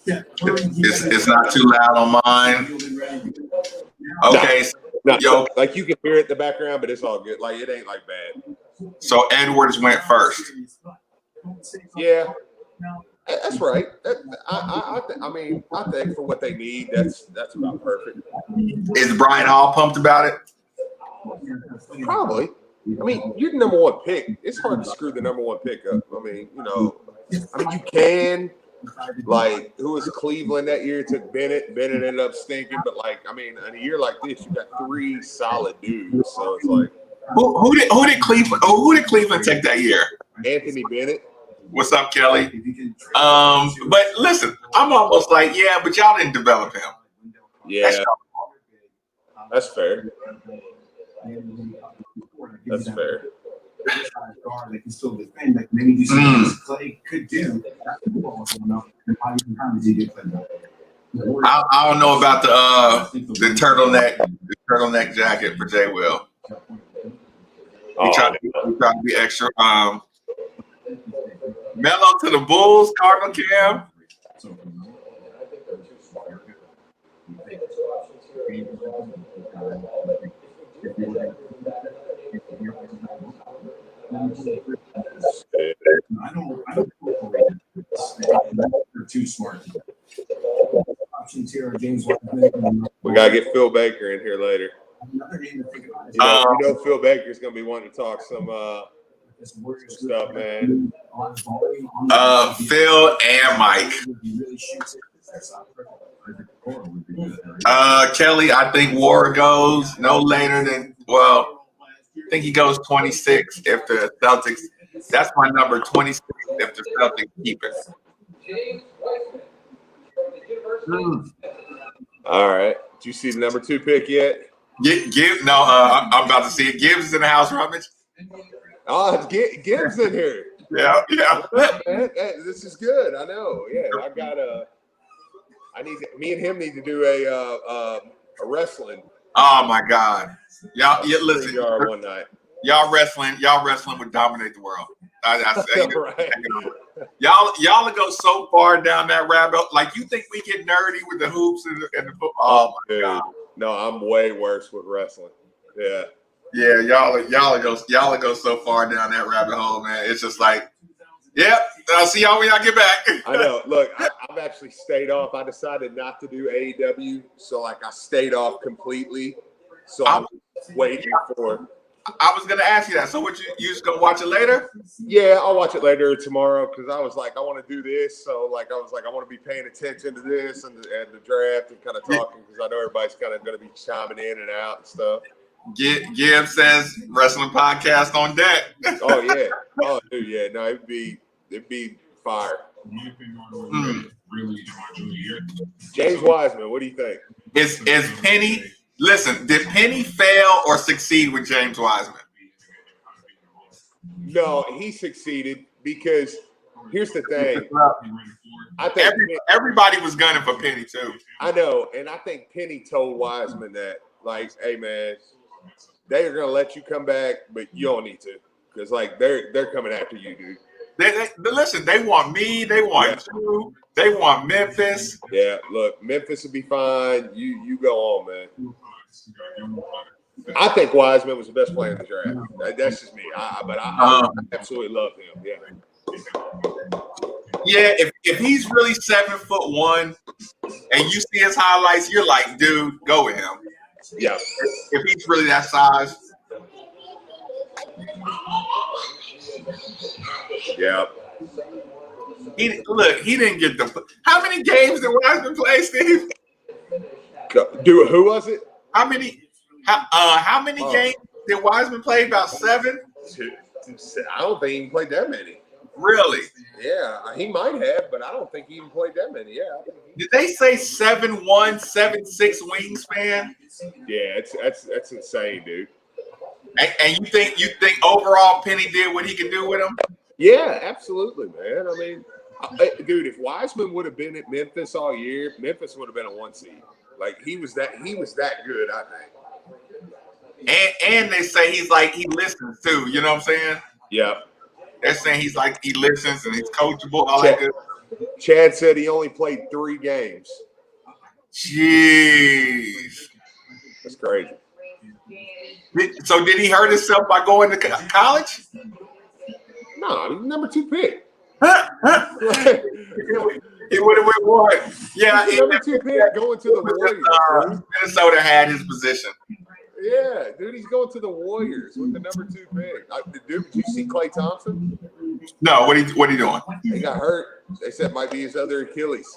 It's not too loud on mine. Okay, so like you can hear it in the background, but it's all good. Like it ain't like bad. So Edwards went first. Yeah, that's right. I think for what they need, that's about perfect. Is Brian Hall pumped about it? Probably. I mean, you're the number one pick. It's hard to screw the number one pick up. I mean, you can. Like, who was Cleveland that year? Took Bennett. Bennett ended up stinking. But, like, I mean, in a year like this, you got three solid dudes. So it's like. Who did Cleveland take that year? Anthony Bennett. What's up, Kelly? But listen, I'm almost like, yeah, but y'all didn't develop him. Yeah. That's fair. That's fair. They can still defend like many of Clay could do. I don't know about the turtleneck jacket for Jay Will. He tried to be extra. Melo to the Bulls, Cardinal Cam. They're too smart. Options here are James. We gotta get Phil Baker in here later. Phil Baker's gonna be wanting to talk some stuff, man. Phil and Mike. Kelly, I think Nwora goes no later than I think he goes 26 if the Celtics. That's my number, 26 if the Celtics keep it. All right. Did you see the number 2 pick yet? I'm about to see it. Gibbs is in the house, Rummage. Oh, it's Gibbs in here. Yeah. Man, this is good. I know. Yeah, me and him need to do a wrestling. Oh my God. Y'all listen. One night. Y'all wrestling would dominate the world. I say right. Y'all go so far down that rabbit hole. Like, you think we get nerdy with the hoops and the football? Oh my God. No, I'm way worse with wrestling. Yeah. Yeah, y'all go so far down that rabbit hole, man. It's just like, yep. I'll see y'all when y'all get back. I know. Look, I've actually stayed off. I decided not to do AEW, so like I stayed off completely. So I'm waiting for. I was gonna ask you that. So what you just gonna watch it later? Yeah, I'll watch it later tomorrow because I was like, I want to do this. So like, I want to be paying attention to this and the draft and kind of talking because I know everybody's kind of gonna be chiming in and out and stuff. Gibbs says wrestling podcast on deck. Oh yeah. Oh dude, yeah. No, it'd be fire. James Wiseman, what do you think? Is Penny? Listen, did Penny fail or succeed with James Wiseman? No, he succeeded because here's the thing. I think everybody was gunning for Penny too. I know, and I think Penny told Wiseman that, like, hey man, they're gonna let you come back, but you don't need to, because like they're coming after you, dude. Listen, they want me, they want you, they want Memphis. Yeah, look, Memphis will be fine. You go on, man. I think Wiseman was the best player in the draft. That's just me. I absolutely love him. Yeah, if he's really 7'1" and you see his highlights, you're like, dude, go with him. Yeah. If he's really that size. Yeah. He didn't get the. How many games did Wiseman play, Steve? Who was it? How many games did Wiseman play? About 7? I don't think he played that many. Really? Yeah, he might have, but I don't think he even played that many. Yeah. Did they say 7'1", 7'6" wingspan? Yeah, that's insane, dude. And you think overall Penny did what he could do with him? Yeah, absolutely, man. I mean, dude, if Wiseman would have been at Memphis all year, Memphis would have been a 1 seed. Like he was that good, I think. And they say he listens too. You know what I'm saying? Yeah. They're saying he's like he listens and he's coachable. All that good. Chad said he only played 3 games. Jeez. That's crazy. So did he hurt himself by going to college? No, he's number 2 pick. He would have went one. Yeah, number 2 pick going to the Warriors. Minnesota had his position. Yeah, dude, he's going to the Warriors with the number 2 pick. Dude, did you see Klay Thompson? No, what he doing? He got hurt. They said it might be his other Achilles.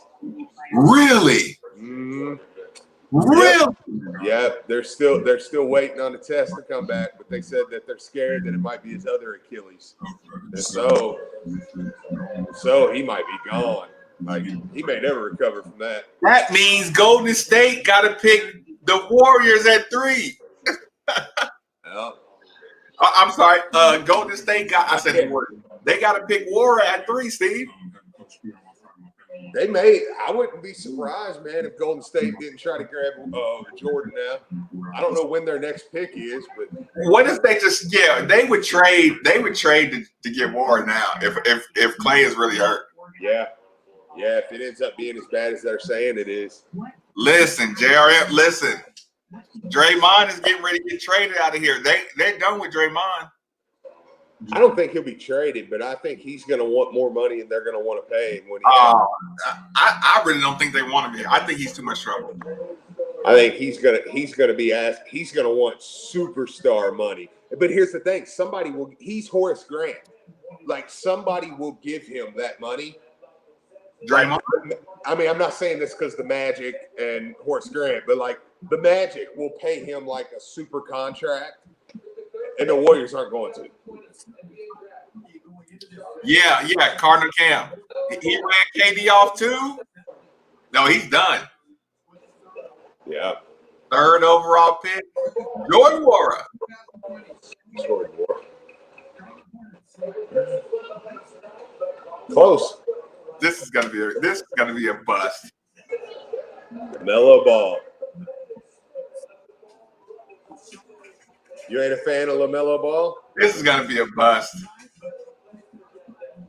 Really? Mm-hmm. Really? Yep. They're still waiting on the test to come back, but they said that they're scared that it might be his other Achilles. And so he might be gone. Like he may never recover from that. That means Golden State got to pick the Warriors at 3. Yep. I'm sorry. Golden State got. I said the Warriors. They got to pick Nwora at 3, Steve. They may. I wouldn't be surprised, man, if Golden State didn't try to grab Jordan now. I don't know when their next pick is, but what if they just? Yeah, they would trade. They would trade to get Nwora now if Klay is really hurt. Yeah. If it ends up being as bad as they're saying it is. Listen, JRF. Listen, Draymond is getting ready to get traded out of here. They're done with Draymond. I don't think he'll be traded, but I think he's going to want more money, and they're going to want to pay him when he. I really don't think they want him here. I think he's too much trouble. I think he's gonna be asked. He's going to want superstar money. But here's the thing: somebody will. He's Horace Grant. Like somebody will give him that money. Draymond. I mean, I'm not saying this because the Magic and Horace Grant, but like the Magic will pay him like a super contract, and the Warriors aren't going to. Yeah, Cardinal Cam. He ran KD off too? No, he's done. Yeah. 3rd overall pick. Jordan Nwora. Close. This is gonna be a bust. Melo Ball. You ain't a fan of LaMelo Ball? This is gonna be a bust.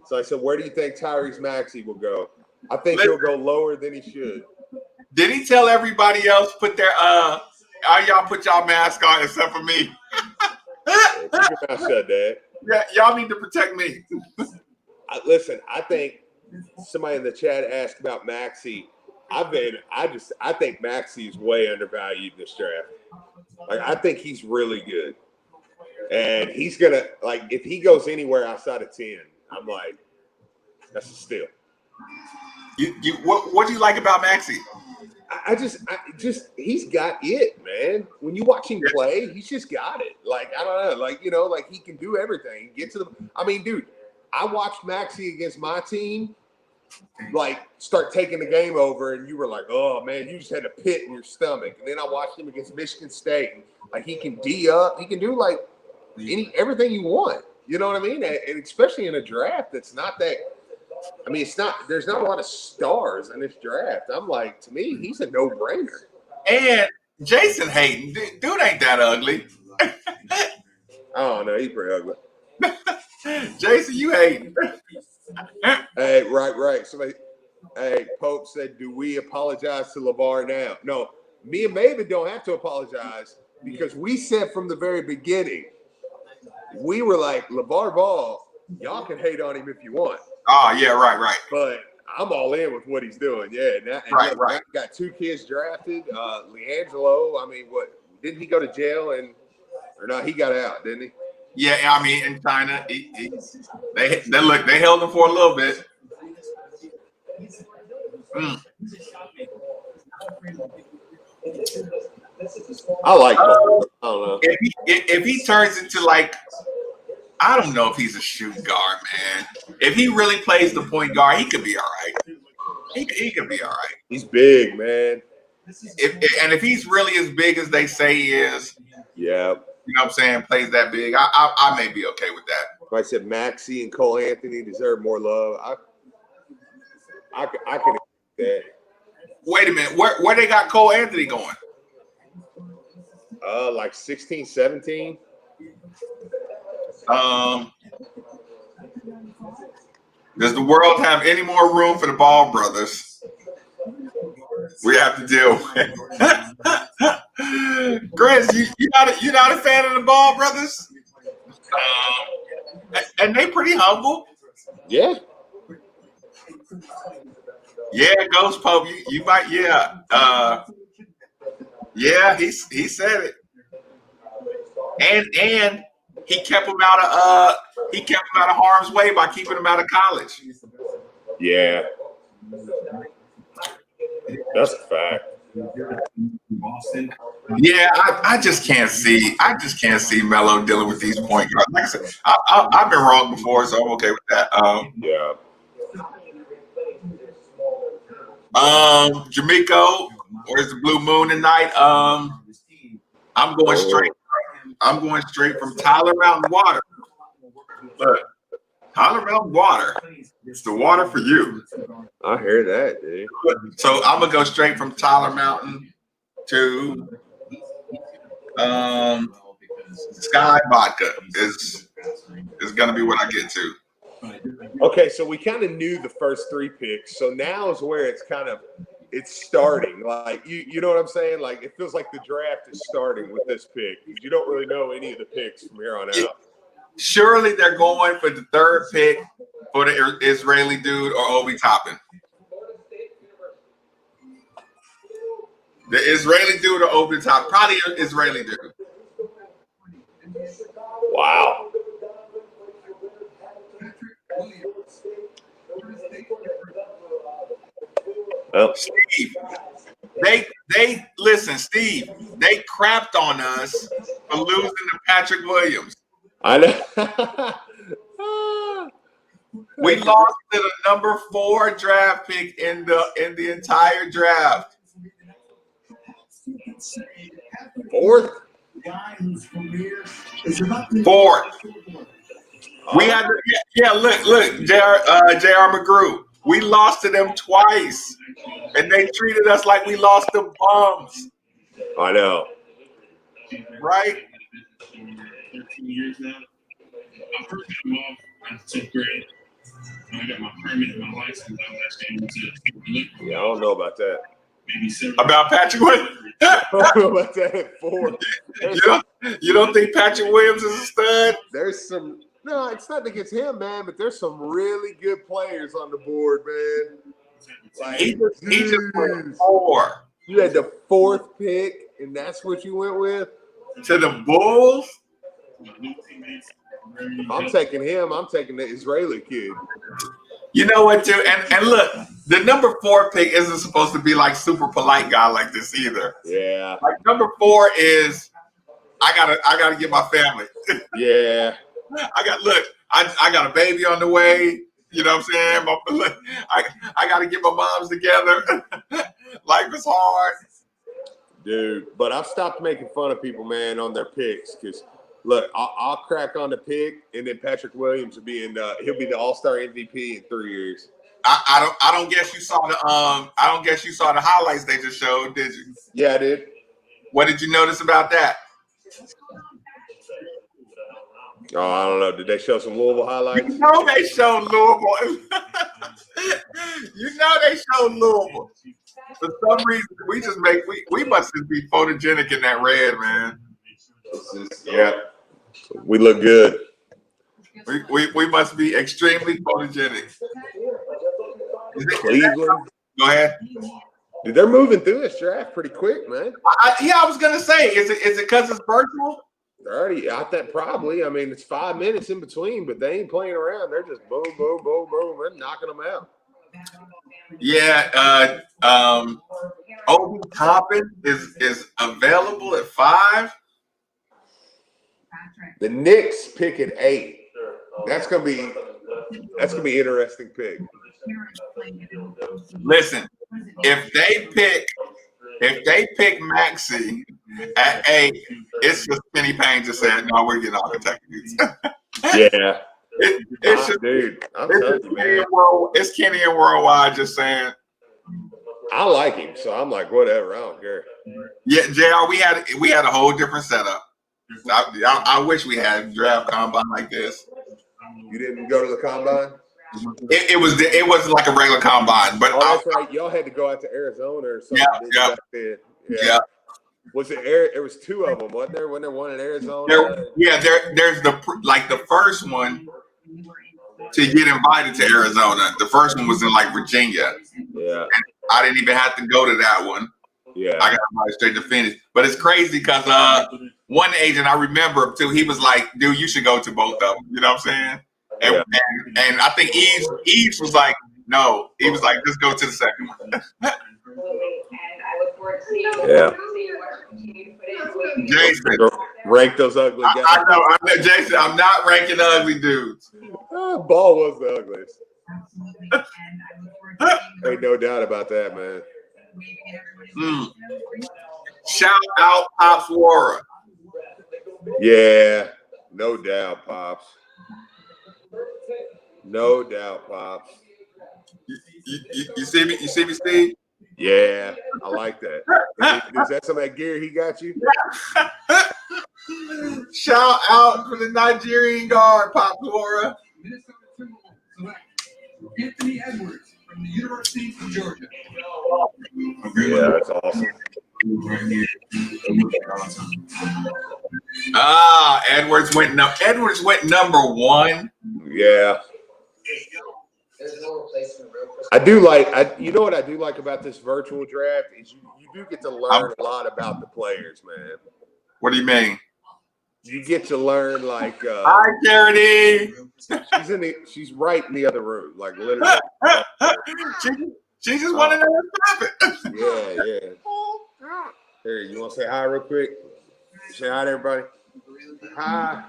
So I said, where do you think Tyrese Maxey will go? I think he'll go lower than he should. Did he tell everybody else put their y'all put y'all mask on except for me? Keep your mouth shut, Dad. Yeah, y'all need to protect me. Listen, I think somebody in the chat asked about Maxey. I think Maxey is way undervalued this draft. Like I think he's really good. And he's gonna if he goes anywhere outside of 10, I'm like, that's a steal. What do you like about Maxey? I just he's got it, man. When you watch him play, he's just got it. Like, I don't know, he can do everything. Get to the I mean, dude, I watched Maxey against my team, start taking the game over, and you were like, oh man, you just had a pit in your stomach. And then I watched him against Michigan State. And, he can D up, he can do everything you want. You know what I mean? And especially in a draft that's not that. I mean, there's not a lot of stars in this draft. I'm like, to me, he's a no-brainer. And Jason Hayden, dude ain't that ugly. I don't know. He's pretty ugly. Jason, you hating. Hey, right. Pope said, do we apologize to LeVar now? No, me and Maven don't have to apologize because we said from the very beginning, we were like, LeVar Ball, y'all can hate on him if you want. Oh, yeah, right. But I'm all in with what he's doing. Yeah. Right. Got 2 kids drafted. LiAngelo, I mean, what? Didn't he go to jail or no, he got out, didn't he? Yeah, I mean, in China, they held him for a little bit. I like him. I don't know. If he turns into I don't know if he's a shooting guard, man. If he really plays the point guard, he could be all right. He could be all right. He's big, man. If he's really as big as they say he is, yeah. You know what I'm saying, plays that big, I may be okay with that. I said Maxey and Cole Anthony deserve more love. I can agree with that. Wait a minute. Where they got Cole Anthony going? 16, 17. Does the world have any more room for the Ball brothers? We have to deal with. Chris, you not a fan of the Ball brothers? And they pretty humble. Yeah. Yeah, Ghost Pope, you might, yeah. Yeah, he said it. And he kept him out of harm's way by keeping him out of college. Yeah. That's a fact. Yeah, I just can't see Melo dealing with these point guards. Like I said, I've been wrong before, so I'm okay with that. Yeah. Jamaico, where's the blue moon tonight? I'm going straight from Tyler Mountain Water. Look, Tyler Mountain Water. It's the water for you. I hear that, dude. So I'm gonna go straight from Tyler Mountain to Sky Vodka is gonna be what I get to. Okay, so we kind of knew the first 3 picks, so now is where it's starting. Like you know what I'm saying? Like it feels like the draft is starting with this pick. You don't really know any of the picks from here on out. Surely they're going for the 3rd pick for the Israeli dude or Obi Toppin. The Israeli dude or Obi Toppin, probably an Israeli dude. Wow. Well, Steve, they listen, Steve. They crapped on us for losing to Patrick Williams. I know. We lost to the number 4 draft pick in the entire draft. 4th. 4th. We had to, look, J.R. McGrew. We lost to them twice, and they treated us like we lost to bums. I know. Right? 13 years now. I first got involved after 10th grade. When I got my permit and my license, I was actually able to take a look. Yeah, I don't know about that. Maybe 7. About Patrick Williams? I don't know about that at 4. You don't think Patrick Williams is a stud? There's some. No, it's not against him, man. But there's some really good players on the board, man. Like, He just went 4 You had the 4th pick, and that's what you went with. to the Bulls. I'm taking him. I'm taking the Israeli kid. You know what, too? And look, the number 4 pick isn't supposed to be like super polite guy like this either. Yeah. Like number 4 is I gotta get my family. Yeah. I got a baby on the way. You know what I'm saying? I got to get my moms together. Life is hard. Dude, but I've stopped making fun of people, man, on their picks because, look, I'll crack on the pick, and then Patrick Williams will be he'll be the All-Star MVP in 3 years. I don't guess you saw the highlights they just showed, did you? Yeah, I did. What did you notice about that? Oh, I don't know. Did they show some Louisville highlights? You know they showed Louisville. For some reason, we must just be photogenic in that red, man. Yeah, we look good. We must be extremely photogenic. Cleveland. Go ahead. Dude, they're moving through this draft pretty quick, man. I was gonna say, is it because it's virtual? They're already out that probably. I mean, it's 5 minutes in between, but they ain't playing around. They're just boom, boom, boom, boom. They're knocking them out. Yeah, Obi Toppin is available at 5. The Knicks pick at 8. That's gonna be interesting pick. Listen, if they pick Maxey at 8, it's just Kenny Payne just saying, "No, we're getting all Kentucky dudes." Yeah, it's just, dude. I'm telling you, man. It's Kenny and Worldwide just saying. I like him, so I'm like, whatever. I don't care. Yeah, JR, we had a whole different setup. I wish we had a draft combine like this. You didn't go to the combine? It wasn't like a regular combine, but oh, that's right. Y'all had to go out to Arizona or something. Yeah. Back then. Yeah. Was it? There was two of them, wasn't there? Wasn't there one in Arizona? There's the first one to get invited to Arizona. The first one was in like Virginia. Yeah. And I didn't even have to go to that one. Yeah. I got invited straight to Phoenix. But it's crazy because one agent I remember too, he was like, dude, you should go to both of them. You know what I'm saying? And I think Eves was like, no. He was like, just go to the second one. Yeah. Jason. Rank those ugly guys. I know, Jason, I'm not ranking the ugly dudes. Ball was the ugliest. Ain't no doubt about that, man. Shout out Pops Nwora. Yeah, no doubt, Pops. No doubt, Pops. You see me, Steve? Yeah, I like that. Is that some of that gear he got you? Shout out for the Nigerian guard, Pops Nwora. Anthony Edwards from the University of Georgia. Yeah, that's awesome. Edwards went number one. Yeah. I do like. You know what I do like about this virtual draft is you do get to learn a lot about the players, man. What do you mean? You get to learn like. Hi, Charity. She's right in the other room, like literally. she just wanted to stop it. Yeah. Here, you want to say hi real quick? Say hi to everybody. Hi.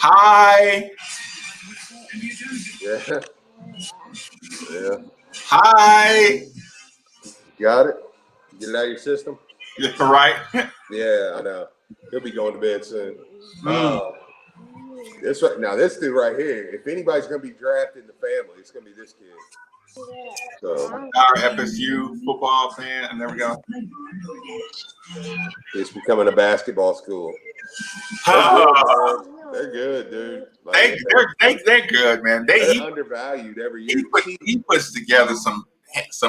Hi. Yeah. Hi. Got it? Get it out of your system? Yeah, right. Yeah, I know. He'll be going to bed soon. This right now, this dude right here, if anybody's going to be drafted in the family, it's going to be this kid. So, our FSU football fan, and there we go. It's becoming a basketball school. They're good, dude. Like, they're good, man. They're undervalued every year. He puts together some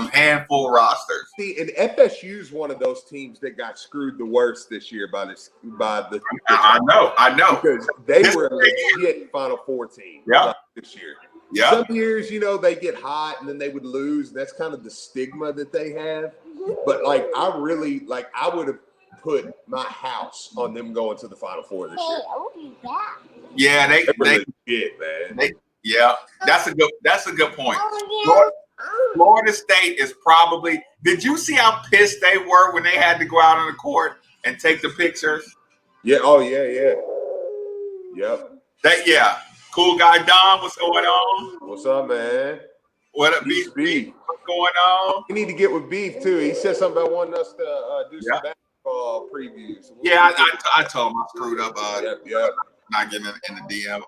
handful rosters. See, and FSU's one of those teams that got screwed the worst this year by the. I know because they were a legit Final Four team. Yeah. This year. Yeah. Some years, they get hot and then they would lose. And that's kind of the stigma that they have. But like, I would have put my house on them going to the Final Four this year. Yeah, they legit, man. That's a good point. Florida State is probably. Did you see how pissed they were when they had to go out on the court and take the pictures? Yeah. Oh yeah. Yep. Cool guy Don, what's going on? What's up, man? What up, Beef? What's going on? We need to get with Beef too. He said something about wanting us to do some basketball previews. So I told him I screwed up. Not getting in the DM.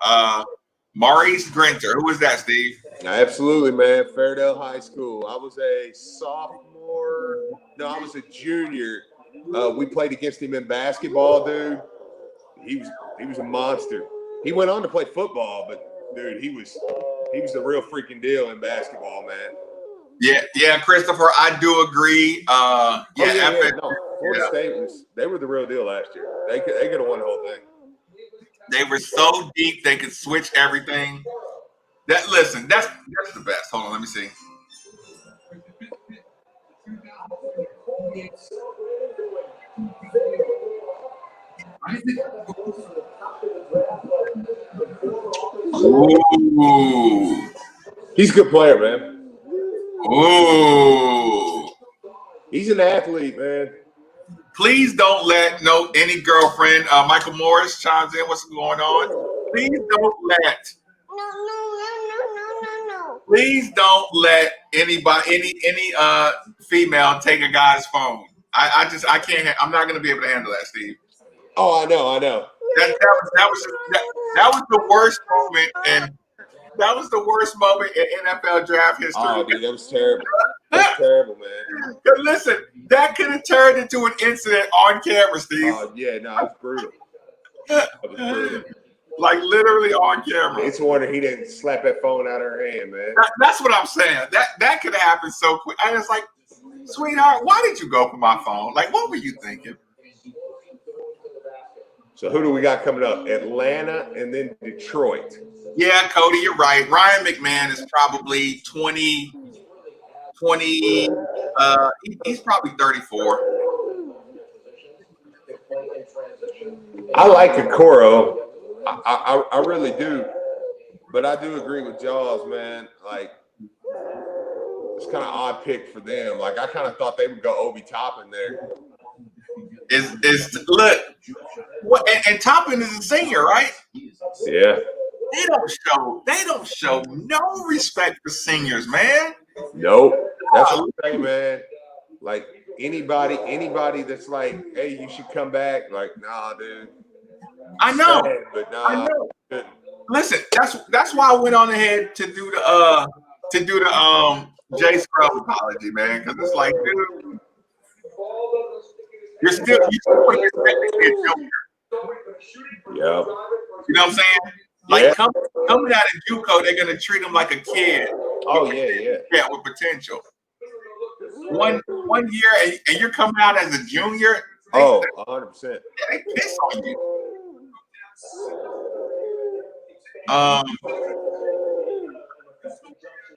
Maurice Grinter, who was that, Steve? Absolutely, man. Fairdale High School. I was a sophomore. No, I was a junior. We played against him in basketball, dude. He was a monster. He went on to play football, but dude, he was the real freaking deal in basketball, man. Yeah, Christopher, I do agree. Florida State they were the real deal last year. They could have won the whole thing. They were so deep they could switch everything. That's the best. Hold on, let me see. Ooh. He's a good player, man. Ooh. He's an athlete, man. Please don't let any girlfriend, Michael Morris chimes in. What's going on? Please don't let. No. Please don't let anybody, any female take a guy's phone. I can't. I'm not going to be able to handle that, Steve. Oh, I know. That was the worst moment, and that was the worst moment in NFL draft history. Oh, dude, that was terrible. That's terrible, man. Listen, that could have turned into an incident on camera, Steve. Oh, yeah, no, it was brutal. It was brutal. Like literally on camera. It's a wonder he didn't slap that phone out of her hand, man. That's what I'm saying. That could happen so quick. And it's like, sweetheart, why did you go for my phone? Like, what were you thinking? So who do we got coming up? Atlanta and then Detroit. Yeah, Cody, you're right. Ryan McMahon is probably 20, he's probably 34. I like Okoro. I really do. But I do agree with Jaws, man. Like, it's kind of odd pick for them. Like, I kind of thought they would go Obi Toppin there. Look, and Toppin is a senior, right? Yeah. They don't show no respect for seniors, man. Nope. That's what I'm saying, man. Like anybody that's like, hey, you should come back. Like, nah, dude. I know, but nah. I know. Listen, that's why I went on ahead to do the J Scrub apology, man, because it's like, dude, you're still technically a junior. Yeah. You know what I'm saying? Like coming out of JUCO, they're gonna treat them like a kid. Oh yeah. Yeah, with potential. One year and you're coming out as a junior. 100%. They piss on you.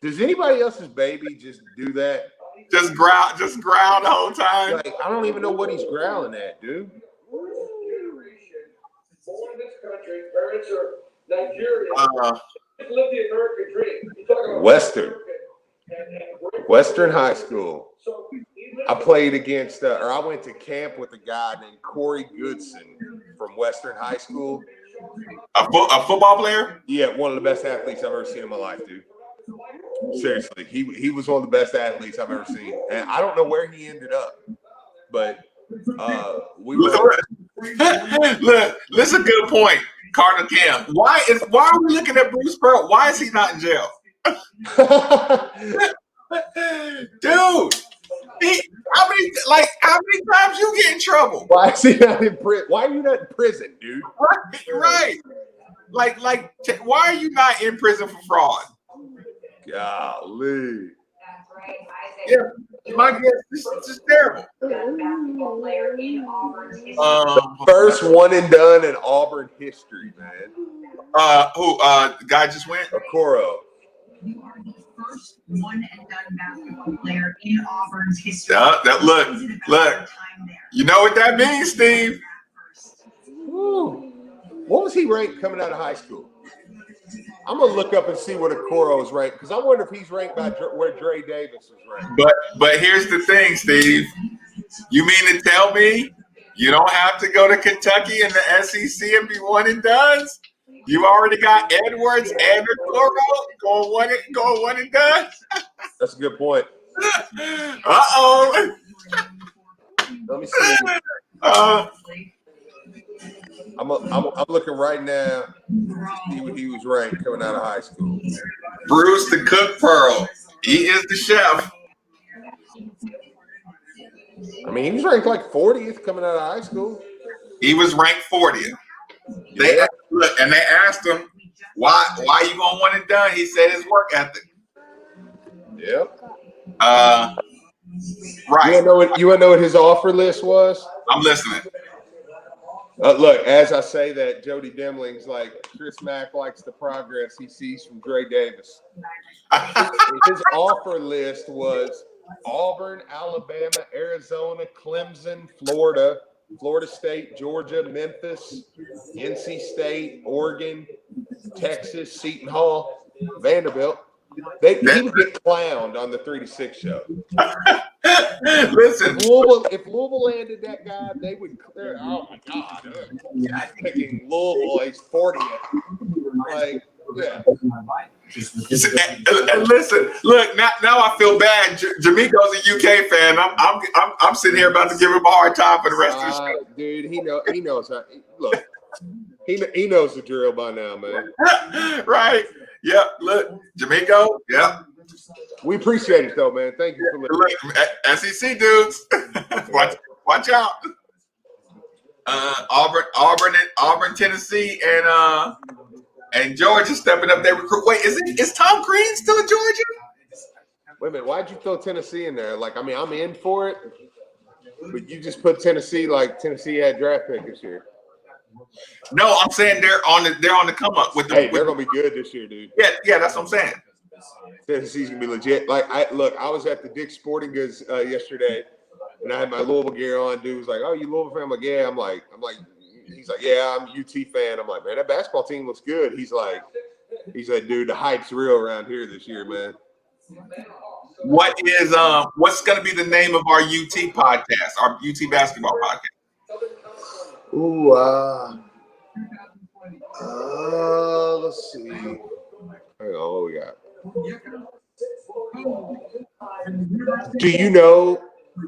Does anybody else's baby just do that? Just growl the whole time. Like, I don't even know what he's growling at, dude. Western High School. I played against, or I went to camp with a guy named Corey Goodson from Western High School. A football player? Yeah, one of the best athletes I've ever seen in my life, dude. Seriously, he was one of the best athletes I've ever seen, and I don't know where he ended up, but we were. Look, this is a good point, Cardinal Cam. Why are we looking at Bruce Pearl? Why is he not in jail? Dude, how many times you get in trouble? Why is he not in prison? Why are you not in prison, dude? Right. Like, why are you not in prison for fraud? Golly. Yeah, my guess this is terrible. First one and done in Auburn history, man. The guy just went? Okoro. First one and done basketball player in Auburn's history. Look. You know what that means, Steve? Woo. What was he ranked coming out of high school? I'm gonna look up and see what Okoro is ranked, because I wonder if he's ranked by where Dre Davis is ranked. But here's the thing, Steve. You mean to tell me you don't have to go to Kentucky and the SEC and be one and done? You already got Edwards and Okoro going one and done. That's a good point. Uh-oh. Let me see. I'm looking right now to see what he was ranked coming out of high school. Bruce the Cook Pearl. He is the chef. I mean, he was ranked like 40th coming out of high school. He was ranked 40th. They asked him, why you going one and done? He said his work ethic. Yep. Right. You want to know what his offer list was? I'm listening. Look, as I say that, Jody Demling's like, Chris Mack likes the progress he sees from Dre Davis. His offer list was Auburn, Alabama, Arizona, Clemson, Florida, Florida State, Georgia, Memphis, NC State, Oregon, Texas, Seton Hall, Vanderbilt. He would get clowned on the 3 to 6 show. Listen, if Louisville landed that guy, they would. Oh my God! I'm picking Louisville. He's 40th. Like, yeah. And listen, look. Now I feel bad. Jameko's a UK fan. I'm sitting here about to give him a hard time for the rest of the show. Dude, he knows how. Look, he knows the drill by now, man. Right. Yep. Look, Jamaico. Yep. We appreciate it, though, man. Thank you for listening. SEC dudes, watch out. Auburn, Tennessee, and Georgia stepping up their recruit. Wait, is Tom Crean still in Georgia? Wait a minute, why'd you throw Tennessee in there? Like, I mean, I'm in for it, but you just put Tennessee like Tennessee had draft pick this year. No, I'm saying they're on the come up with the. Hey, they're gonna be good this year, dude. Yeah, that's what I'm saying. Tennessee's gonna be legit. Like, I was at the Dick's Sporting Goods yesterday, and I had my Louisville gear on. Dude was like, "Oh, you Louisville fan?" I'm like, "Yeah." I'm like, he's like, "Yeah, I'm a UT fan." I'm like, "Man, that basketball team looks good." He's like, "Dude, the hype's real around here this year, man." What's going to be the name of our UT podcast, our UT basketball podcast? Ooh, let's see. Hang on, what we got? Do you know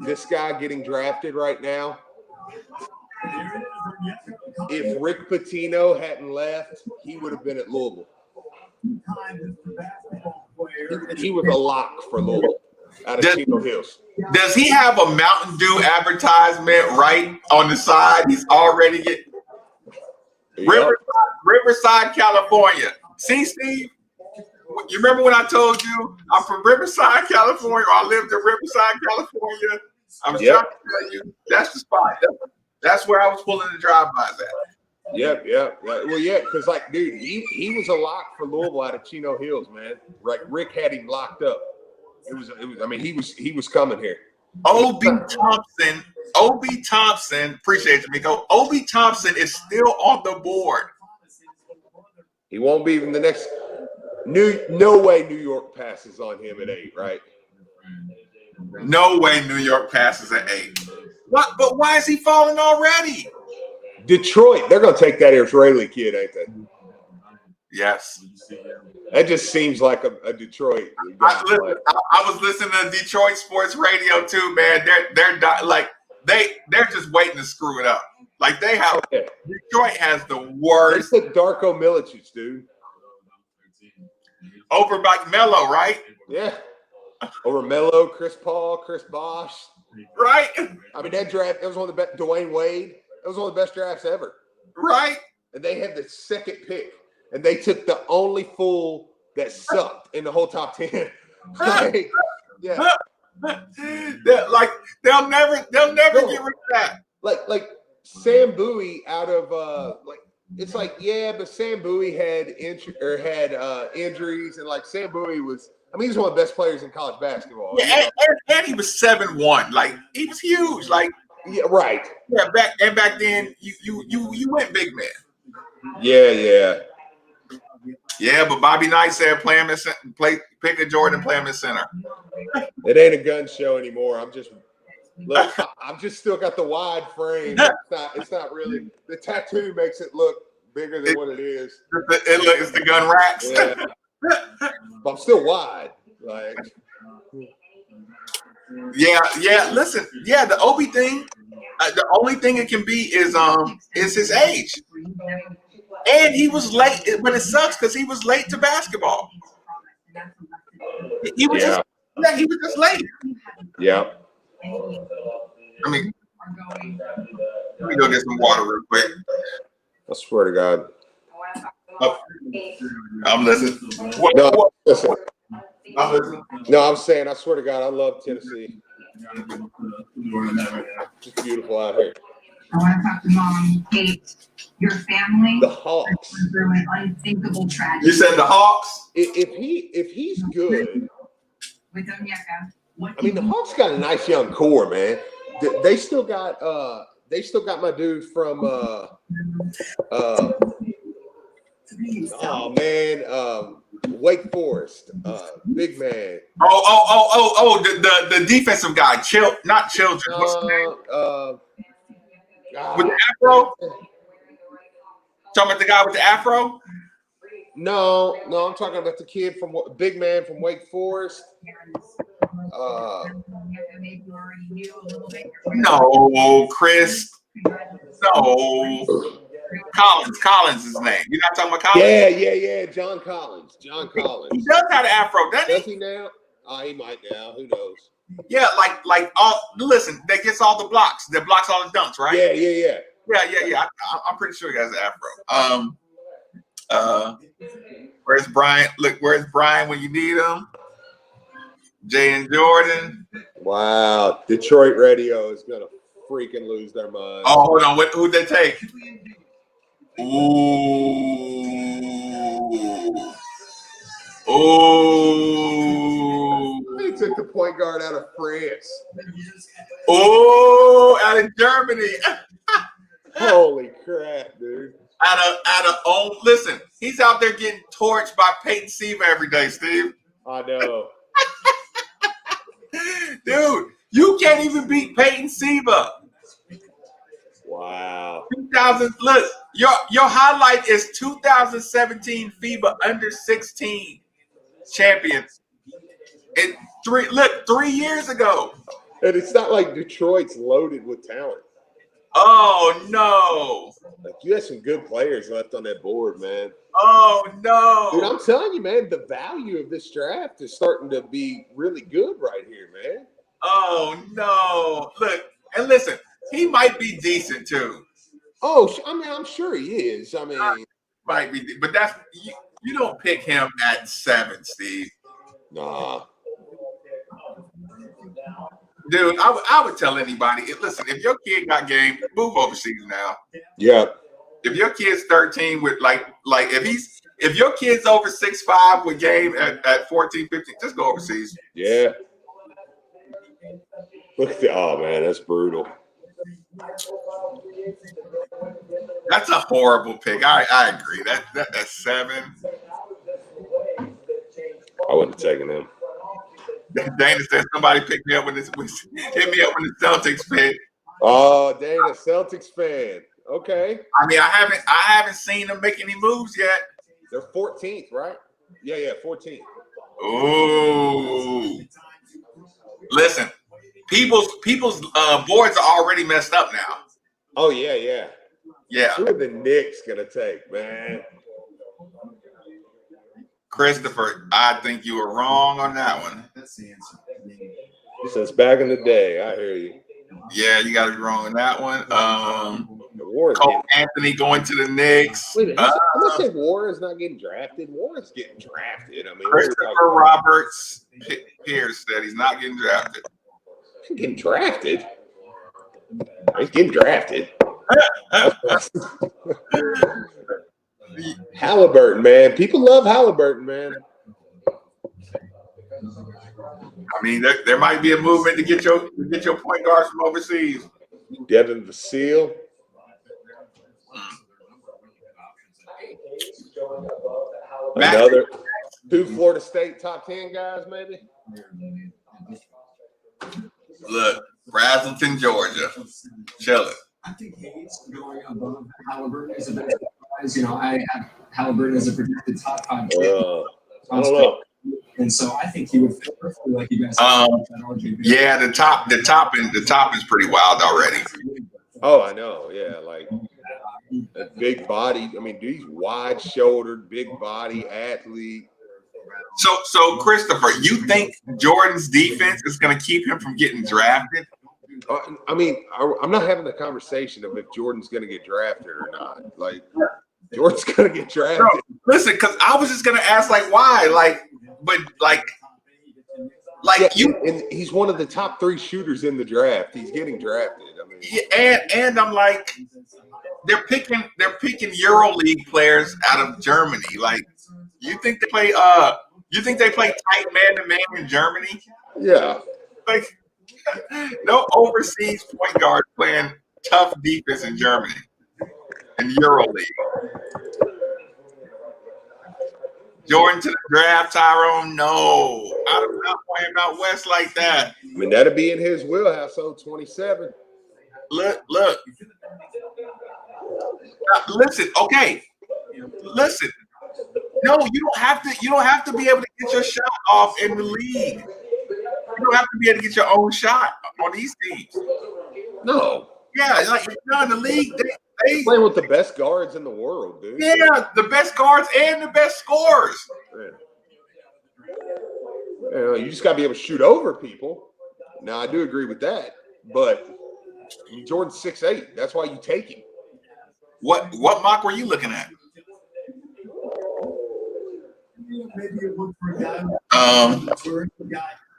this guy getting drafted right now? If Rick Pitino hadn't left, he would have been at Louisville. He was a lock for Louisville out of Chino Hills. Does he have a Mountain Dew advertisement right on the side? He's already getting Riverside, California. See, Steve, you remember when I told you I'm from Riverside, California, or I lived in Riverside, California? I was trying to tell you that's the spot. That's where I was pulling the drive-bys at. Yep. Well, yeah, because like, dude, he was a lock for Louisville out of Chino Hills, man. Like Rick had him locked up. It was. I mean, he was coming here. Obi Thompson, appreciate you, Miko. Obi Thompson is still on the board. He won't be even the next. No way New York passes on him at 8, right? No way New York passes at 8. What? But why is he falling already? Detroit, they're going to take that Israeli kid, ain't they? Yes. That just seems like a Detroit. I was listening to Detroit sports radio too, man. They're just waiting to screw it up. Like they have. Yeah. Detroit has the worst. They took Darko Milicic, dude. Over by Melo, right? Yeah. Over Melo, Chris Paul, Chris Bosh. Right. I mean, that draft, that was one of the best. Dwayne Wade. That was one of the best drafts ever. Right. And they had the second pick, and they took the only fool that sucked in the whole top 10. Like, yeah. They'll never get rid of that. Like Sam Bowie out of it's like, yeah, but Sam Bowie had injuries, and like Sam Bowie was, I mean, he's one of the best players in college basketball. Yeah, and he was 7'1". Like he was huge. Like yeah, right. Yeah, back then you went big man. Yeah. Yeah, but Bobby Knight said pick a Jordan, play him in center. It ain't a gun show anymore. I've just still got the wide frame. It's not really, the tattoo makes it look bigger than what it is. It's the gun racks. Yeah. But I'm still wide. Like Yeah. Listen, the Obi thing. The only thing it can be is his age, and he was late. But it sucks because he was late to basketball. He was just late. Yeah. I mean, let me go get some water real quick. I swear to God. Oh, I'm listening. Listen. I'm listening. No, I'm saying, I swear to God, I love Tennessee. It's beautiful out here. I want to talk to Mom, Kate, your family. The Hawks. Through an unthinkable tragedy. You said the Hawks? If he's good. With Onyeka. I mean, the Hawks got a nice young core, man. They still got my dude from Wake Forest, big man. The defensive guy, not Children. What's his name? With the afro? Talking about the guy with the afro? No, I'm talking about the kid from big man from Wake Forest. No, Chris. No. Collins is his name. You're not talking about Collins? Yeah. John Collins. He does have an afro, doesn't he? Does he now? He might now. Who knows? Yeah, listen, they gets all the blocks. They blocks all the dunks, right? Yeah. Yeah. I'm pretty sure he has an afro. Where's Brian? Look, where's Brian when you need him? Jay and Jordan. Wow, Detroit radio is gonna freaking lose their mind. Oh, hold on. Who'd they take? Ooh. They took the point guard out of France. Oh, out of Germany. Holy crap, dude. Out of listen, he's out there getting torched by Peyton Siva every day, Steve. I know. Dude, you can't even beat Peyton Siva. Wow. 2000. Look, your highlight is 2017 FIBA under 16 champions. 3 years ago. And it's not like Detroit's loaded with talent. Oh no. Like you have some good players left on that board, man. Oh no. Dude, I'm telling you, man, the value of this draft is starting to be really good right here, man. Oh no. Look, and listen, he might be decent too. Oh, I mean, I'm sure he is. I mean, might be, but that's you don't pick him at 7, Steve. Nah. Dude, I would tell anybody, listen, if your kid got game, move overseas now. Yeah. If your kid's 13 with like if your kid's over 6'5" with game at 14, 15, just go overseas. Yeah. Look at oh man, that's brutal. That's a horrible pick. I agree. That's 7. I wouldn't have taken him. Dana said somebody picked me up hit me up when the Celtics pick. Oh, Dana, Celtics fan. Okay. I mean, I haven't seen them make any moves yet. They're 14th, right? Yeah, 14th. Ooh. Listen, people's boards are already messed up now. Oh yeah. Yeah. Who are the Knicks gonna take, man? Christopher, I think you were wrong on that one. Since back in the day, I hear you. Yeah, you got to be wrong on that one. Cole Anthony going to the Knicks. Wait a minute, I'm gonna say Warren's not getting drafted. Warren's getting drafted. I mean, Christopher Roberts Pierce said he's not getting drafted. He's getting drafted. He's getting drafted. Halliburton, man. People love Halliburton, man. I mean, there might be a movement to get your point guards from overseas. Devin Vassell. Another 2 Florida State top 10 guys, maybe. Look, Brazelton, Georgia, chilling. I think he's going above Halliburton as a bit of surprise. You know, I have Halliburton as a projected top 5 pick. I don't know. And so I think he would fit perfectly like you guys. Yeah, the top is pretty wild already. Oh, I know. Yeah, like a big body. I mean, dude, he's wide-shouldered, big body athlete. So Christopher, you think Jordan's defense is going to keep him from getting drafted? I mean, I'm not having the conversation of if Jordan's going to get drafted or not. Like, Jordan's going to get drafted. No, listen, because I was just going to ask, like, why? And he's one of the top 3 shooters in the draft. He's getting drafted. I mean, and I'm like, they're picking EuroLeague players out of Germany. Like, you think they play tight man to man in Germany? Yeah. Like, no overseas point guard playing tough defense in Germany in EuroLeague. Jordan to the draft, Tyrone? No. I'm not playing out west like that. I mean, that'll be in his wheelhouse, 27. Look. Listen, okay. Listen. No, you don't have to be able to get your shot off in the league. You don't have to be able to get your own shot on these teams. No. Yeah, like in the league, they playing with the best guards in the world, dude. Yeah, the best guards and the best scorers. Yeah, you just got to be able to shoot over people. Now, I do agree with that, but Jordan's 6'8". That's why you take him. What mock were you looking at?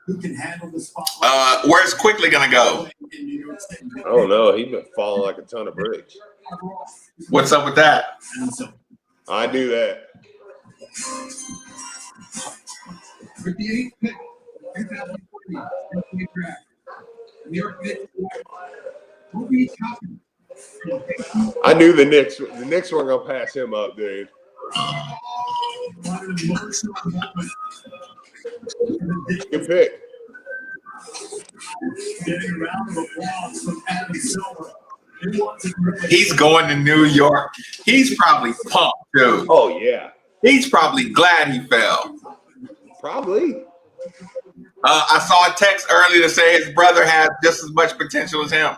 Who can handle the spotlight. Where's Quickly gonna go? I don't know. He's been falling like a ton of bricks. What's up with that? I knew that. With the 8th pick, 2020 draft, New York Knicks will be topping. I knew the Knicks were gonna pass him up, dude. What an emotional moment. Good pick. Getting a round of applause from Adam Silver. He's going to New York. He's probably pumped too. Oh yeah. He's probably glad he fell. Probably. I saw a text earlier to say his brother has just as much potential as him.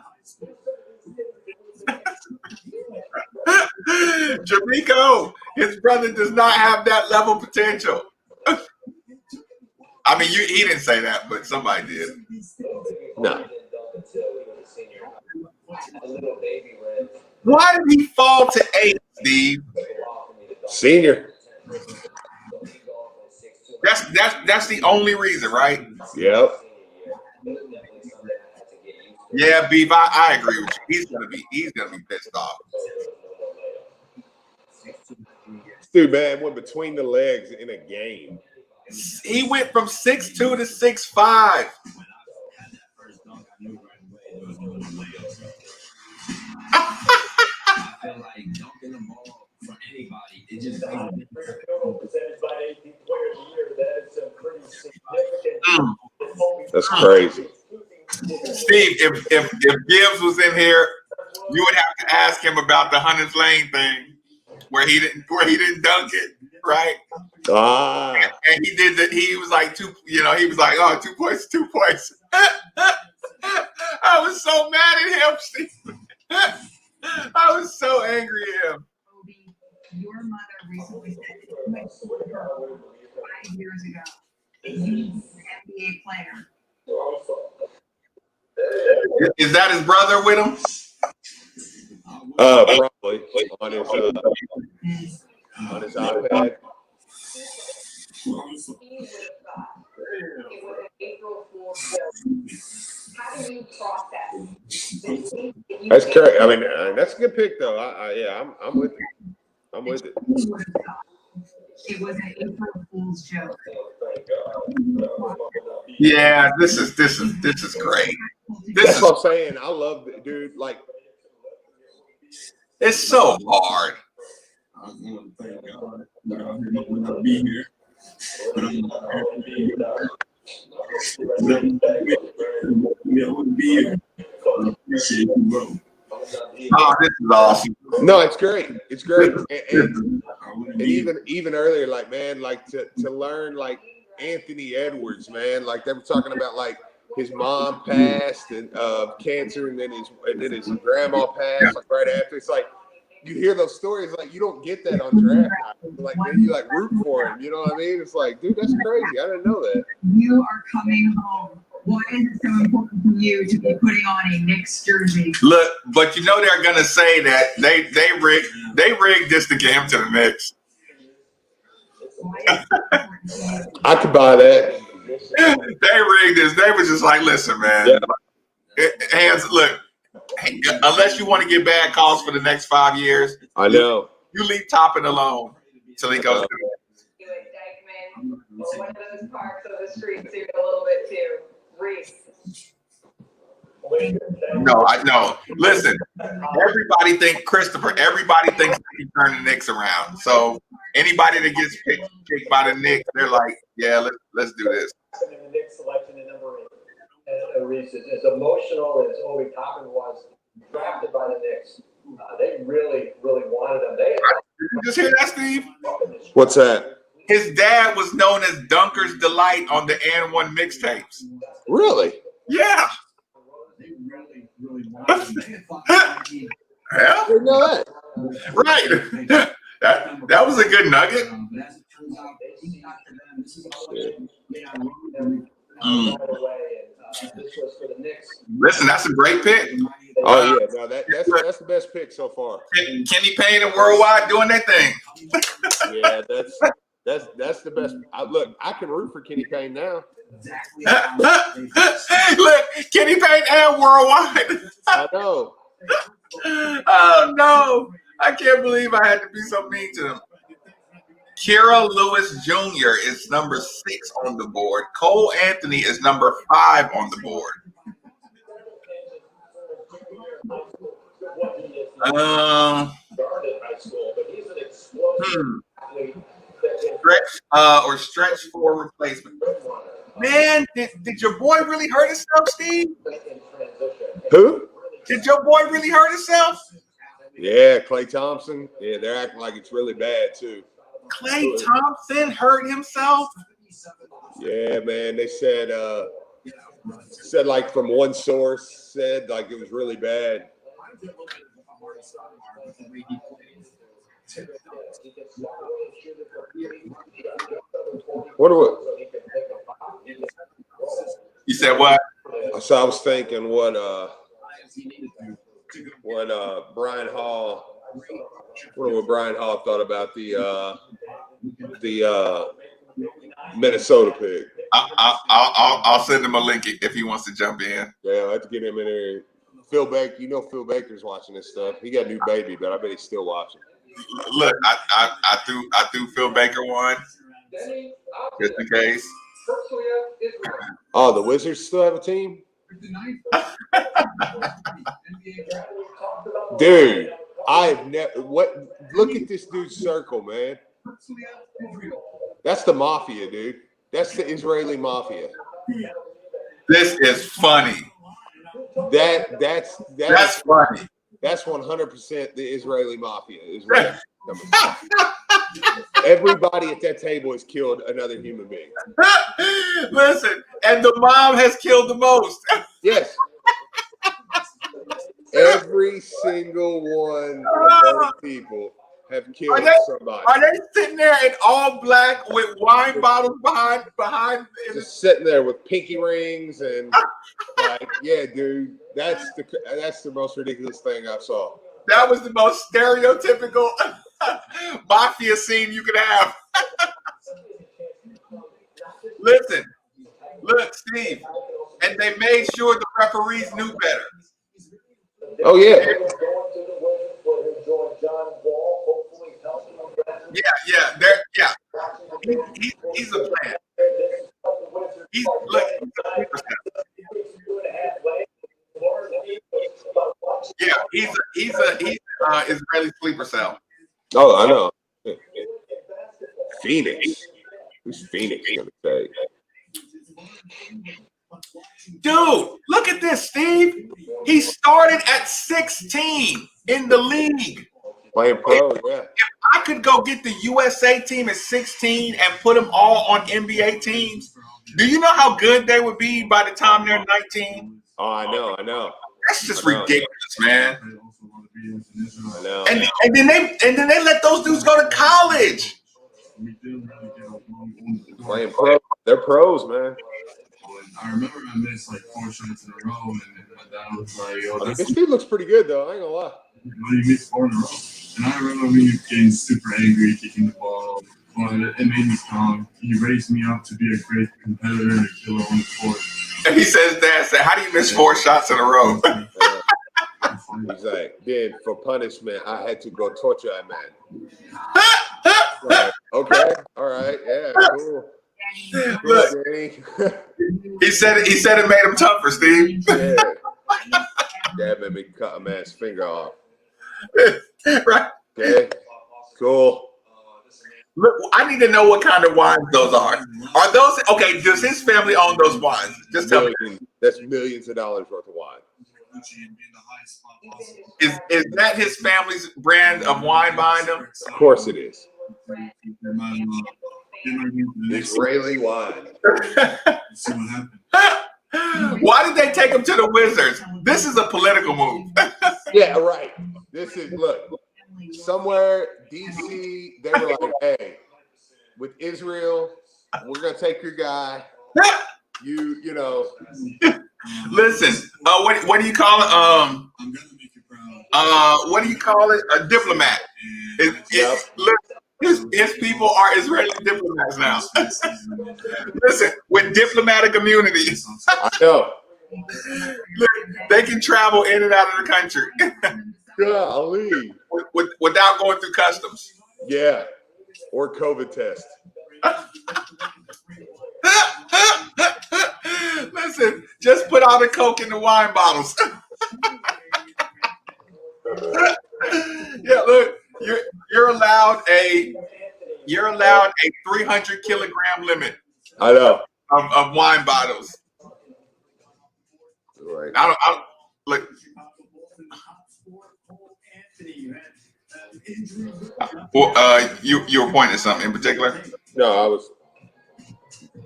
Jamico, his brother does not have that level of potential. I mean, he didn't say that, but somebody did. No. Why did he fall to 8, Steve? Senior. That's the only reason, right? Yep. Yeah, Beef, I agree with you. He's gonna be pissed off. Dude, man, went between the legs in a game. He went from 6'2" to 6'5". That's crazy. Steve, if Gibbs was in here, you would have to ask him about the Hunters Lane thing where he didn't dunk it, right? And he did that. He was like he was like, oh, 2 points, 2 points. I was so mad at him, Steve. I was so angry at him. Your mother recently said that you had told her 5 years ago that you need an NBA player. Is that his brother with him? Probably on his iPad. That's correct. I mean, that's a good pick, though. I'm with you. I'm with it. It was an April Fool's joke. Yeah, this is great. That's what I'm saying. I love it, dude. Like, it's so hard. I want to thank God that I would not be here. But I'm wouldn't be here. I appreciate you, bro. Oh, this is awesome. No, it's great. It's great. And even earlier, like, man, like to learn like Anthony Edwards, man, like they were talking about like his mom passed and cancer, and then his grandma passed like right after. It's like you hear those stories, like you don't get that on draft night. Like then you like root for him. You know what I mean? It's like, dude, that's crazy. I didn't know that. You are coming home. Why is it so important for you to be putting on a Knicks jersey? Look, but you know they're gonna say that they rigged this to get him to the Knicks. I could buy that. They rigged this. They were just like, listen, man. Yeah. Hands, look. Unless you want to get bad calls for the next 5 years, I know. You leave Toppin alone till he goes. One of those parks on the street seemed a little bit too Reese. No, I know. Listen, everybody thinks he turned the Knicks around. So anybody that gets picked by the Knicks, they're like, yeah, let's do this. The Knicks selection at number 8, Reese, as emotional as Obi Toppin was drafted by the Knicks, they really, really wanted him. Did you just hear that, Steve? What's that? His dad was known as Dunker's Delight on the N1 mixtapes. Really? Yeah. I didn't know that. Right. That was a good nugget. This was for the Knicks. Listen, that's a great pick. Oh yeah, no, that's the best pick so far. Kenny Payne and Worldwide doing their thing. Yeah, that's the best. Look, I can root for Kenny Payne now. Look, Kenny Payne and Worldwide. I know. Oh no, I can't believe I had to be so mean to them. Kira Lewis Jr. is number 6 on the board. Cole Anthony is number 5 on the board. Stretch for replacement. Man, did your boy really hurt himself, Steve? Who? Did your boy really hurt himself? Yeah, Klay Thompson. Yeah, they're acting like it's really bad too. Klay Thompson hurt himself? Yeah, man. They said like from one source said like it was really bad. What? You said what? So I was thinking what Brian Hall. What Brian Hall thought about the Minnesota pick. I'll send him a link if he wants to jump in. Yeah, I have to get him in there. Phil Baker, Phil Baker's watching this stuff. He got a new baby, but I bet he's still watching. Look, I threw Phil Baker one just in case. Oh, the Wizards still have a team? Dude, I've never look at this dude's circle, man. That's the mafia, dude. That's the Israeli mafia. This is funny. That's funny. That's 100% the Israeli mafia. Everybody at that table has killed another human being. Listen, and the mom has killed the most. Yes. Every single one of those people have killed somebody. Are they sitting there in all black with wine bottles behind? Just sitting there with pinky rings and like, yeah, dude, that's the most ridiculous thing I saw. That was the most stereotypical mafia scene you could have. Listen, look, Steve, and they made sure the referees knew better. Oh yeah. Yeah. He's a plan. He's Israeli sleeper cell. Oh, I know. Phoenix. Who's Phoenix gonna say? Dude, look at this, Steve. He started at 16 in the league. Playing pro, yeah. If I could go get the USA team at 16 and put them all on NBA teams, do you know how good they would be by the time they're 19? Oh, I know. That's just ridiculous, man. I know. And then they let those dudes go to college. Playing pro. They're pros, man. I remember I missed like 4 shots in a row, and my dad was like, "Yo, this dude looks pretty good though. I ain't gonna lie." You missed 4 in a row, and I remember me getting super angry, kicking the ball. But it made me strong. He raised me up to be a great competitor and a killer on the court. And he says, "Dad said, how do you miss 4 shots in a row?" He's like, then for punishment, I had to go torture a man. Like, okay, all right, yeah, cool. Look, he said it made him tougher, Steve. Yeah. Dad made me cut a man's finger off. Right. Okay. Cool. Look, I need to know what kind of wines those are. Are those okay? Does his family own those wines? Just tell me. That's millions of dollars worth of wine. Is that his family's brand of wine behind him? Of course it is. Israeli wine. See what happened. Why did they take him to the Wizards? This is a political move. Yeah, right. This is look. Somewhere DC, they were like, "Hey, with Israel, we're gonna take your guy. You know, Listen, what do you call it? I'm gonna make you proud. What do you call it? A diplomat. His people are Israeli diplomats now. Listen, with diplomatic immunity, I know. they can travel in and out of the country Golly. without going through customs. Yeah. Or COVID test. Listen, just put all the Coke in the wine bottles. Yeah, look, you're allowed a 300 kilogram limit. I know. Of wine bottles. Right. I don't look. Well, you were pointing at something in particular? No, I was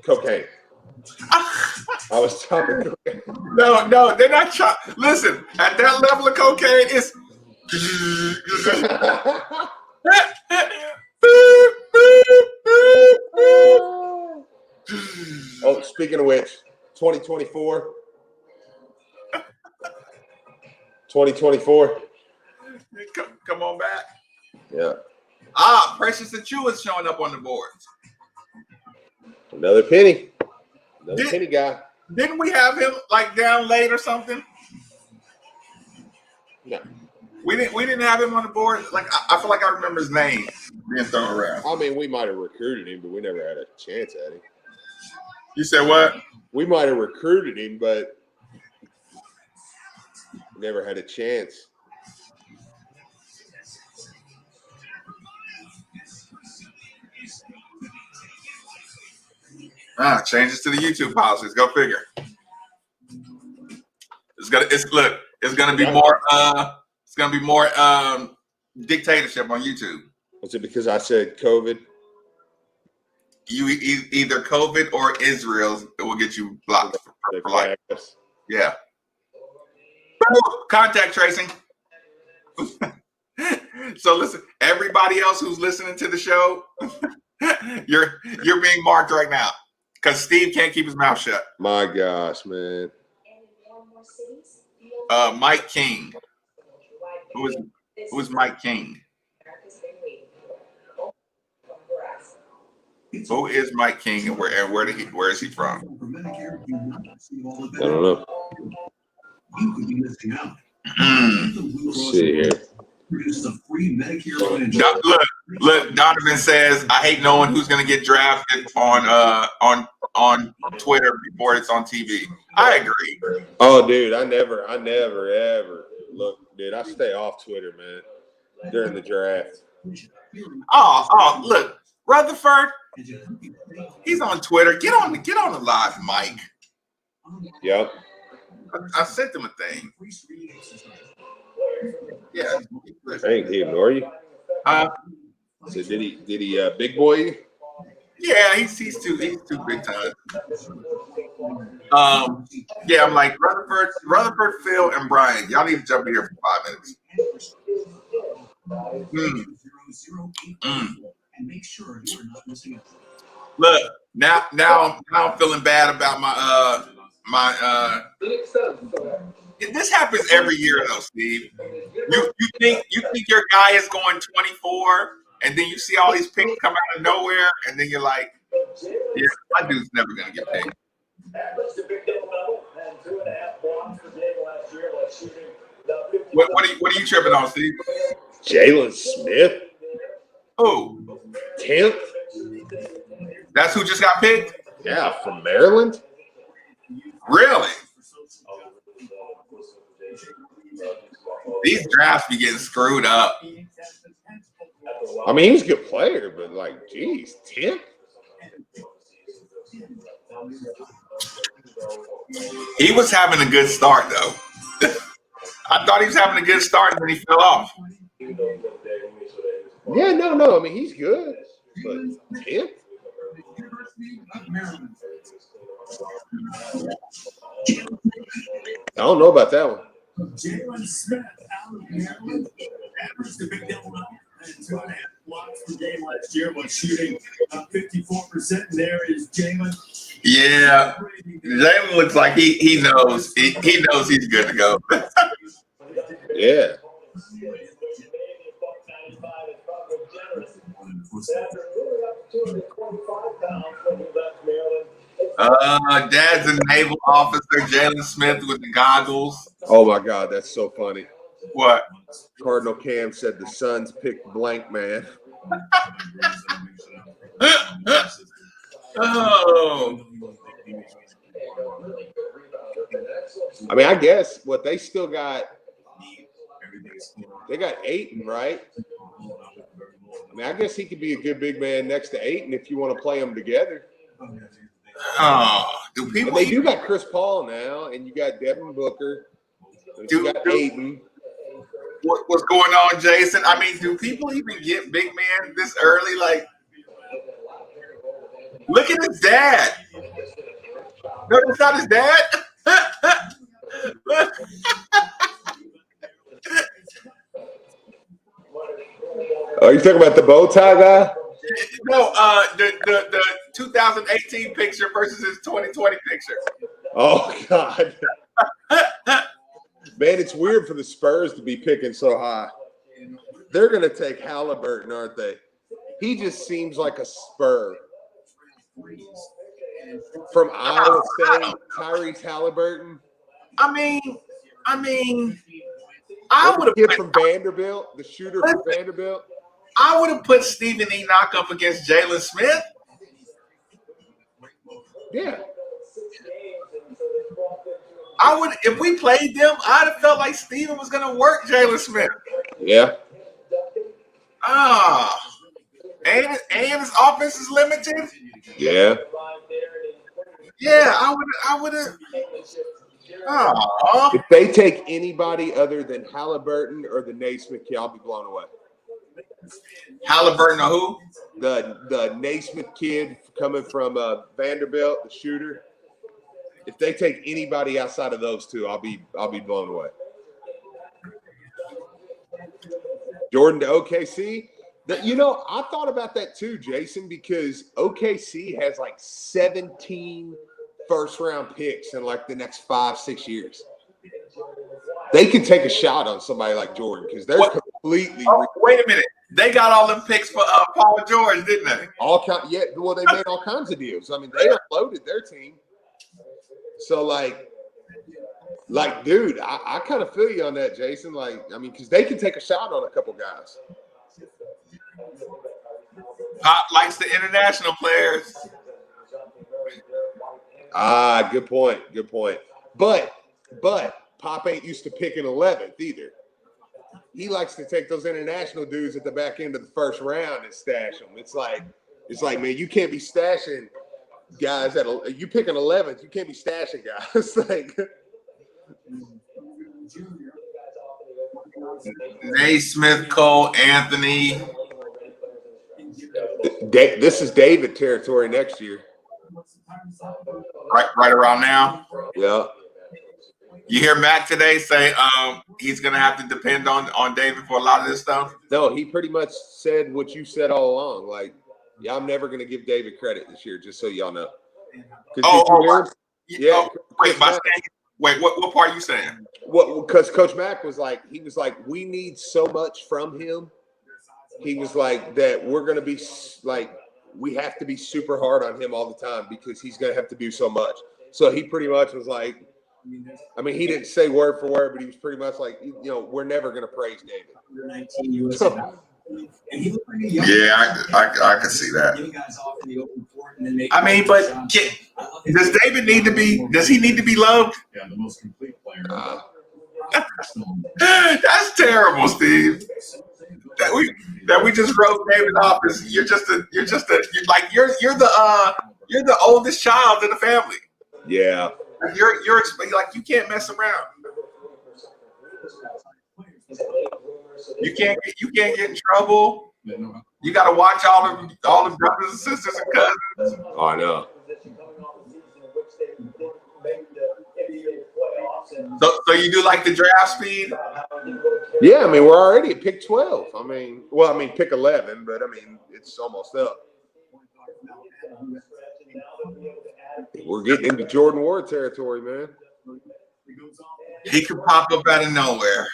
cocaine. I was chopping cocaine. No, they're not chopping. Listen, at that level of cocaine, it's. Oh, speaking of which, 2024. 2024. Come on back. Yeah. Precious Achua is showing up on the boards. Another penny. Penny guy. Didn't we have him like down late or something? No. We didn't have him on the board. Like I feel like I remember his name being thrown around. I mean, we might have recruited him, but we never had a chance at him. You said what? We might have recruited him, but never had a chance. Changes to the YouTube policies. Go figure. It's gonna be more dictatorship on YouTube. Was it because I said COVID? You either COVID or Israel will get you blocked for life. Yeah. Contact tracing. So listen, everybody else who's listening to the show, you're being marked right now because Steve can't keep his mouth shut. My gosh, man. Mike King. Who is Mike King? Who is Mike King and where is he from? I don't know. You could be missing out. Let's see here. Produces a free Medicare. Look, Donovan says, I hate knowing who's going to get drafted on Twitter before it's on TV. I agree. Oh, dude, I never ever look, dude. I stay off Twitter, man, during the draft. Oh, look, Rutherford, he's on Twitter. Get on the live, Mike. Yep. I sent him a thing. Yeah. I ain't he ignore you. So did he big boy you? Yeah, he's too big time. Yeah, I'm like Rutherford, Phil, and Brian. Y'all need to jump in here for 5 minutes. And make sure you're not missing out. Look, now I'm feeling bad about my this happens every year though, Steve. You think your guy is going 24, and then you see all these picks come out of nowhere, and then you're like, yeah, my dude's never gonna get picked. What are you tripping on, Steve? Jalen Smith. Oh, 10th. That's who just got picked? Yeah, from Maryland. Really? These drafts be getting screwed up. I mean, he's a good player, but like, geez, 10th? He was having a good start, though. I thought he was having a good start, and then he fell off. Yeah, no. I mean, he's good, but 10th? I don't know about that one. Jalen Smith out of Maryland averaged a big double and 2.5 blocks per game last year while shooting 54%. And there is Jalen Yeah, Jalen looks like he knows he knows he's good to go. Yeah. Dad's a naval officer, Jalen Smith with the goggles. Oh my God, that's so funny. What? Cardinal Cam said the Suns picked blank man. Oh. I mean, I guess what they still got. They got Ayton, right? I mean, I guess he could be a good big man next to Ayton if you want to play them together. Oh, do people? And they do got Chris Paul now, and you got Devin Booker. And you got Ayton. What's going on, Jason? I mean, do people even get big man this early? Like, look at his dad. No, that's not his dad. Oh, you talking about the bow tie guy? No, the 2018 picture versus his 2020 picture. Oh God, man, it's weird for the Spurs to be picking so high. They're gonna take Halliburton, aren't they? He just seems like a Spur. From Iowa State, Tyrese Halliburton. I mean, I would have put from Vanderbilt, the shooter from Vanderbilt. I would have put Stephen Enoch up against Jalen Smith. Yeah. I would, if we played them, I'd have felt like Stephen was going to work Jalen Smith. Yeah. And his offense is limited. Yeah. Yeah, I would have. If they take anybody other than Halliburton or the Naismith kid, I'll be blown away. Halliburton or who? The Naismith kid coming from Vanderbilt, the shooter. If they take anybody outside of those two, I'll be blown away. Jordan to OKC. I thought about that too, Jason, because OKC has like 17 first-round picks in like the next 5-6 years. They can take a shot on somebody like Jordan because they're completely. Oh, wait a minute. They got all them picks for Paul George, didn't they? Yeah. Well, they made all kinds of deals. I mean, they unloaded their team. So, like, dude, I kind of feel you on that, Jason. Like, I mean, because they can take a shot on a couple guys. Pop likes the international players. Good point. Good point. But Pop ain't used to picking 11th either. He likes to take those international dudes at the back end of the first round and stash them. It's like, man, you can't be stashing guys you picking 11th. You can't be stashing guys. Like, Naismith, Cole, Anthony. This is David territory next year. Right around now. Yeah. You hear Matt today say he's gonna have to depend on David for a lot of this stuff? No, he pretty much said what you said all along. Like, yeah, I'm never gonna give David credit this year, just so y'all know. Yeah. What part are you saying? Because Coach Mack was like, we need so much from him. He was like that we're gonna be like, we have to be super hard on him all the time because he's gonna have to do so much. So he pretty much was like, I mean, he didn't say word for word, but he was pretty much like, we're never going to praise David. Yeah, I can see that. I mean, but does David need to be? Does he need to be loved? Yeah, the most complete player. That's terrible, Steve. That we just wrote David off as you're the oldest child in the family. Yeah. You're like, you can't mess around. You can't get in trouble. You got to watch all the brothers and sisters and cousins. Oh, I know. So you do like the draft speed? Yeah, I mean, we're already at pick 12. Pick 11, but I mean, it's almost up. We're getting into Jordan Nwora territory, man. He could pop up out of nowhere.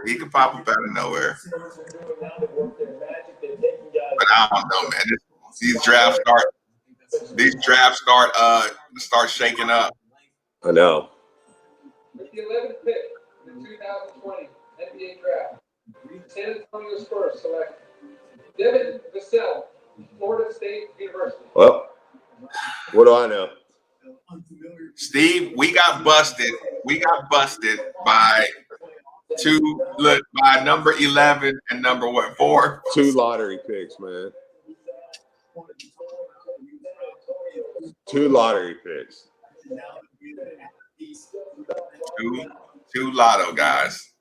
He could pop up out of nowhere. But I don't know, man. These drafts start shaking up. I know. With the 11th pick in the 2020 NBA draft, San Antonio Spurs select Devin Vassell, Florida State University. Well, what do I know? Steve, we got busted. We got busted by by number 11 and number 4? 2 lottery picks, man. 2 lottery picks. Two lotto guys.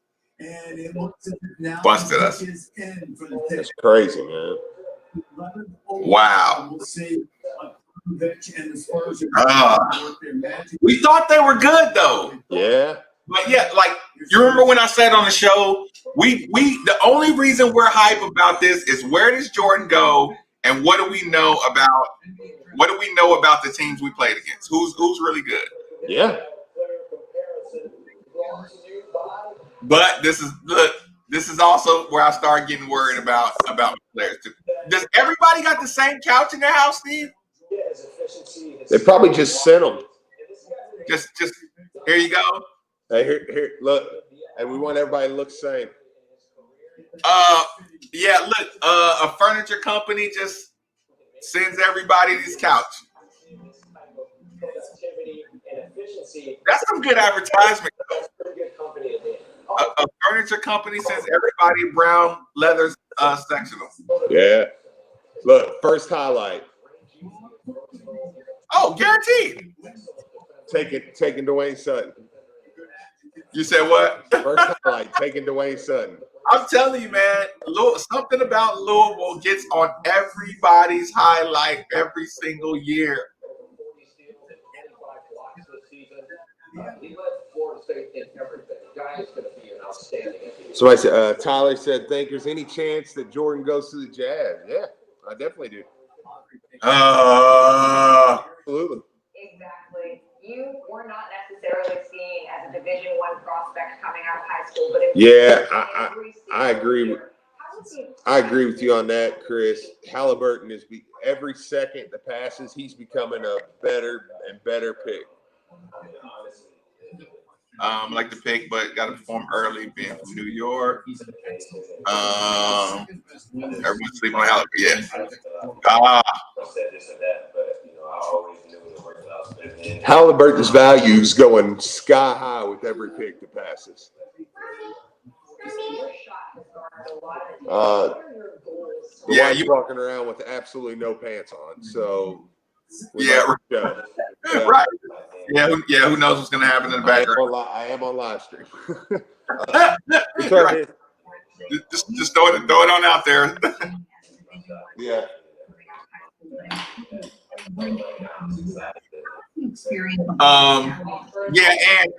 Busted us. That's crazy, man. Wow. We thought they were good though. Yeah. But yeah, like you remember when I said on the show, we the only reason we're hype about this is where does Jordan go and what do we know about the teams we played against? Who's really good? Yeah. But this is also where I start getting worried about players too. Does everybody got the same couch in their house, Steve? They probably just sent them. Just here you go. Hey, here, look. And we want everybody to look the same. Yeah, look, a furniture company just sends everybody this couch. That's some good advertisement. A furniture company sends everybody brown leather sectional. Yeah. Look, first highlight. Oh, guaranteed. Taking Dwayne Sutton. You said what? First highlight, taking Dwayne Sutton. I'm telling you, man, something about Louisville gets on everybody's highlight every single year. So Tyler said, think there's any chance that Jordan goes to the Jazz? Yeah, I definitely do. Absolutely. Exactly. You were not necessarily seen as a Division I prospect coming out of high school, but I agree. I agree with you on that, Chris. Halliburton is every second that passes, he's becoming a better and better pick. Like the pick, but got to perform early, being from New York. Everyone's sleeping on Halliburton. Yeah. Halliburton's value is going sky high with every pick that passes. You're walking around with absolutely no pants on, so right. Yeah, who knows what's gonna happen in the background? I am on live stream. Right. Just throw it on out there. Yeah.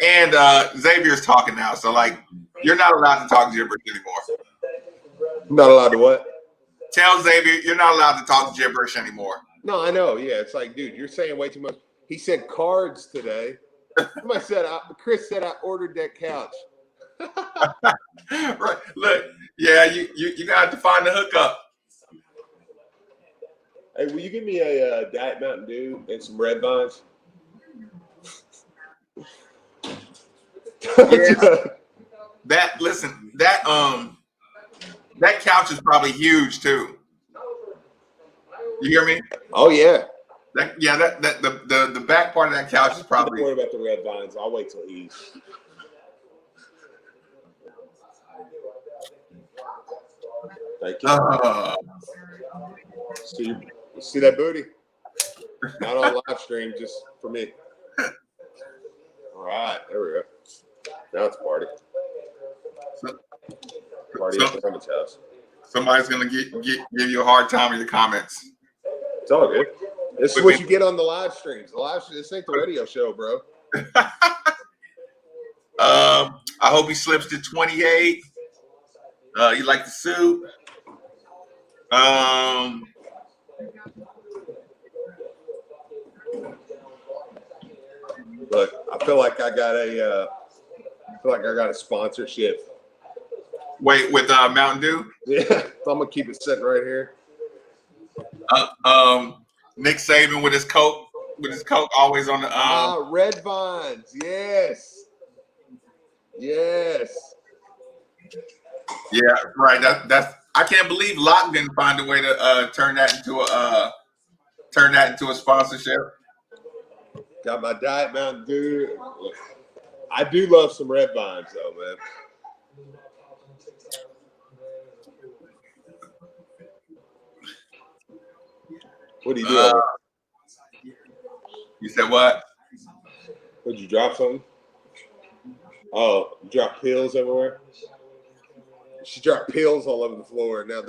And Xavier's talking now, so like you're not allowed to talk gibberish anymore. Not allowed to what? Tell Xavier you're not allowed to talk gibberish anymore. No, I know. Yeah, it's like, dude, you're saying way too much. He said cards today. Somebody said, Chris said I ordered that couch. Right. Look, yeah, you got to find the hookup. Hey, will you give me a Diet Mountain Dew and some Red Vines? That couch is probably huge too. You hear me? Oh yeah. The back part of that couch is probably. Don't worry about the Red Vines. I'll wait till he eats. Thank you. See that booty? Not on live stream, just for me. All right, there we go. Now it's party. Party at the Hermit's house. Somebody's gonna give you a hard time in the comments. It's all good. This is what you get on the live streams. This ain't the radio show, bro. I hope he slips to 28. You like the suit? Look, I feel like I got a sponsorship. Wait, with Mountain Dew? Yeah, I'm gonna keep it sitting right here. Nick Saban with his Coke, always on the Red Vines, yes. Yeah, right. That's I can't believe Locke didn't find a way to turn that into a sponsorship. Got my Diet Mountain Dew. I do love some Red Vines though, man. What do you do? You said what? Would you drop something? Oh, you drop pills everywhere? She dropped pills all over the floor, and now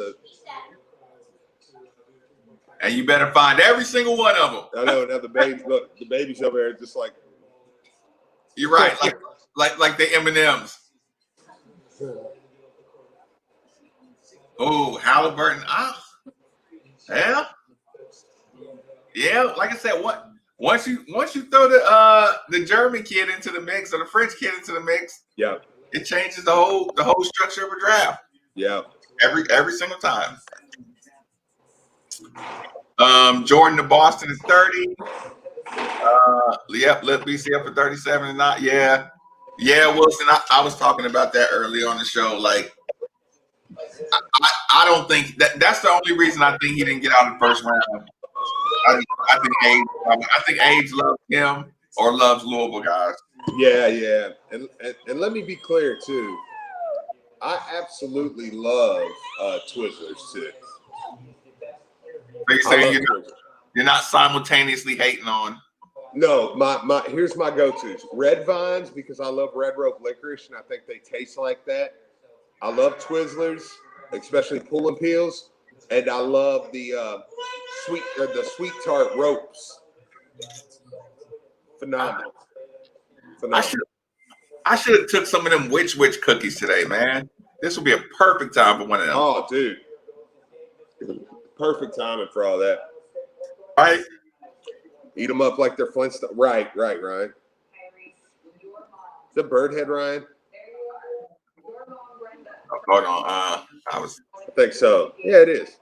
and you better find every single one of them. I know. Now the baby's over there just like. You're right, like the M&Ms. Oh, Halliburton. Yeah. Like I said, once you throw the German kid into the mix or the French kid into the mix, yeah, it changes the whole structure of a draft. Yeah, every single time. Jordan to Boston is 30. Yep, let me see up for 37 and not. Yeah, Wilson. I was talking about that early on the show. Like, I don't think that's the only reason I think he didn't get out in the first round. I think Age loves him or loves Louisville guys. Yeah, and let me be clear too. I absolutely love Twizzlers too. So you're saying you're not simultaneously hating on? No, my here's my go-tos. Red Vines, because I love red rope licorice and I think they taste like that. I love Twizzlers, especially pull and peels, and I love the sweet tart ropes. Phenomenal. I should have took some of them witch cookies today, man. This would be a perfect time for one of them. Oh, dude. Perfect timing for all that. Right? Eat them up like they're Flintstones. Right, Ryan. Is that Birdhead, Ryan? Oh, hold on. I think so. Yeah, it is.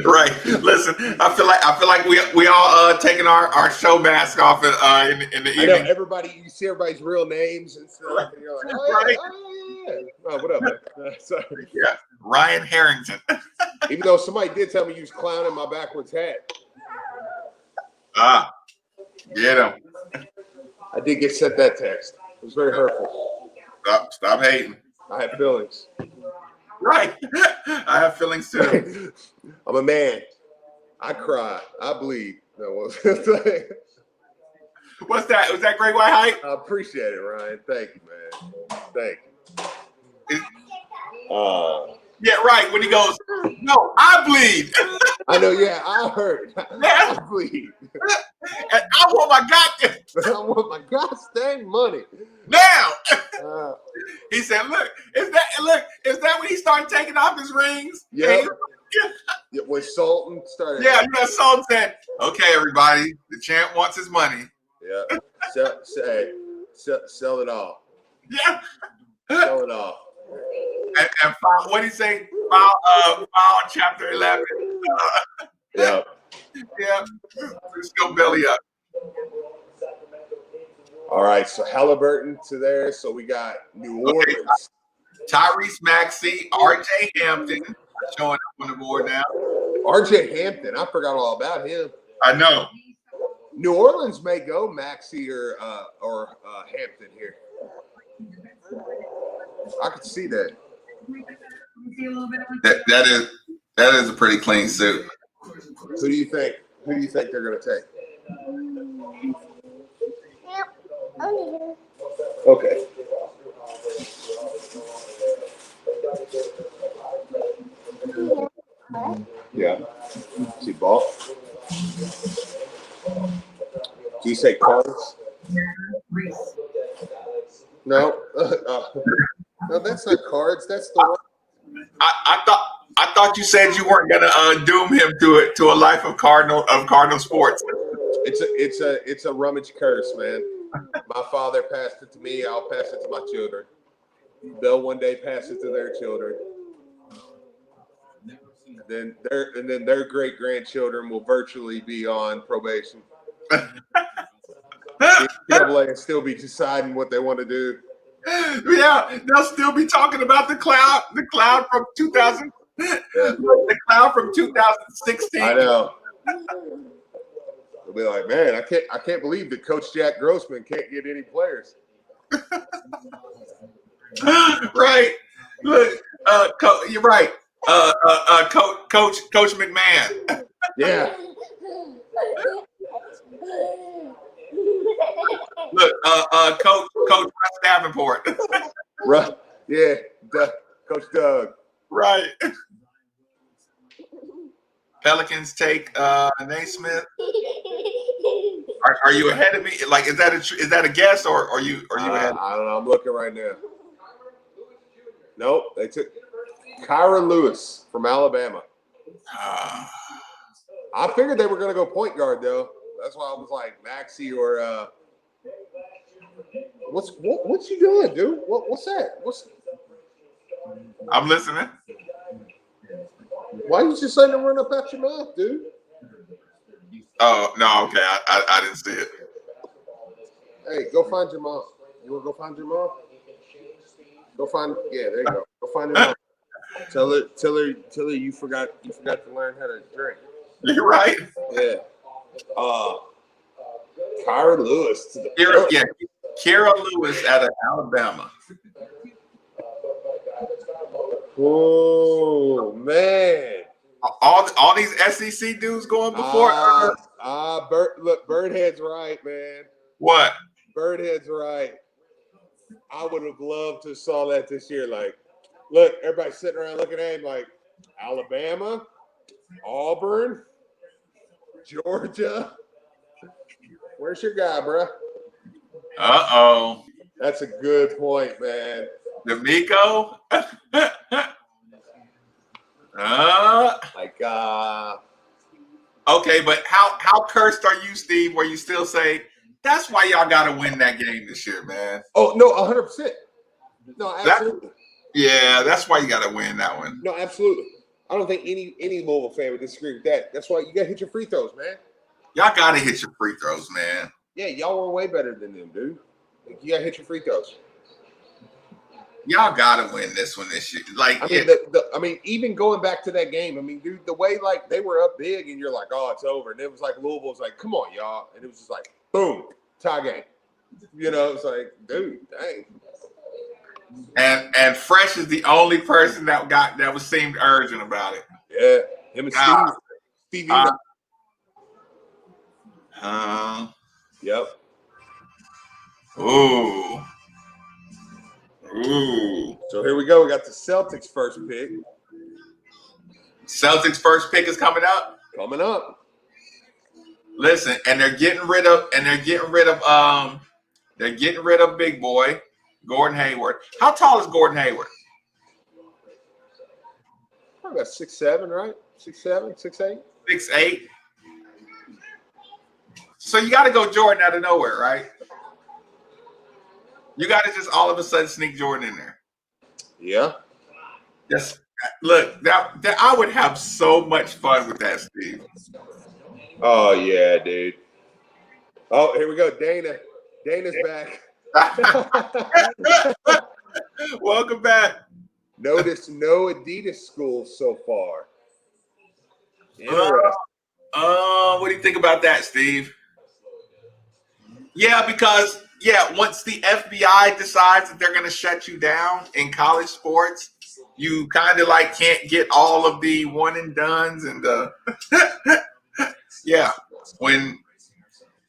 Right. Listen, I feel like we all taking our show mask off in the evening. I know you see everybody's real names and stuff, and you're like, oh yeah. Oh, what up, man? Sorry. Yeah, Ryan Harrington. Even though somebody did tell me you was clowning my backwards hat. Get him. I did get sent that text. It was very hurtful. Stop hating. I have feelings. Right. I have feelings too. I'm a man. I cry. I bleed. What's that? Was that Great White Hype? I appreciate it, Ryan. Thank you, man. Thank you. Yeah, right. When he goes, no, I bleed. I know, yeah, I heard. Yeah. I bleed. And I want my goddamn money. Now. He said, look, is that when he started taking off his rings? Yeah. When Sultan started. Yeah, Sultan said, okay, everybody, the champ wants his money. Yeah. Sell it all. Yeah. Sell it all. And file, what did he say? File chapter 11. Yeah. Yeah. Still belly up. All right, so Halliburton to there. So we got New Orleans. Tyrese Maxey, R.J. Hampton showing up on the board now. R.J. Hampton, I forgot all about him. I know. New Orleans may go Maxey or Hampton here. I could see that. That is a pretty clean suit. Who do you think they're going to take? Okay. Yeah. See ball. Do you say Carlos? No. No, that's not cards. That's the. I thought you said you weren't gonna doom him to a life of Cardinal sports. It's a rummage curse, man. My father passed it to me. I'll pass it to my children. They'll one day pass it to their children. Then their great grandchildren will virtually be on probation. NCAA will still be deciding what they want to do. Yeah, they'll still be talking about the cloud from 2000, the cloud from 2016. I know. They'll be like, man, I can't believe that Coach Jack Grossman can't get any players. Right. Look, you're right. Coach McMahon. Yeah. Look, Coach Russ Davenport. Right. Yeah. Coach Doug. Right. Pelicans take Naismith. Are you ahead of me? Like, is that a guess or are you ahead? I don't know. I'm looking right now. Nope. They took Kyra Lewis from Alabama. I figured they were going to go point guard though. That's why I was like Maxie or what's you doing, dude? What's that? I'm listening. Why you just letting them run up out your mouth, dude? Oh no, okay. I didn't see it. Hey, go find your mom. You want to go find your mom? There you go. Go find your mom. Tell her you forgot to learn how to drink. You're right. Yeah. Kyra Lewis. Kira Lewis out of Alabama. Oh man! All these SEC dudes going before. Birdhead's right, man. What? Birdhead's right. I would have loved to saw that this year. Like, look, everybody sitting around looking at him like Alabama, Auburn, Georgia. Where's your guy, bro? Uh-oh. That's a good point, man. D'Amico? Okay, but how cursed are you, Steve, where you still say, that's why y'all got to win that game this year, man? Oh, no, 100%. No, absolutely. That's why you got to win that one. No, absolutely. I don't think any Louisville fan would disagree with that. That's why you got to hit your free throws, man. Y'all got to hit your free throws, man. Yeah, y'all were way better than them, dude. You got to hit your free throws. Y'all got to win this one this year. Like, I mean, even going back to that game, I mean, dude, the way, like, they were up big and you're like, oh, it's over. And it was like Louisville was like, come on, y'all. And it was just like, boom, tie game. You know, it's like, dude, dang. And Fresh is the only person that was seemed urgent about it. Yeah, him and Steve. Yep. Ooh. So here we go. We got the Celtics first pick. Celtics first pick is coming up. Coming up. Listen, and they're getting rid of big boy Gordon Hayward. How tall is Gordon Hayward? Probably about 6'7", right? 6'7", 6'8". 6'8". So you got to go Jordan out of nowhere, right? You got to just all of a sudden sneak Jordan in there. Yeah. Yes. Look, that I would have so much fun with that, Steve. Oh yeah, dude. Oh, here we go. Dana's back. Welcome back. Notice no Adidas schools so far. What do you think about that, Steve? Yeah, because once the FBI decides that they're going to shut you down in college sports, you kind of like can't get all of the one and dones and the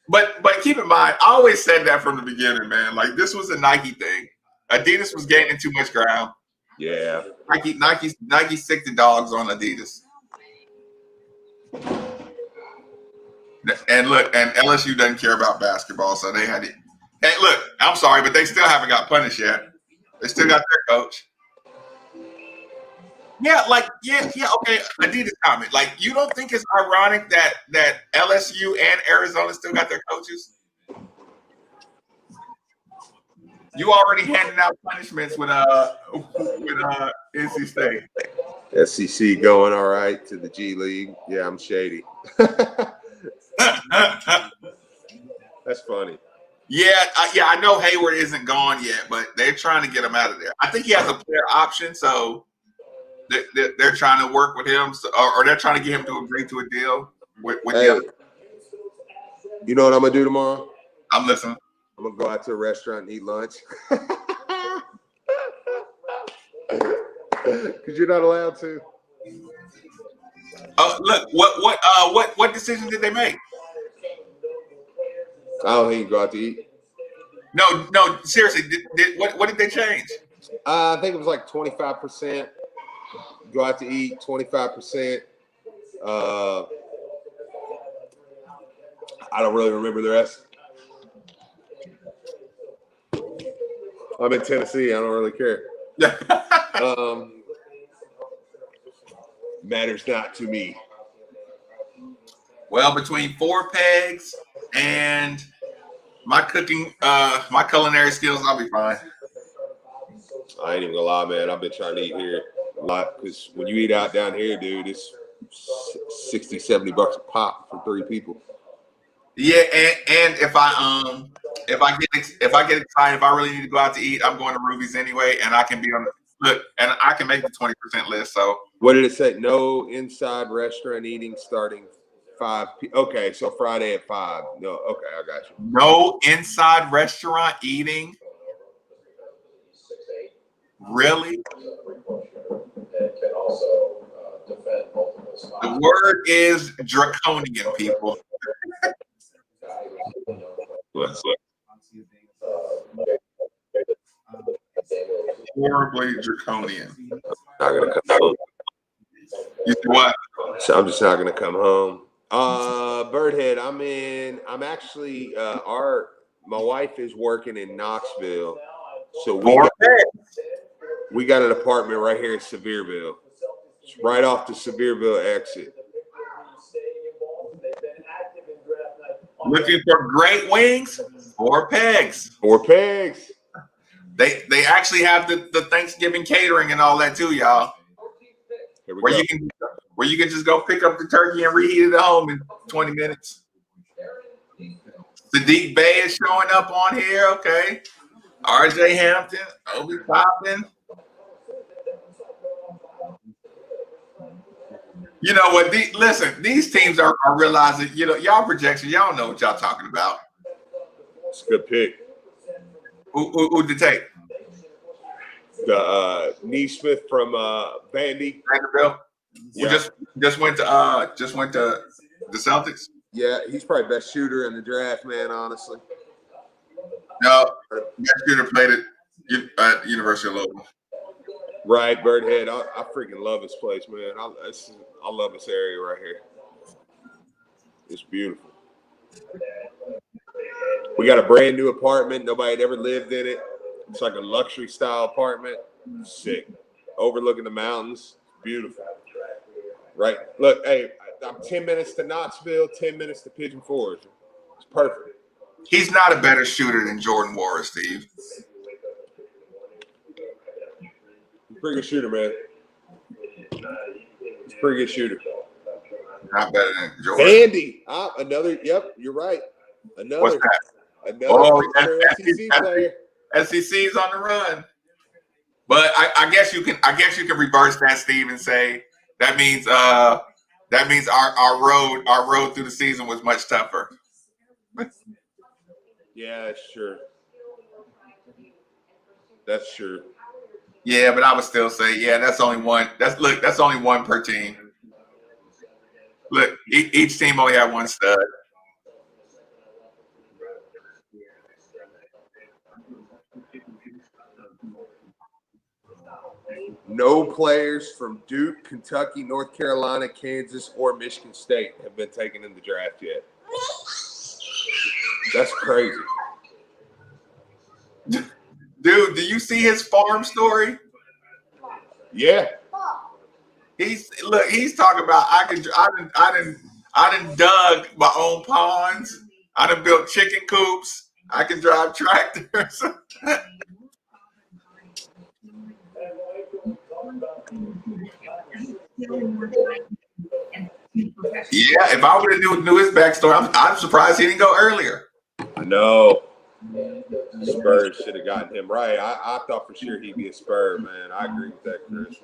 But keep in mind, I always said that from the beginning, man. Like, this was a Nike thing. Adidas was gaining too much ground. Yeah. Nike sick the dogs on Adidas. And look, and LSU doesn't care about basketball, so they had it. Hey, look, I'm sorry, but they still haven't got punished yet. They still got their coach. Yeah, like okay. Adidas comment. Like, you don't think it's ironic that LSU and Arizona still got their coaches? You already handed out punishments with NC State. SEC going all right to the G League. Yeah, I'm shady. That's funny. Yeah, I know Hayward isn't gone yet, but they're trying to get him out of there. I think he has a player option, so they're trying to work with him, or they're trying to get him to agree to a deal with the other. You know what I'm gonna do tomorrow? I'm listening. I'm gonna go out to a restaurant and eat lunch. Because you're not allowed to. Oh, look, what decision did they make? I don't think you go out to eat. No, seriously, what did they change? I think it was like 25%. Go out to eat, 25%. I don't really remember the rest. I'm in Tennessee. I don't really care. Matters not to me. Well, between 4 pegs and my cooking, my culinary skills, I'll be fine. I ain't even gonna lie, man. I've been trying to eat here a lot because when you eat out down here, dude, it's $60, $70 a pop for 3 people. Yeah, and if I get excited, if I really need to go out to eat, I'm going to Ruby's anyway, and I can be on and I can make the 20% list. So what did it say? No inside restaurant eating starting 5 p.m. Okay, so Friday at 5. No, okay, I got you. No inside restaurant eating. Really? The word is draconian, people. Horribly draconian. Not gonna come home. You see what? So I'm just not gonna come home. Birdhead, I'm actually my wife is working in Knoxville, so we got an apartment right here in Sevierville. It's right off the Sevierville exit. Looking for great wings? 4 pegs. 4 pegs. They actually have the Thanksgiving catering and all that too, y'all. Where you can just go pick up the turkey and reheat it at home in 20 minutes. Sadiq Bey is showing up on here. Okay. RJ Hampton, Obi Toppin. You know what? Listen, these teams are realizing, y'all projections, y'all know what y'all talking about. It's a good pick. Who did they take? The Neesmith from Vandy. Vanderbilt. Yeah. Just went to the Celtics. Yeah, he's probably best shooter in the draft, man, honestly. No, best shooter played at University of Louisville. Right, Birdhead. I freaking love this place, man. I love this area right here. It's beautiful. We got a brand new apartment. Nobody had ever lived in it. It's like a luxury style apartment. Sick. Overlooking the mountains. Beautiful. Right. Look, hey, I'm 10 minutes to Knoxville, 10 minutes to Pigeon Forge. It's perfect. He's not a better shooter than Jordan Nwora, Steve. Pretty good shooter, man. He's a pretty good shooter. Not better than Jordan. Vandy. Another. Yep, you're right. Another. What's that? Another SEC player. SEC's on the run. But I guess you can reverse that, Steve, and say that means our road through the season was much tougher. Yeah, that's true. That's true. Yeah, but I would still say, yeah, that's only one. That's only one per team. Look, each team only had one stud. No players from Duke, Kentucky, North Carolina, Kansas, or Michigan State have been taken in the draft yet. That's crazy. Dude, do you see his farm story? Yeah. He's talking about I done dug my own ponds. I done built chicken coops. I can drive tractors. Yeah, if I would have knew his backstory, I'm surprised he didn't go earlier. I know. Spurs should have gotten him right. I thought for sure he'd be a Spur, man. I agree with that, Chris.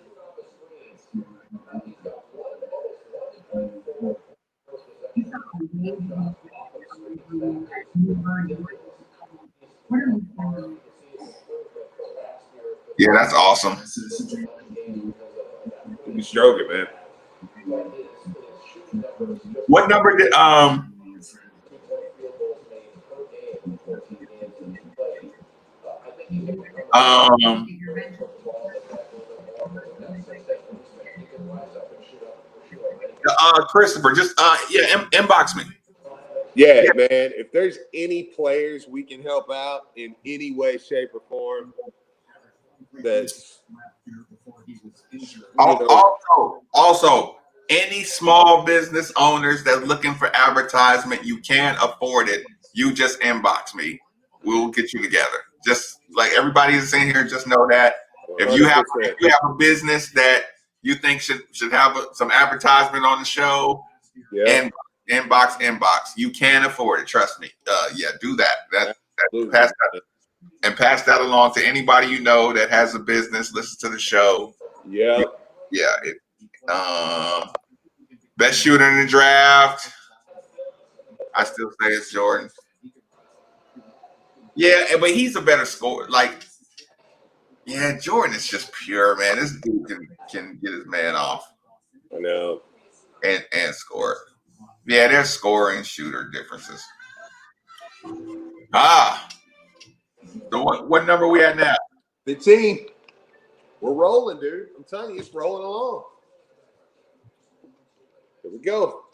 Yeah, that's awesome. He's stroking, man. What number did Christopher, just inbox me. Yeah, man. If there's any players we can help out in any way, shape, or form, that's also any small business owners that's looking for advertisement, you can't afford it. You just inbox me. We'll get you together. Just like everybody is in here, just know that if you have a business that you think should have some advertisement on the show, and inbox. You can afford it. Trust me. Do that. Pass that along to anybody you know that has a business. Listen to the show. Yeah. Best shooter in the draft. I still say it's Jordan. Yeah, but he's a better scorer. Jordan is just pure, man. This dude can get his man off. I know. And score. Yeah, there's scoring shooter differences. So what number we at now? 15. We're rolling, dude. I'm telling you, it's rolling along. Here we go.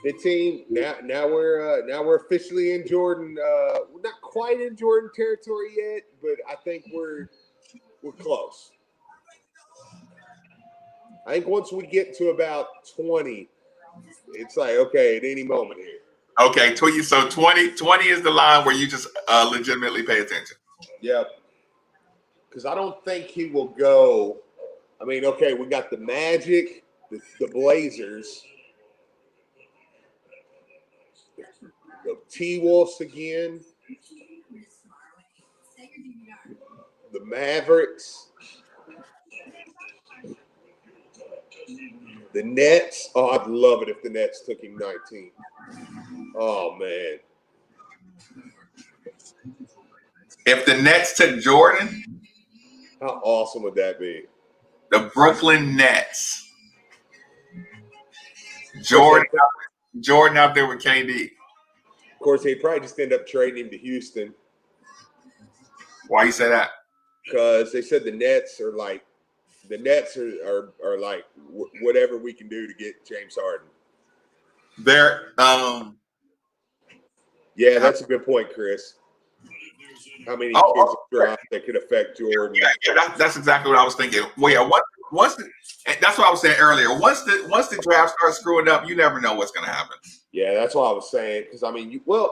15. Now we're officially in Jordan. We're not quite in Jordan territory yet, but I think we're close. I think once we get to about 20, it's like, okay, at any moment here. Okay, so 20 is the line where you just legitimately pay attention. Yep. Because I don't think he will go. I mean, okay, we got the Magic, the Blazers, the T-Wolves again, the Mavericks, the Nets. Oh, I'd love it if the Nets took him 19. Oh, man. If the Nets took Jordan, how awesome would that be? The Brooklyn Nets. Jordan out there with KD. Of course, they'd probably just end up trading him to Houston. Why you say that? Because they said the Nets are like whatever we can do to get James Harden. Yeah, that's a good point, Chris. How many kids drop that could affect Jordan? Yeah, that's exactly what I was thinking. Well, yeah, that's what I was saying earlier. Once the draft starts screwing up, you never know what's going to happen. Yeah, that's what I was saying. Because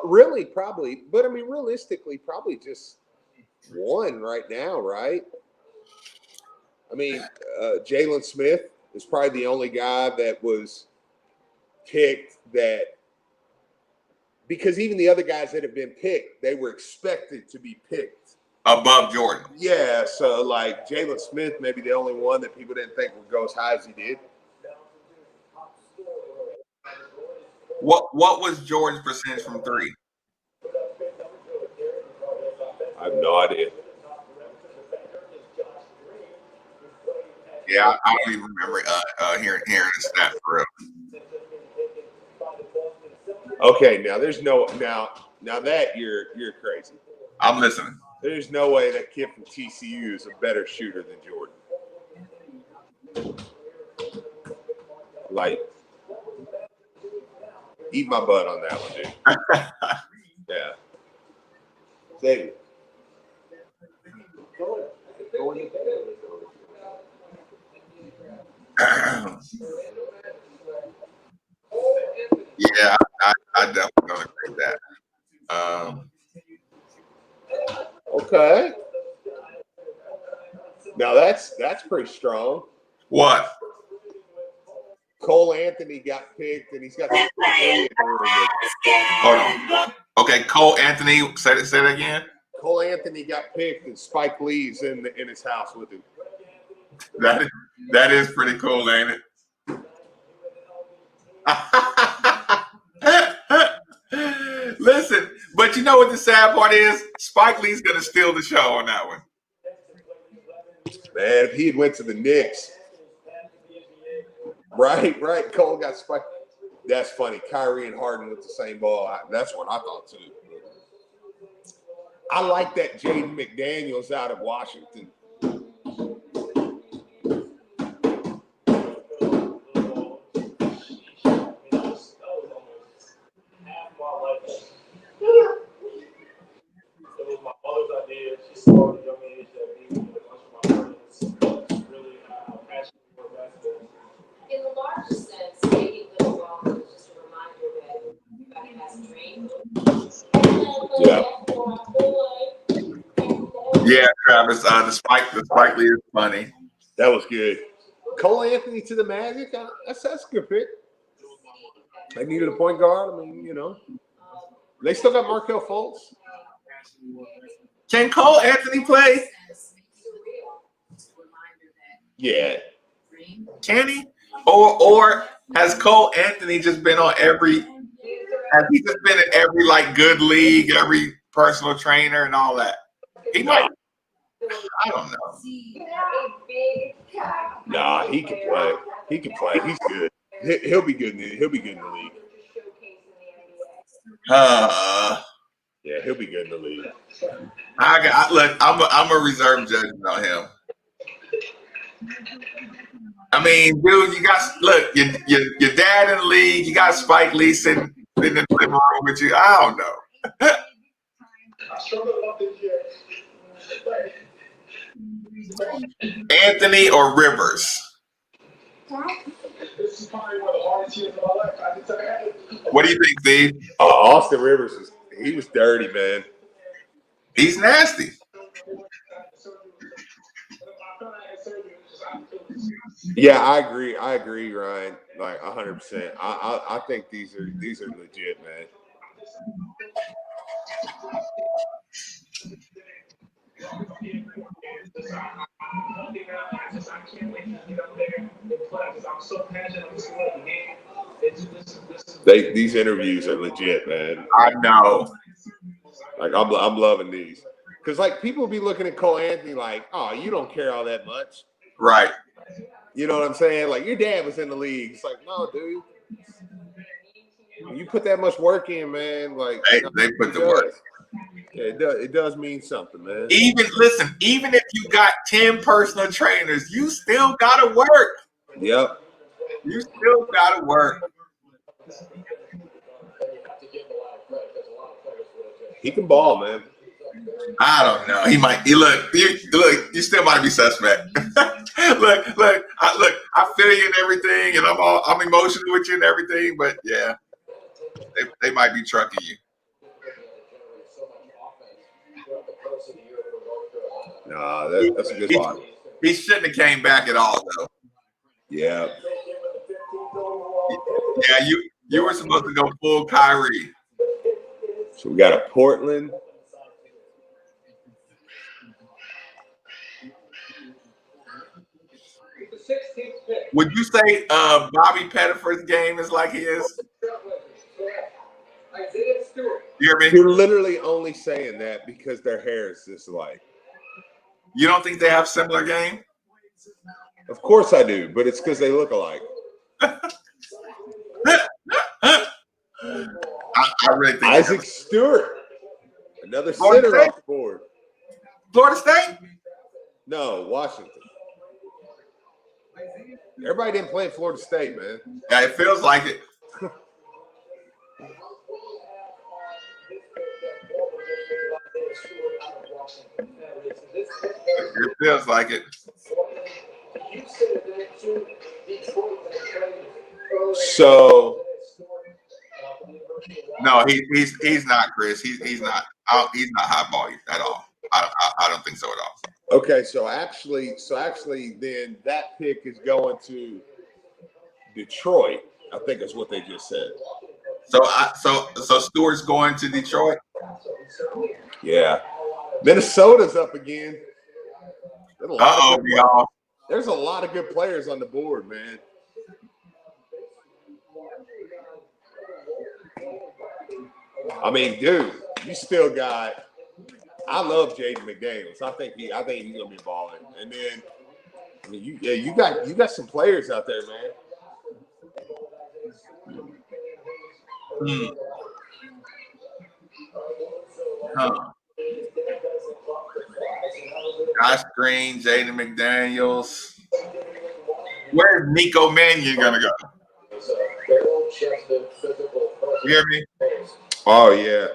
really, probably, but realistically, probably just one right now, right? I mean, Jalen Smith is probably the only guy that was picked that. Because even the other guys that have been picked, they were expected to be picked above Jordan. Yeah, so like Jalen Smith, maybe the only one that people didn't think would go as high as he did. What was Jordan's percentage from three? I have no idea. Yeah, I don't even remember hearing the stat for real. Okay, now there's now that you're crazy. I'm listening. There's no way that kid from TCU is a better shooter than Jordan. Like, eat my butt on that one, dude. Yeah. Save it. Yeah, I definitely don't agree with that. Okay. Now that's pretty strong. What? Cole Anthony got picked, and he's got Spike Lee in the room with him. Hold on. Okay, Cole Anthony. Say that again. Cole Anthony got picked, and Spike Lee's in his house with him. That is pretty cool, ain't it? Listen, but you know what the sad part is? Spike Lee's gonna steal the show on that one. Man, if he had went to the Knicks, right. Cole got Spike. That's funny. Kyrie and Harden with the same ball. That's what I thought too. I like that Jaden McDaniels out of Washington. In the larger sense, maybe a little longer, just a reminder that everybody has a dream. Yeah, Travis. The Spike Lee is funny. That was good. Cole Anthony to the Magic. That's a good pick. They needed a point guard. I mean, they still got Markelle Fultz. Can Cole Anthony play? Yeah. Can he? Or has Cole Anthony just been on every? Has he just been in every good league, every personal trainer, and all that? He might. I don't know. Nah, he can play. He can play. He's good. He'll be good. He'll be good in the league. Yeah, he'll be good in the league. Look. I'm a reserve judgment on him. I mean, dude, you got your dad in the league. You got Spike Lee sitting in the living room with you. I don't know. Anthony or Rivers? What do you think, Steve? Austin Rivers he was dirty, man. He's nasty. Yeah, I agree, Ryan. 100%. I think these are legit, man. These interviews are legit, man. I know. I'm loving these because people be looking at Cole Anthony like, oh, you don't care all that much, right? You know what I'm saying? Like your dad was in the league. It's like, no, dude. You put that much work in, man. Like they put the work. Yeah, it does mean something, man. Even if you got 10 personal trainers, you still gotta work. Yep. You still gotta work. He can ball, man. I don't know. He might. Look. You still might be suspect. look. I feel you and everything, and I'm emotional with you and everything. But yeah, they might be trucking you. Nah, that's a good spot. He shouldn't have came back at all, though. Yeah. Yeah, you were supposed to go full Kyrie. So we got a Portland. Would you say Bobby Pettiford's game is like his? You hear me? You're literally only saying that because their hair is just alike. You don't think they have similar game? Of course I do, but it's because they look alike. I really think Isaac Stewart, another Florida center State? off the board. Florida State? No, Washington. Everybody didn't play at Florida State, man. Yeah, it feels like it. It feels like it. So No, he's not, Chris. He's not. He's not high volume at all. I don't think so at all. okay, so actually, then that pick is going to Detroit. I think is what they just said. So Stewart's going to Detroit. Yeah, Minnesota's up again. Y'all. There's a lot of good players on the board, man. I mean, dude, you still got. I love Jaden McDaniels. I think he's gonna be balling. And then, I mean, you got some players out there, man. Huh. Josh Green, Jaden McDaniels. Where's Nico Mannion gonna go? You hear me? Oh yeah.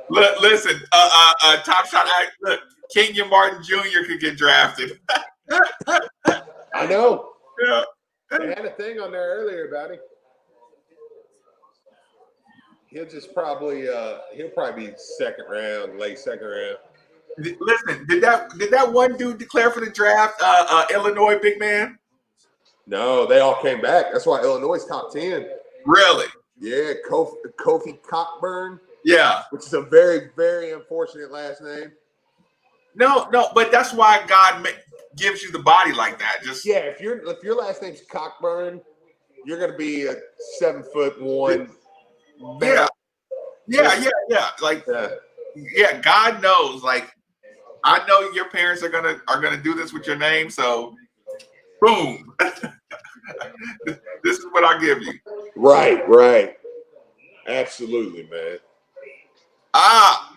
Look, listen. Top shot. Look, Kenyon Martin Jr. could get drafted. I know. Yeah. They had a thing on there earlier about him. He'll probably be second round, late second round. Listen, did that one dude declare for the draft? Illinois big man. No, they all came back. That's why Illinois is top 10. Really? Yeah, Kofi Cockburn. Yeah. Which is a very, very unfortunate last name. No, but that's why God gives you the body like that. Just if your last name's Cockburn, you're gonna be a 7'1". Yeah. Like, yeah, God knows. Like, I know your parents are gonna do this with your name. So, boom. This is what I give you. Right. Absolutely, man.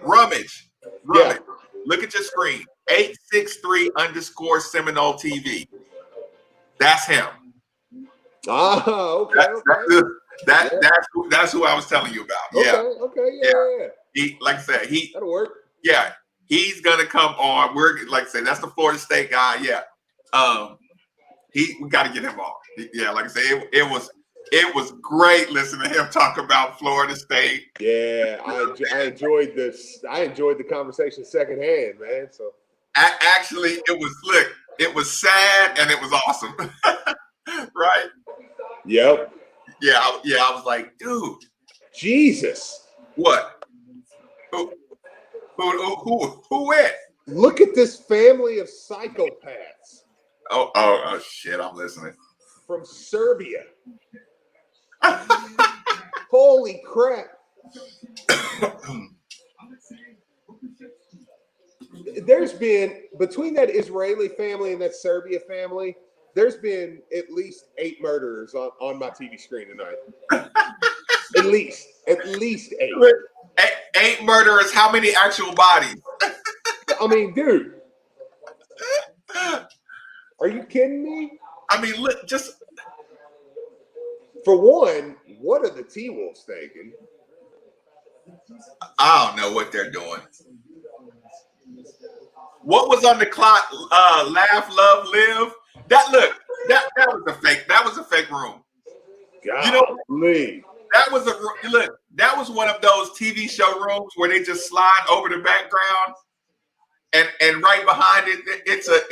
Rummage. Yeah. Look at your screen. 863_ Seminole TV. That's him. Okay. That's who I was telling you about. Yeah. Okay. Yeah. He, like I said, that'll work. Yeah, he's gonna come on. We're like I said, that's the Florida State guy. Yeah. We got to get him on. Yeah, like I said, it was great listening to him talk about Florida State. Yeah, I enjoyed this. I enjoyed the conversation secondhand, man. So actually, it was slick. It was sad and it was awesome. Right? Yep. Yeah. I was like, dude, Jesus. What? Who went? Look at this family of psychopaths. Oh shit! I'm listening. From Serbia. Holy crap. There's been, between that Israeli family and that Serbia family, there's been at least 8 murderers on my TV screen tonight. At least 8. 8 murderers, how many actual bodies? I mean, dude. Are you kidding me? I mean, look, just for one, what are the T-Wolves thinking? I don't know what they're doing. What was on the clock? Laugh, love, live. That was a fake. That was a fake room. You know, that was one of those TV show rooms where they just slide over the background, and right behind it, it's a.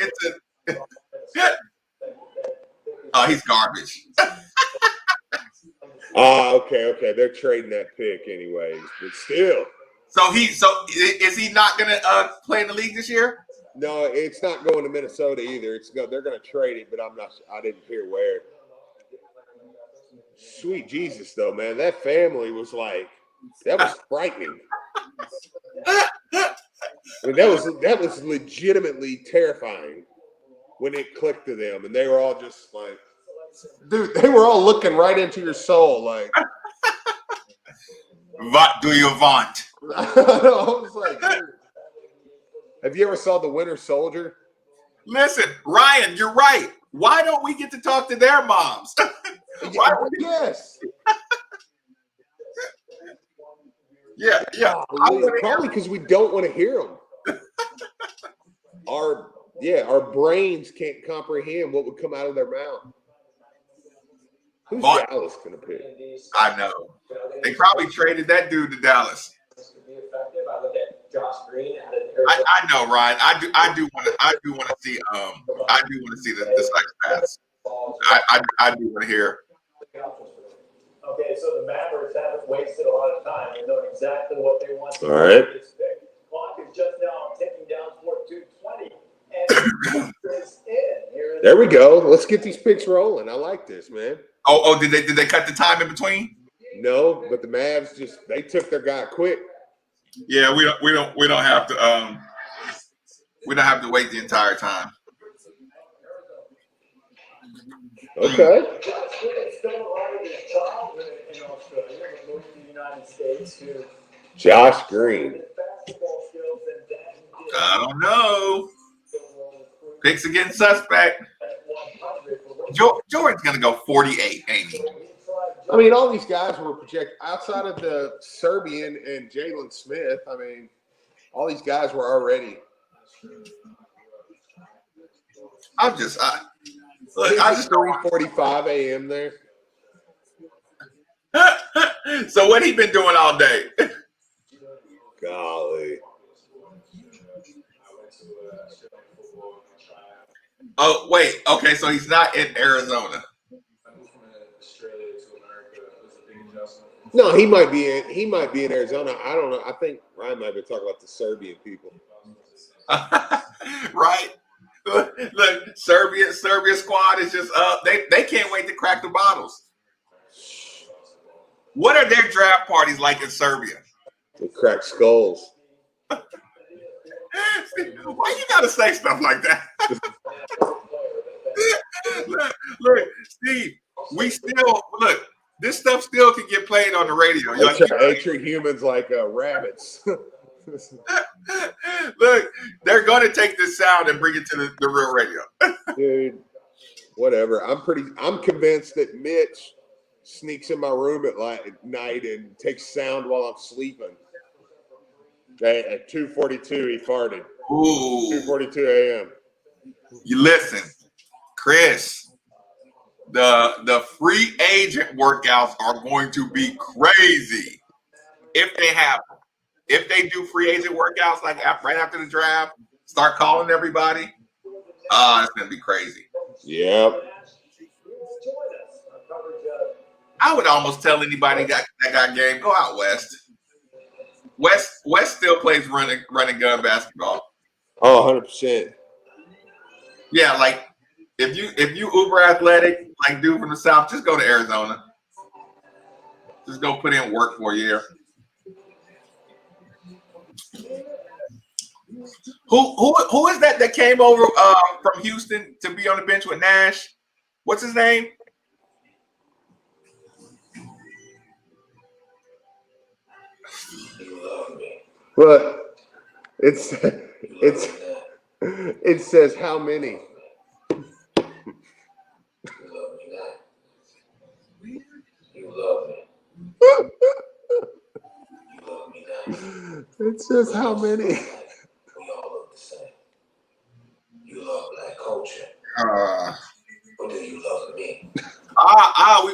Oh, he's garbage. Okay. They're trading that pick anyways, but still. So is he not gonna play in the league this year? No, it's not going to Minnesota either. They're gonna trade it, but I didn't hear where. Sweet Jesus, though, man, that family was that was frightening. I mean, that was legitimately terrifying when it clicked to them, and they were all just like, dude, they were all looking right into your soul, like. What do you want? I was like, dude. Have you ever saw The Winter Soldier? Listen, Ryan, you're right. Why don't we get to talk to their moms? Yes. Yeah. Probably because we don't want to hear them. Yeah, our brains can't comprehend what would come out of their mouth. Who's But- Dallas going to pick? I know. They probably traded that dude to Dallas. I know, Ryan. I do want to see the Sox pass. I do want to hear. Okay, so the Mavericks haven't wasted a lot of time. They know exactly what they want. All right. This pick. Clock is just now ticking down toward 2:20, and is in. There we go. Let's get these picks rolling. I like this, man. Oh, did they cut the time in between? No, but the Mavs they took their guy quick. Yeah, we don't have to wait the entire time. Okay. Josh Green. I don't know. Picks against suspect. Jordan's gonna go 48, ain't he? I mean, all these guys were projected outside of the Serbian and Jalen Smith. I mean, all these guys were already. I just 3:45 a.m. there. So what he been doing all day? Golly. Oh wait, okay, so he's not in Arizona. No, he might be in Arizona. I don't know. I think Ryan might be talking about the Serbian people. Right? Look, Serbia squad is just up. They can't wait to crack the bottles. What are their draft parties like in Serbia? They crack skulls. Why you gotta say stuff like that? look, Steve. This stuff still can get played on the radio. They treat humans like rabbits. Look, they're going to take this sound and bring it to the real radio. Dude, whatever. I'm convinced that Mitch sneaks in my room at night and takes sound while I'm sleeping. At 2:42, he farted. Ooh. 2:42 a.m. You listen, Chris. The free agent workouts are going to be crazy if they happen. If they do free agent workouts like right after the draft, start calling everybody. It's gonna be crazy. Yep. I would almost tell anybody that got game, go out west. West still plays running gun basketball. Oh, 100%. Yeah, like if you uber athletic like dude from the South, just go to Arizona. Just go put in work for a year. Who is that came over from Houston to be on the bench with Nash? What's his name? But it says how many? It says how many? We all look the same. You love black culture. Or do you love me?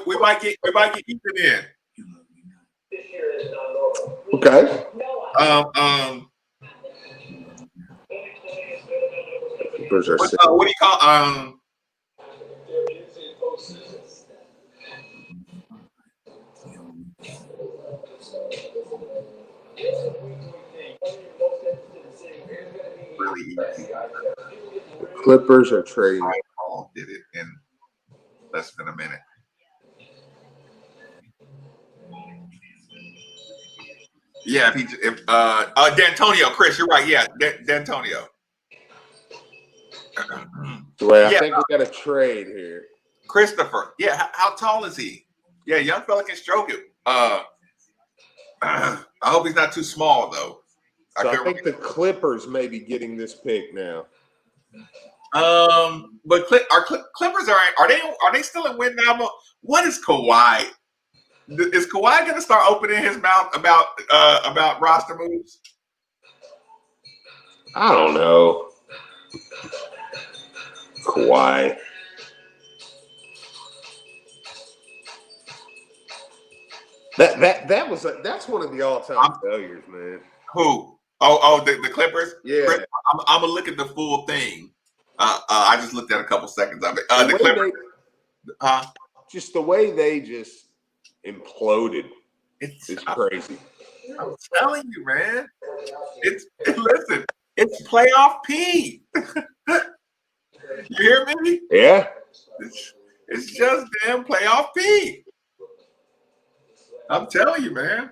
We might get Ethan in. This year is not normal. Okay. What do you call really easy. The Clippers are trading. Ryan Paul did it in less than a minute. Yeah, if D'Antonio, Chris, you're right. Yeah, D'Antonio. Wait, I think we got a trade here. Christopher. Yeah, how tall is he? Yeah, young fella can stroke it. I hope he's not too small though. So I think the Clippers may be getting this pick now. But Clippers are they still in win now? What is Kawhi? Is Kawhi going to start opening his mouth about roster moves? I don't know. Kawhi. That's one of the all-time failures, man. Who? The Clippers. Yeah. Chris, I'm gonna look at the full thing. I just looked at a couple seconds of it. The Clippers. Just the way they just imploded. It's crazy. I'm telling you, man. Listen. It's playoff P. You hear me? Yeah. It's just damn playoff P. I'm telling you, man.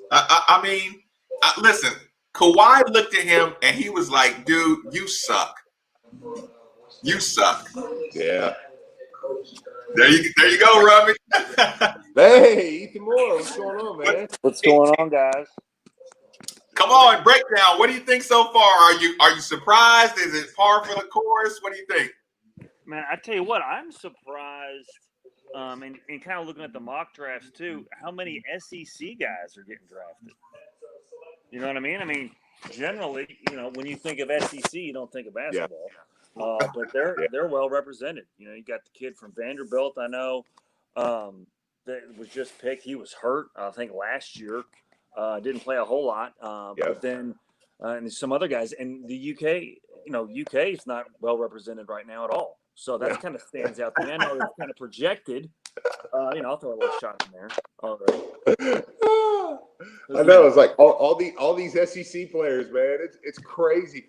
I mean, listen, Kawhi looked at him and he was like, dude, you suck. You suck. Yeah. There you go, Robbie. Hey, Ethan Moore, what's going on, man? What's going on, guys? Come on, breakdown. What do you think so far? Are you surprised? Is it par for the course? What do you think? Man, I tell you what, I'm surprised, and kind of looking at the mock drafts too, how many SEC guys are getting drafted. You know what I mean? I mean, generally, when you think of SEC, you don't think of basketball, but they're well represented. You got the kid from Vanderbilt, I know, that was just picked. He was hurt, I think, last year. Didn't play a whole lot, but then and some other guys. And the UK is not well represented right now at all. So that kind of stands out to me. I know it's kind of projected. I'll throw a little shot in there. All right. I know it's like all these SEC players, man. It's crazy.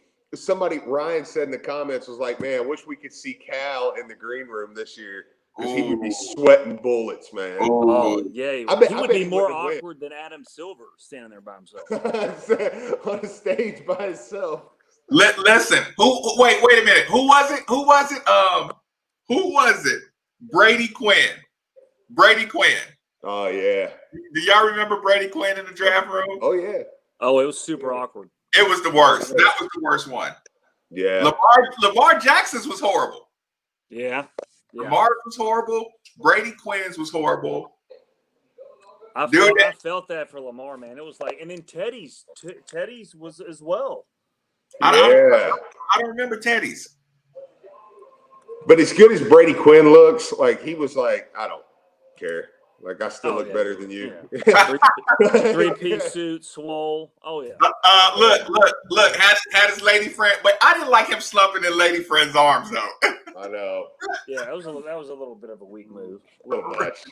Ryan said in the comments was like, man, I wish we could see Cal in the green room this year. Because he would be sweating bullets, man. Oh, yeah. He would be more awkward than Adam Silver standing there by himself. On a stage by himself. Listen. Wait a minute. Who was it? Who was it? Brady Quinn. Oh, yeah. Do y'all remember Brady Quinn in the draft room? Oh, yeah. Oh, it was super awkward. It was the worst. That was the worst one. Yeah. Lamar Jackson's was horrible. Yeah. Lamar was horrible. Brady Quinn's was horrible. I felt that for Lamar, man. It was like, and then Teddy's was as well. I don't remember Teddy's. But as good as Brady Quinn looks, like he was like, I don't care. Like I still look better than you. Yeah. Three-piece suit, swole. Oh yeah. Look. Had his lady friend, but I didn't like him slumping in lady friend's arms though. I know. Yeah, that was a little bit of a weak move. A little much.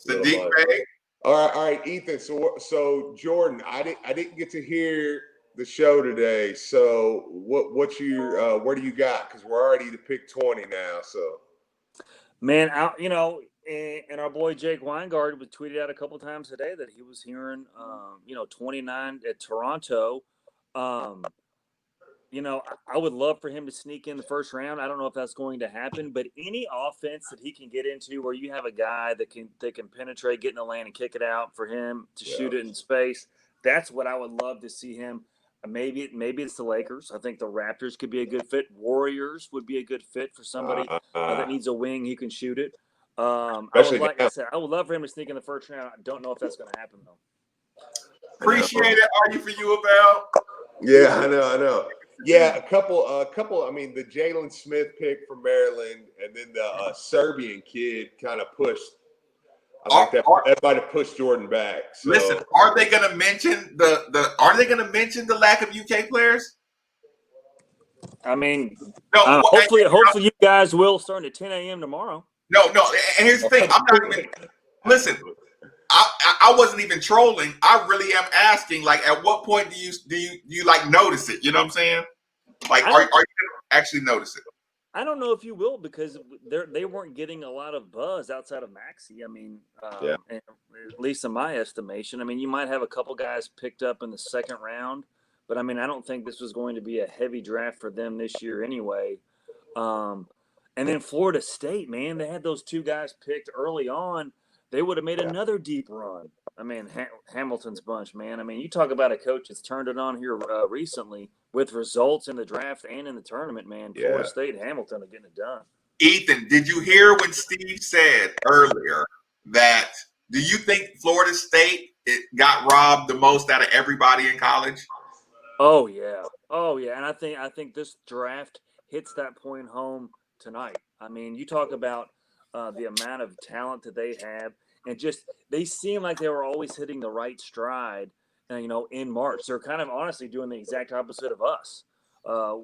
Sadiq Bey. All right, Ethan. So Jordan, I didn't get to hear the show today. So what's your where do you got? Because we're already to pick 20 now. So man, and our boy Jake Weingard was tweeted out a couple times today that he was hearing 29 at Toronto. I would love for him to sneak in the first round. I don't know if that's going to happen, but any offense that he can get into where you have a guy that can penetrate, get in the lane and kick it out for him to shoot it in space, that's what I would love to see him. Maybe it's the Lakers. I think the Raptors could be a good fit. Warriors would be a good fit for somebody that needs a wing who can shoot it. I would love for him to sneak in the first round. I don't know if that's going to happen, though. Appreciate it. Are you for you about? Yeah, I know. Yeah, a couple. I mean, the Jalen Smith pick from Maryland, and then the Serbian kid kind of pushed. I think that might have pushed Jordan back. So. Listen, are they going to mention the lack of UK players? I mean, hopefully you guys will start at 10 a.m. tomorrow. No. And here's the thing: I'm not even. Listen, I wasn't even trolling. I really am asking. Like, at what point do you like notice it? You know what I'm saying? Like, are you gonna actually notice it? I don't know if you will because they weren't getting a lot of buzz outside of Maxey. I mean, at least in my estimation. I mean, you might have a couple guys picked up in the second round, but I mean, I don't think this was going to be a heavy draft for them this year anyway. And then Florida State, man, they had those two guys picked early on. They would have made another deep run. I mean, Hamilton's bunch, man. I mean, you talk about a coach that's turned it on here recently with results in the draft and in the tournament, man. Yeah. Florida State and Hamilton are getting it done. Ethan, did you hear when Steve said earlier that do you think Florida State got robbed the most out of everybody in college? Oh, yeah. Oh yeah, and I think this draft hits that point home tonight. I mean, you talk about the amount of talent that they have, and just they seem like they were always hitting the right stride. In March, they're kind of honestly doing the exact opposite of us.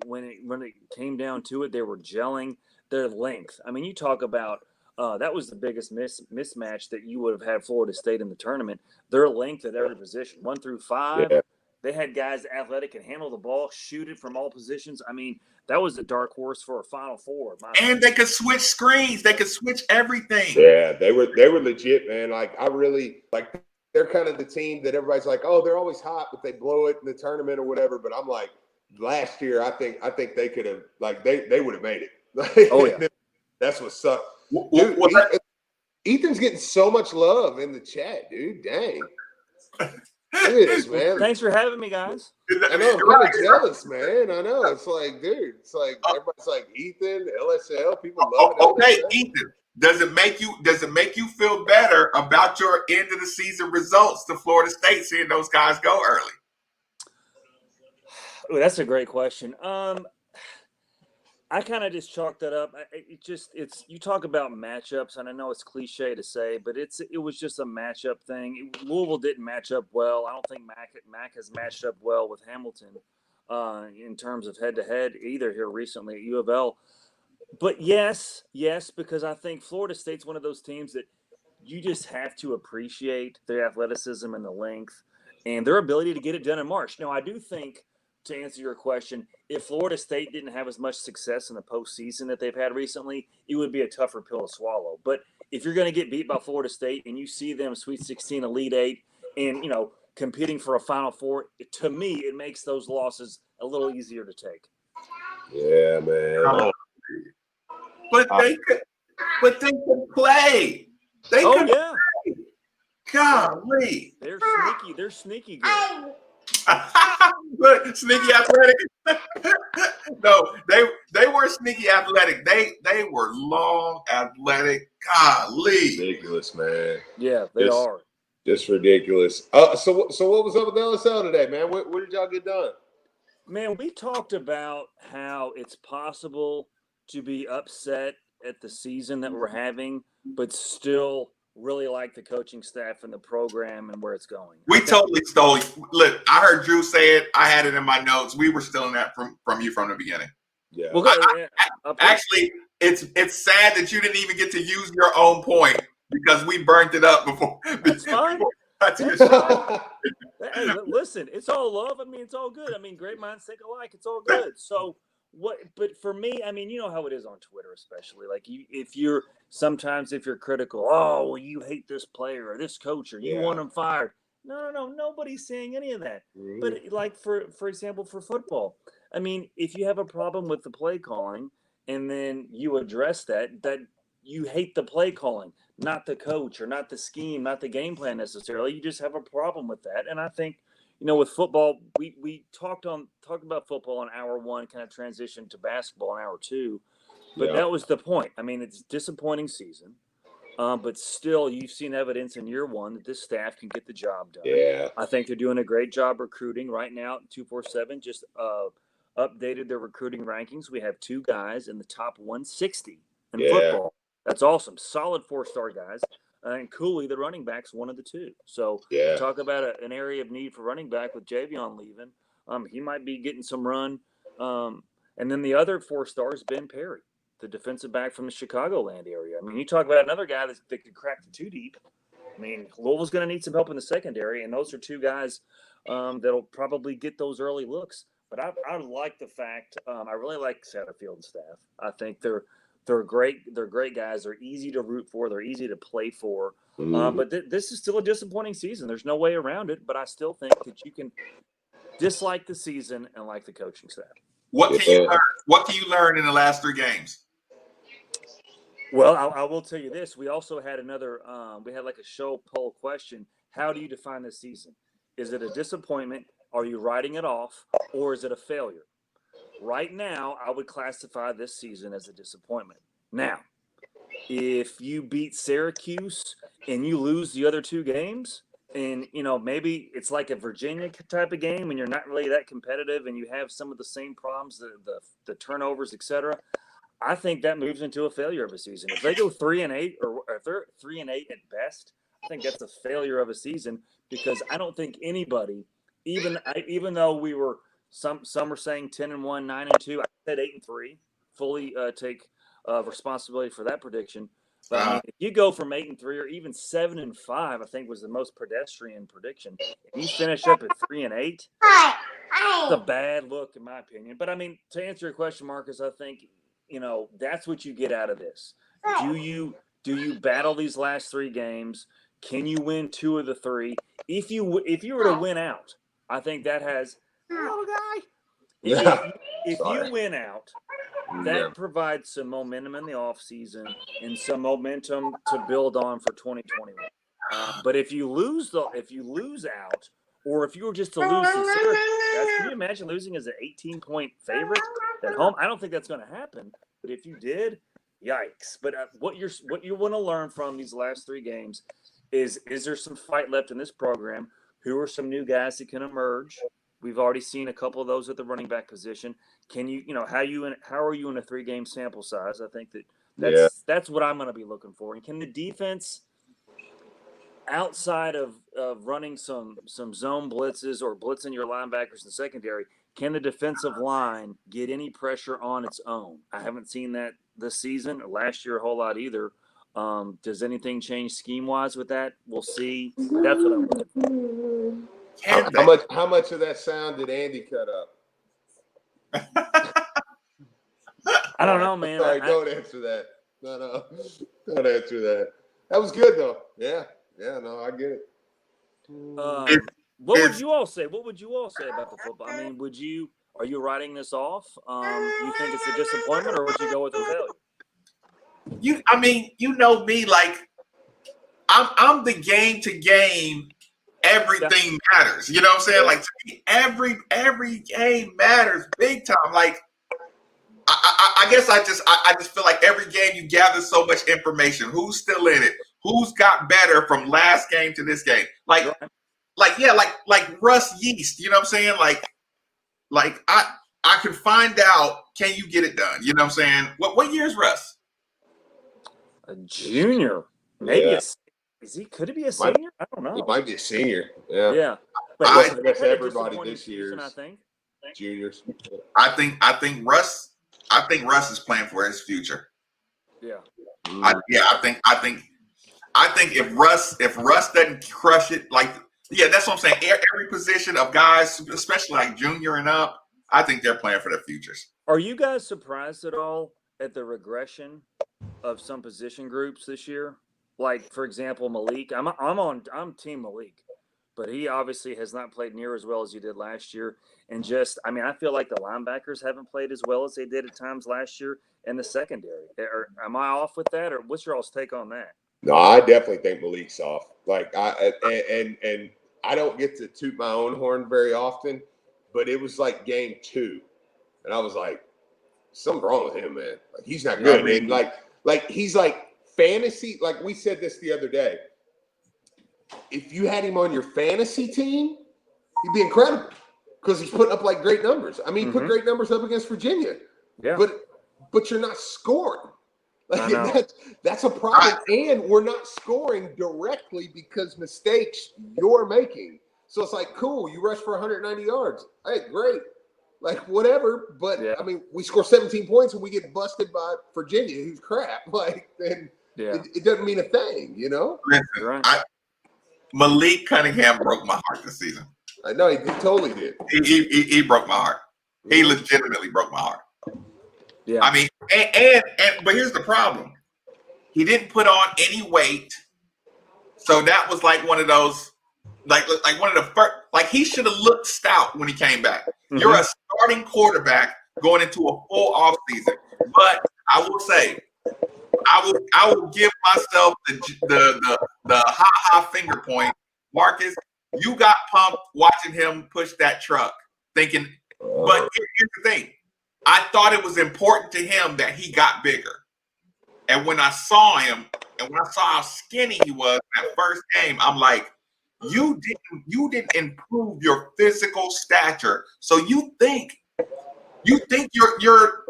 When it came down to it, they were gelling. Their length. I mean, you talk about that was the biggest mismatch that you would have had Florida State in the tournament. Their length at every position, 1 through 5. Yeah. They had guys athletic and handle the ball, shoot it from all positions. I mean, that was a dark horse for a Final Four. And they could switch screens. They could switch everything. Yeah, they were legit, man. Like I really like they're kind of the team that everybody's like, oh, they're always hot, but they blow it in the tournament or whatever. But I'm like, last year, I think they could have they would have made it. Oh yeah, that's what sucked. Dude, Ethan's getting so much love in the chat, dude. Dang. Look at this, man. Thanks for having me, guys. I know, I'm kind of jealous, man. I know. It's like, dude, it's like everybody's like Ethan, LSL, people love it. Okay, Ethan. Does it make you feel better about your end of the season results to Florida State, seeing those guys go early? Ooh, that's a great question. I kind of just chalked that up. It's you talk about matchups, and I know it's cliche to say, but it was just a matchup thing. Louisville didn't match up well. I don't think Mac has matched up well with Hamilton in terms of head to head either here recently at U of L. But yes, because I think Florida State's one of those teams that you just have to appreciate their athleticism and the length and their ability to get it done in March. Now, I do think, to answer your question, if Florida State didn't have as much success in the postseason that they've had recently, it would be a tougher pill to swallow. But if you're going to get beat by Florida State and you see them Sweet 16, Elite 8, and, competing for a Final Four, to me, it makes those losses a little easier to take. Yeah, man. But they could play. Yeah. Play. Golly. They're sneaky good. Look, sneaky athletic. No, they weren't sneaky athletic. They were long athletic. Golly. Ridiculous, man. Yeah, they are. Just ridiculous. So what was up with LSL today, man? What did y'all get done? Man, we talked about how it's possible to be upset at the season that we're having, but still really like the coaching staff and the program and where it's going. We totally stole. Look, I heard Drew say it. I had it in my notes. We were stealing that from you from the beginning. Yeah. Well, actually, it's sad that you didn't even get to use your own point because we burnt it up before. That's fine. Hey, listen, it's all love. I mean, it's all good. I mean, great minds think alike. It's all good. So what? But for me, I mean, you know how it is on Twitter, especially. Like, if you're critical, oh, well, you hate this player or this coach or you want him fired. No, nobody's saying any of that. Mm-hmm. But like for example, for football, I mean, if you have a problem with the play calling and then you address that you hate the play calling, not the coach or not the scheme, not the game plan necessarily. You just have a problem with that. And I think, with football, we talked about football in hour one, kind of transitioned to basketball in hour two. But that was the point. I mean, it's a disappointing season. But still, you've seen evidence in year one that this staff can get the job done. Yeah. I think they're doing a great job recruiting right now. 247 just updated their recruiting rankings. We have 2 guys in the top 160 in football. That's awesome. Solid 4-star guys. And Cooley, the running back's one of the 2. So talk about an area of need for running back with Javion leaving. He might be getting some run. And then the other 4-star is Ben Perry, the defensive back from the Chicagoland area. I mean, you talk about another guy that could crack the 2 deep. I mean, Louisville's going to need some help in the secondary, and those are 2 guys that'll probably get those early looks. But I like the fact I really like Satterfield's staff. I think they're great. They're great guys. They're easy to root for. They're easy to play for. But this is still a disappointing season. There's no way around it. But I still think that you can dislike the season and like the coaching staff. What can you learn? What can you learn in the last 3 games? Well, I will tell you this. We also had another. We had like a show poll question. How do you define this season? Is it a disappointment? Are you writing it off, or is it a failure? Right now, I would classify this season as a disappointment. Now, if you beat Syracuse and you lose the other 2 games, And, maybe it's like a Virginia type of game and you're not really that competitive and you have some of the same problems, the turnovers, etc. I think that moves into a failure of a season. If they go 3-8 or if they're 3-8 at best, I think that's a failure of a season because I don't think anybody, even though we were some were saying 10-1, 9-2, I said 8-3, fully take responsibility for that prediction. But I mean, if you go from 8-3 or even 7-5, I think was the most pedestrian prediction. If you finish up at 3-8, it's a bad look in my opinion. But I mean, to answer your question, Marcus, I think that's what you get out of this. Do you battle these last 3 games? Can you win 2 of the 3? If you were to win out, I think that has little guy. If you win out, that provides some momentum in the offseason and some momentum to build on for 2021. But if you lose out, or if you were just to lose to Syracuse, can you imagine losing as an 18-point favorite at home? I don't think that's going to happen. But if you did, yikes! But what you want to learn from these last 3 games is there some fight left in this program? Who are some new guys that can emerge? We've already seen a couple of those at the running back position. Can you, how are you in a 3-game sample size? I think that's what I'm going to be looking for. And can the defense, outside of running some zone blitzes or blitzing your linebackers in secondary, can the defensive line get any pressure on its own? I haven't seen that this season or last year a whole lot either. Does anything change scheme-wise with that? We'll see. That's what I'm looking for. How much of that sound did Andy cut up? I don't know, man. Sorry, don't answer that. No, don't answer that. That was good though. Yeah, no, I get it. What would you all say? What would you all say about the football? I mean, are you writing this off? You think it's a disappointment, or would you go with a failure? You know me, like I'm the game to game. Everything matters. You know what I'm saying? Like to me, every game matters big time. Like I guess I just feel like every game you gather so much information. Who's still in it? Who's got better from last game to this game? Like Russ Yeast. You know what I'm saying? Like I can find out. Can you get it done? You know what I'm saying? What year is Russ? A junior, maybe could it be a senior? I don't know. He might be a senior. Yeah. But I guess everybody this year I think juniors. I think Russ is playing for his future. Yeah. I think if Russ doesn't crush it, that's what I'm saying. Every position of guys, especially like junior and up, I think they're playing for their futures. Are you guys surprised at all at the regression of some position groups this year? Like, for example, Malik. I'm team Malik, but he obviously has not played near as well as he did last year. And I feel like the linebackers haven't played as well as they did at times last year, and the secondary. Am I off with that, or what's your all's take on that? No, I definitely think Malik's off. Like and I don't get to toot my own horn very often, but it was like game 2, and I was like, something's wrong with him, man. Like he's not good. And like he's like fantasy. Like we said this the other day. If you had him on your fantasy team, he'd be incredible because he's putting up like great numbers. I mean, he put great numbers up against Virginia. Yeah. But you're not scoring. Like that's a problem. And we're not scoring directly because mistakes you're making. So it's like, cool, you rush for 190 yards. Hey, great. Like, whatever. But, I mean, we score 17 points and we get busted by Virginia, who's crap. Like, then it doesn't mean a thing, you know? Listen, Malik Cunningham broke my heart this season. I know, he totally did. He broke my heart. He legitimately broke my heart. Yeah. I mean, but here's the problem. He didn't put on any weight. So that was like one of those, like one of the first, like he should have looked stout when he came back. Mm-hmm. You're a starting quarterback going into a full offseason. But I will say, I will give myself the ha-ha finger point. Marcus, you got pumped watching him push that truck, thinking, but here's the thing. I thought it was important to him that he got bigger. And when I saw him, and when I saw how skinny he was in that first game, I'm like, You didn't improve your physical stature. So you think you're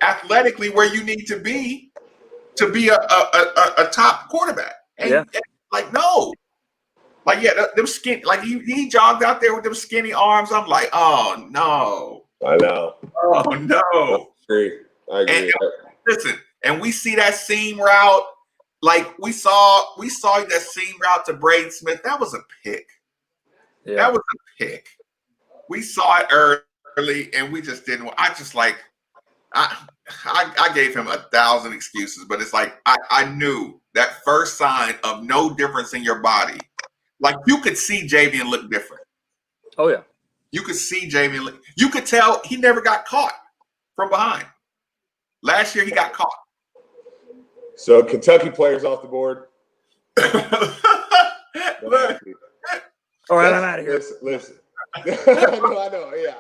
athletically where you need to be a top quarterback. And like, no. Like, yeah, them skinny, like he jogged out there with them skinny arms. I'm like, oh no. I know. Oh no. I agree. And listen, and we see that seam route. Like we saw that seam route to Braden Smith. That was a pick. Yeah. That was a pick. We saw it early, and we just didn't. I just like, I gave him 1,000 excuses, but it's like I knew that first sign of no difference in your body. Like you could see Javian look different. Oh yeah, you could see Javian look. You could tell he never got caught from behind. Last year he got caught. So Kentucky players off the board. All right, I'm out of here. Listen. I know. Yeah,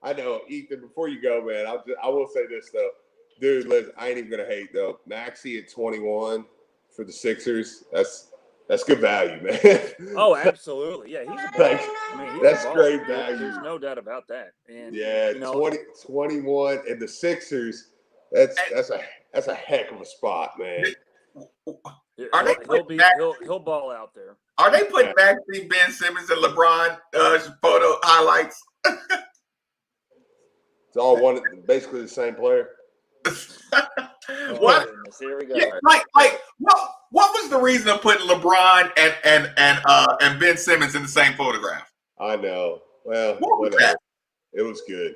I know. Ethan, before you go, man, I will say this though, dude. Listen, I ain't even gonna hate though. Maxey at 21 for the Sixers. That's good value, man. Oh, absolutely. Yeah, he's a baller. That's great value. There's no doubt about that. And yeah, 21 and the Sixers. That's a heck of a spot, man. He'll ball out there. Are they putting Maxey, Ben Simmons, and LeBron photo highlights? It's all one, basically the same player. What? Here we go. Yeah, like what was the reason of putting LeBron and Ben Simmons in the same photograph? I know. Well, whatever. It was good.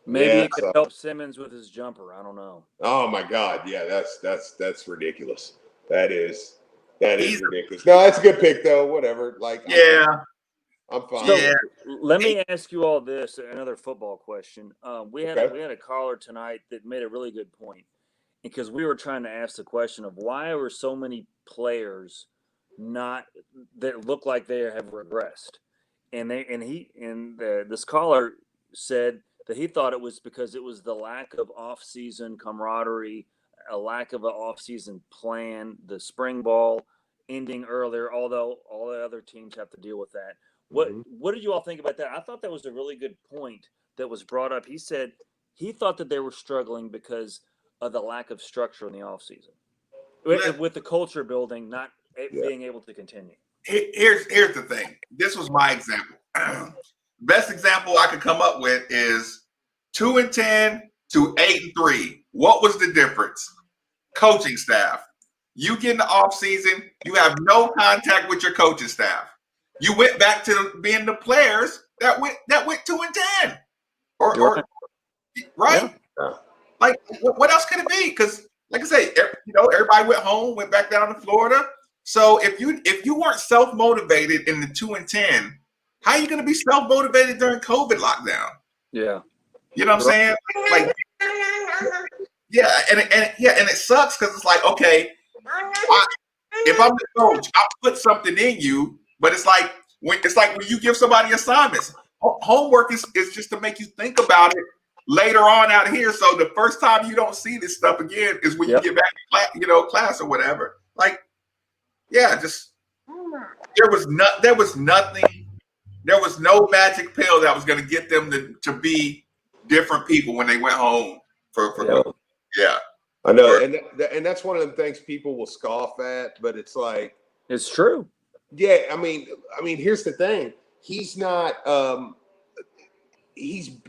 Maybe it could help Simmons with his jumper. I don't know. Oh my God! Yeah, that's ridiculous. That is ridiculous. No, that's a good pick though. Whatever. Like, yeah, I'm fine. So let me ask you all this. Another football question. We had a caller tonight that made a really good point, because we were trying to ask the question of why were so many players that look like they have regressed, and this caller said that he thought it was because it was the lack of off-season camaraderie, a lack of an off-season plan, the spring ball ending earlier, although all the other teams have to deal with that. What did you all think about that? I thought that was a really good point that was brought up. He said he thought that they were struggling because of the lack of structure in the offseason. With the culture building not being able to continue. Here's the thing. This was my example. Best example I could come up with is 2-10 to 8-3. What was the difference? Coaching staff. You get in the off season, you have no contact with your coaching staff. You went back to being the players that went 2-10. Or right? Yeah. Like what else could it be? Because like I say, everybody went home, went back down to Florida. So if you weren't self-motivated in the 2-10, how are you going to be self-motivated during COVID lockdown? Yeah. You know what I'm saying? Like, yeah, and it sucks because it's like, okay, if I'm the coach, I'll put something in you, but it's like when you give somebody assignments. Homework is just to make you think about it later on out here. So the first time you don't see this stuff again is when you get back to class or whatever. Like, yeah, just there was nothing. There was no magic pill that was going to get them to be different people when they went home for yeah. I know, and that's one of them things people will scoff at, but it's like it's true. Yeah, I mean, here's the thing: he's not.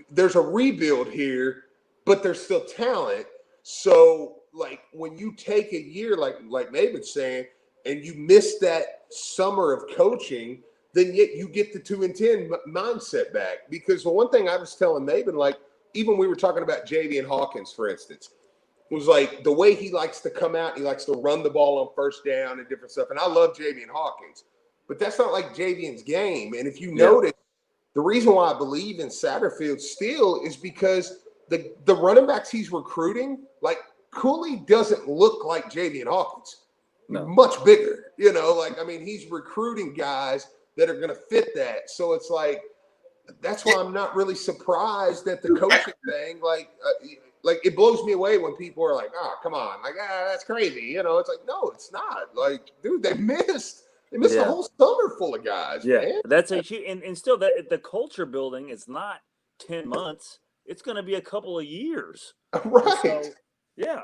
There's a rebuild here, but there's still talent. So, like when you take a year, like Maven's saying, and you miss that summer of coaching, then yet you get the 2-10 mindset back. Because the one thing I was telling Maven, like even we were talking about Javian Hawkins, for instance, was like the way he likes to come out, he likes to run the ball on first down and different stuff. And I love Javian Hawkins, but that's not like Javian's game. And if you notice, the reason why I believe in Satterfield still is because the running backs he's recruiting, like Cooley doesn't look like Javian Hawkins. No. Much bigger, he's recruiting guys that are going to fit that. So it's like, that's why I'm not really surprised at the coaching thing. Like it blows me away when people are like, oh, come on. Like, that's crazy. It's like, no, it's not. Like, dude, they missed They missed the whole summer full of guys, man. That's a huge, and still that the culture building is not 10 months. It's going to be a couple of years. Right. So, yeah.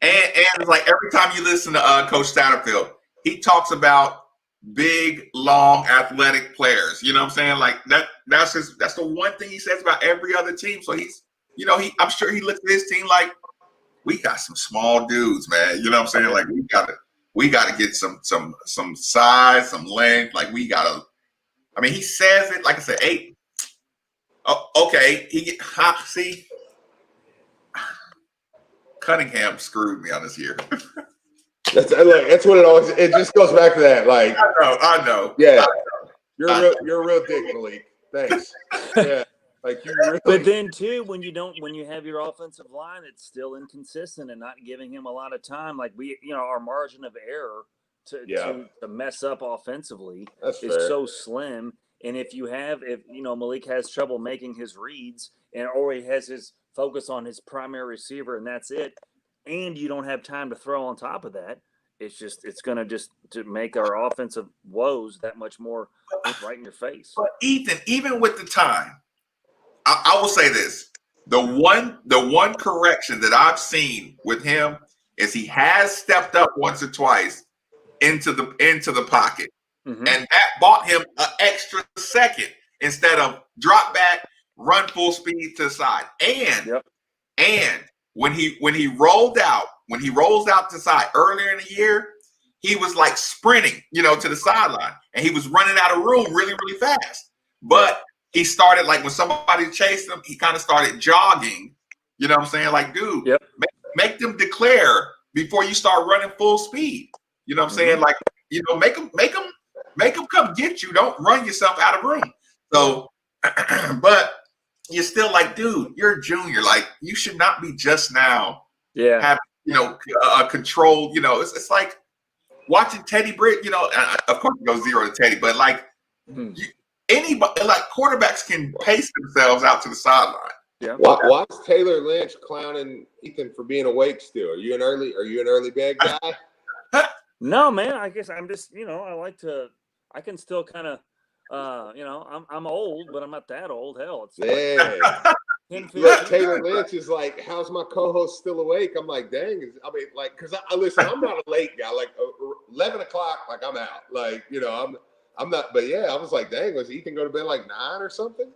And it's like every time you listen to Coach Satterfield, he talks about big, long, athletic players. You know what I'm saying? Like that's the one thing he says about every other team. So he's, I'm sure he looks at his team like, we got some small dudes, man. You know what I'm saying? Like we gotta get some size, some length. Like he says it, like I said, 8. Oh, okay. See, Cunningham screwed me on this year. That's what it just goes back to that. Like I know. Yeah. You're a real dick, Malik. Thanks. Yeah. Like you really. But then too, when you have your offensive line, it's still inconsistent and not giving him a lot of time. Like our margin of error to mess up offensively is so slim. And if Malik has trouble making his reads or he has his focus on his primary receiver and that's it, and you don't have time to throw on top of that, it's going to make our offensive woes that much more right in your face. But Ethan, even with the time, I will say this: the one correction that I've seen with him is he has stepped up once or twice into the pocket, and that bought him an extra second instead of drop back, run full speed to the side, and when he rolls out to the side earlier in the year, he was like sprinting, to the sideline, and he was running out of room really, really fast. But he started, like, when somebody chased him, he kind of started jogging. You know what I'm saying? Like, dude, make them declare before you start running full speed. You know what I'm saying? Like, make them come get you. Don't run yourself out of room. So, but you're still like, dude, you're a junior. Like, you should not be just now having, controlled. It's like watching Teddy Britt. Of course, it goes 0 to Teddy, but like anybody, like quarterbacks can pace themselves out to the sideline. Yeah. Why is Taylor Lynch clowning Ethan for being awake still? Are you an early bed guy? No, man. I guess I'm just, I can still kind of, I'm old, but I'm not that old. Hell, it's Look, Taylor Lynch is like, how's my co-host still awake? I'm like, dang. Because listen, I'm not a late guy. Like 11 o'clock, like I'm out. Like, I'm not. But yeah, I was like, dang, was Ethan go to bed like 9 or something?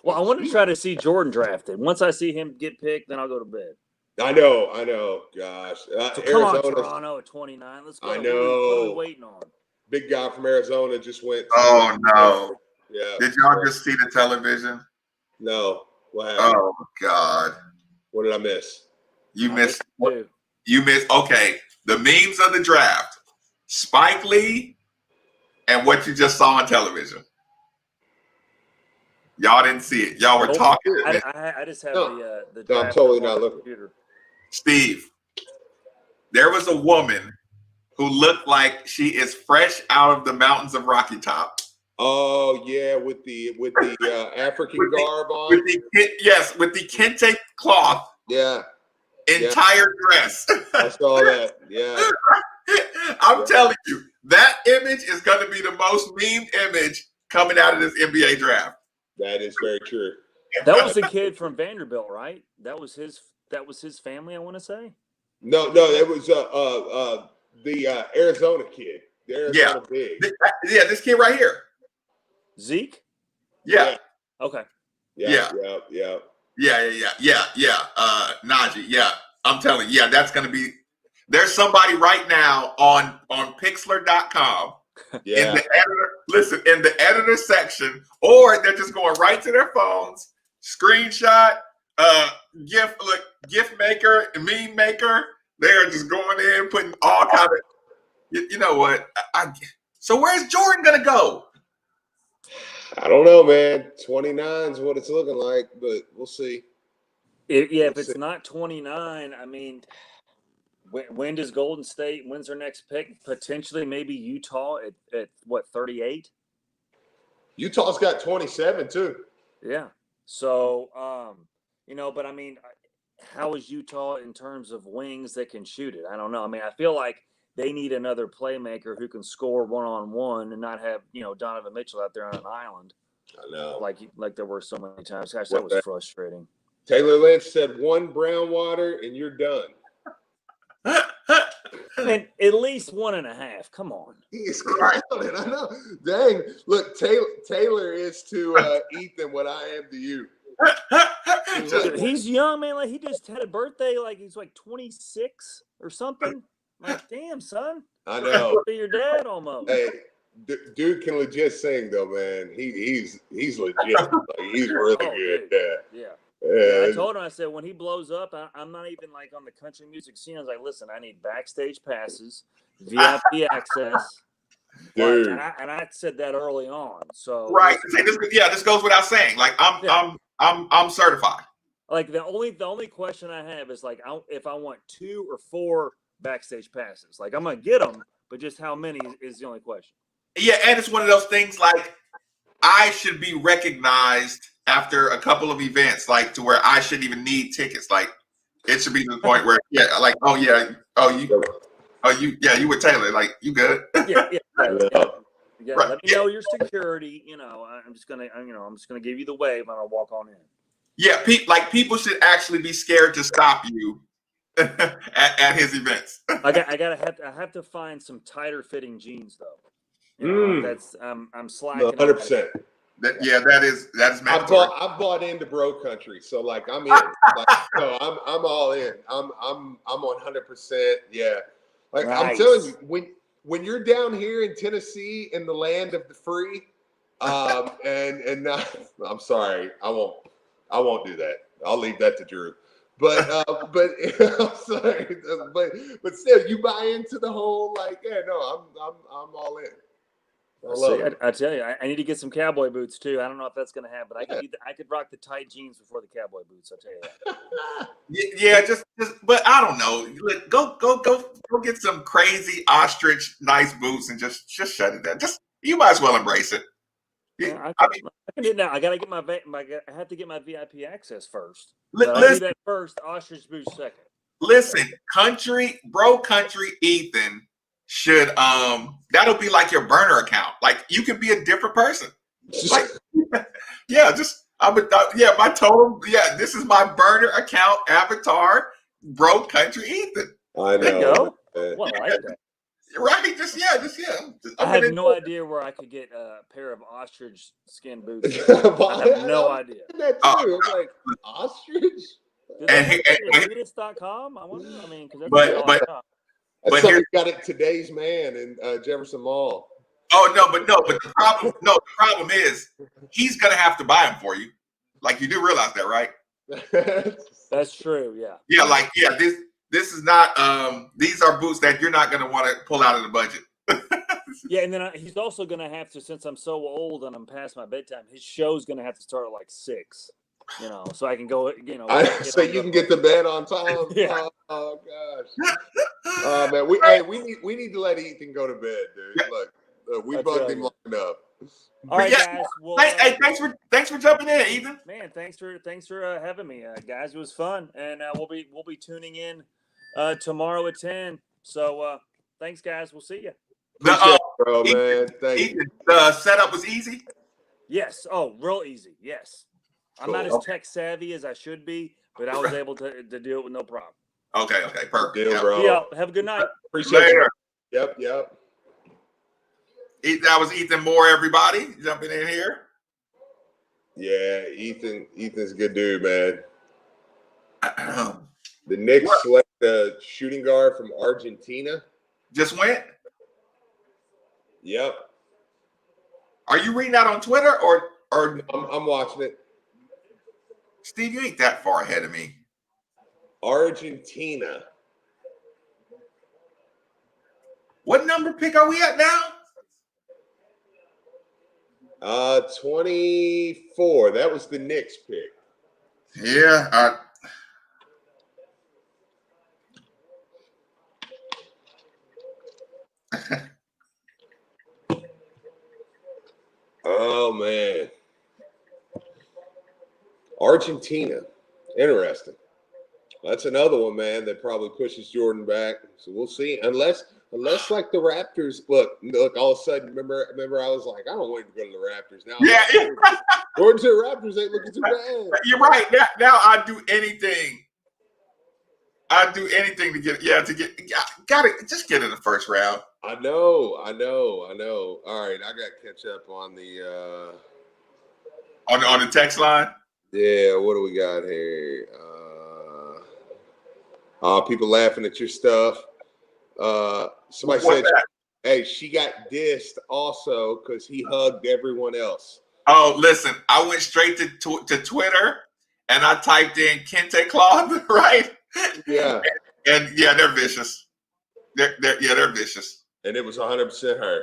Well, I want to try to see Jordan drafted. Once I see him get picked, then I'll go to bed. I know. Gosh. So come on, Toronto at 29. Let's go. I know. What are we waiting on? Big guy from Arizona just went. Oh, no. Yeah. Did y'all just see the television? No. What happened? Oh, God. What did I miss? You missed. Okay. The memes of the draft. Spike Lee and what you just saw on television. Y'all didn't see it. Y'all were talking. I just have the draft. No, I'm totally not looking. Computer. Steve, there was a woman who looked like she is fresh out of the mountains of Rocky Top. Oh yeah, with the African garb on. With the kente cloth. Yeah. Entire dress. I saw that. Yeah. I'm telling you, that image is going to be the most memed image coming out of this NBA draft. That is very true. That was the kid from Vanderbilt, right? That was his family, I want to say. No, that was the Arizona kid. The Arizona big. This kid right here. Zeke? Yeah. Okay. Yeah. Najee. Yeah. I'm telling you, that's going to be. There's somebody right now on Pixlr.com in the editor. Listen, in the editor section, or they're just going right to their phones, screenshot, GIF maker, meme maker. They are just going in, putting all kind of. You know what? So where's Jordan gonna go? I don't know, man. 29 is what it's looking like, but we'll see. If it's not 29, I mean, when does Golden State? When's their next pick? Potentially, maybe Utah at what, 38? Utah's got 27 too. Yeah. So, but I mean, how is Utah in terms of wings that can shoot it? I don't know. I mean, I feel like they need another playmaker who can score one-on-one and not have, Donovan Mitchell out there on an island. I know. Like there were so many times. Gosh, that was frustrating. Taylor Lynch said 1 brown water and you're done. And at least 1.5. Come on. He is crowded. I know. Dang. Look, Taylor is to Ethan what I am to you. He's young, man. Like he just had a birthday. Like he's like 26 or something. Like, damn, son. I know. Be your dad almost. Hey, dude can legit sing though, man. He's legit. Like, he's really good. Dude. Yeah. I told him, I said, when he blows up, I'm not even like on the country music scene. I was like, listen, I need backstage passes, VIP access. Dude. And I said that early on. So right. This goes without saying. Like I'm certified. Like the only question I have is like if I want 2 or 4 backstage passes. Like I'm gonna get them, but just how many is the only question. Yeah, and it's one of those things like I should be recognized after a couple of events, like to where I shouldn't even need tickets. Like it should be to the point where you with Taylor, like you good. Yeah. Right. Let me know your security. I'm just gonna give you the wave and I'll walk on in. Yeah, people should actually be scared to stop you at his events. I have to find some tighter fitting jeans though. That's I'm slacking. 100%. That is mandatory. I've bought into bro country, so like I'm in. Like, no, I'm all in. I'm 100%. Yeah, like nice. I'm telling you, when you're down here in Tennessee, in the land of the free, and not, I'm sorry, I won't do that. I'll leave that to Drew. But I'm sorry, but still, you buy into the whole like, yeah, no, I'm all in. I tell you, I need to get some cowboy boots too. I don't know if that's going to happen, but I could rock the tight jeans before the cowboy boots. I'll tell you that. Yeah, just, but I don't know. Go get some crazy ostrich nice boots and just shut it down. You might as well embrace it. I can do it now. I got to get I have to get my VIP access first. Listen, I'll do that first. Ostrich boots second. Listen, bro country Ethan should that'll be like your burner account. Like you can be a different person. Like my total this is my burner account avatar, bro country Ethan. I know. There you go. Well, I like that. Right, I have no idea where I could get a pair of ostrich skin boots. I have no idea. That too. Like ostrich. And Adidas.com. I wonder. I mean, because but here got it. Today's Man in Jefferson Mall. Oh no, but the problem is he's gonna have to buy them for you. Like you do realize that, right? That's true. Yeah. Yeah. This is not. These are boots that you're not gonna want to pull out of the budget. Yeah, and then he's also gonna have to, since I'm so old and I'm past my bedtime, his show's gonna have to start at like 6. So I can go. So you can get to bed on time. Yeah. Oh gosh. Oh man, we need to let Ethan go to bed, dude. Look, we bugged him long enough. All right, guys. Well, hey, thanks for jumping in, Ethan. Man, thanks for having me, guys. It was fun, and we'll be tuning in tomorrow at 10. So thanks, guys. We'll see you. Bro, man. Thank you. The setup was easy. Yes. Oh, real easy. Yes. I'm not as tech savvy as I should be, but I was able to do it with no problem. Okay, perfect. Deal, bro. Yeah. Have a good night. Appreciate you. Yep. That was Ethan Moore, everybody, jumping in here. Yeah, Ethan's a good dude, man. The Knicks select the shooting guard from Argentina. Just went? Yep. Are you reading that on Twitter or I'm watching it. Steve, you ain't that far ahead of me. Argentina. What number pick are we at now? 24. That was the Knicks pick. Yeah. Oh man. Argentina. Interesting. That's another one, man, that probably pushes Jordan back. So we'll see. Unless Unless like the Raptors, look, all of a sudden, remember, I was like, I don't want to go to the Raptors now. Yeah, Going to the Raptors ain't looking too bad. You're right. Now I'd do anything. I'd do anything to get gotta just get in the first round. I know. All right, I got to catch up on the on the text line. Yeah, what do we got here? People laughing at your stuff. Somebody said, hey, she got dissed also because he hugged everyone else. Oh, listen, I went straight to Twitter and I typed in Kente Cloth, right? Yeah. And yeah, they're vicious. They're vicious. And it was 100% her.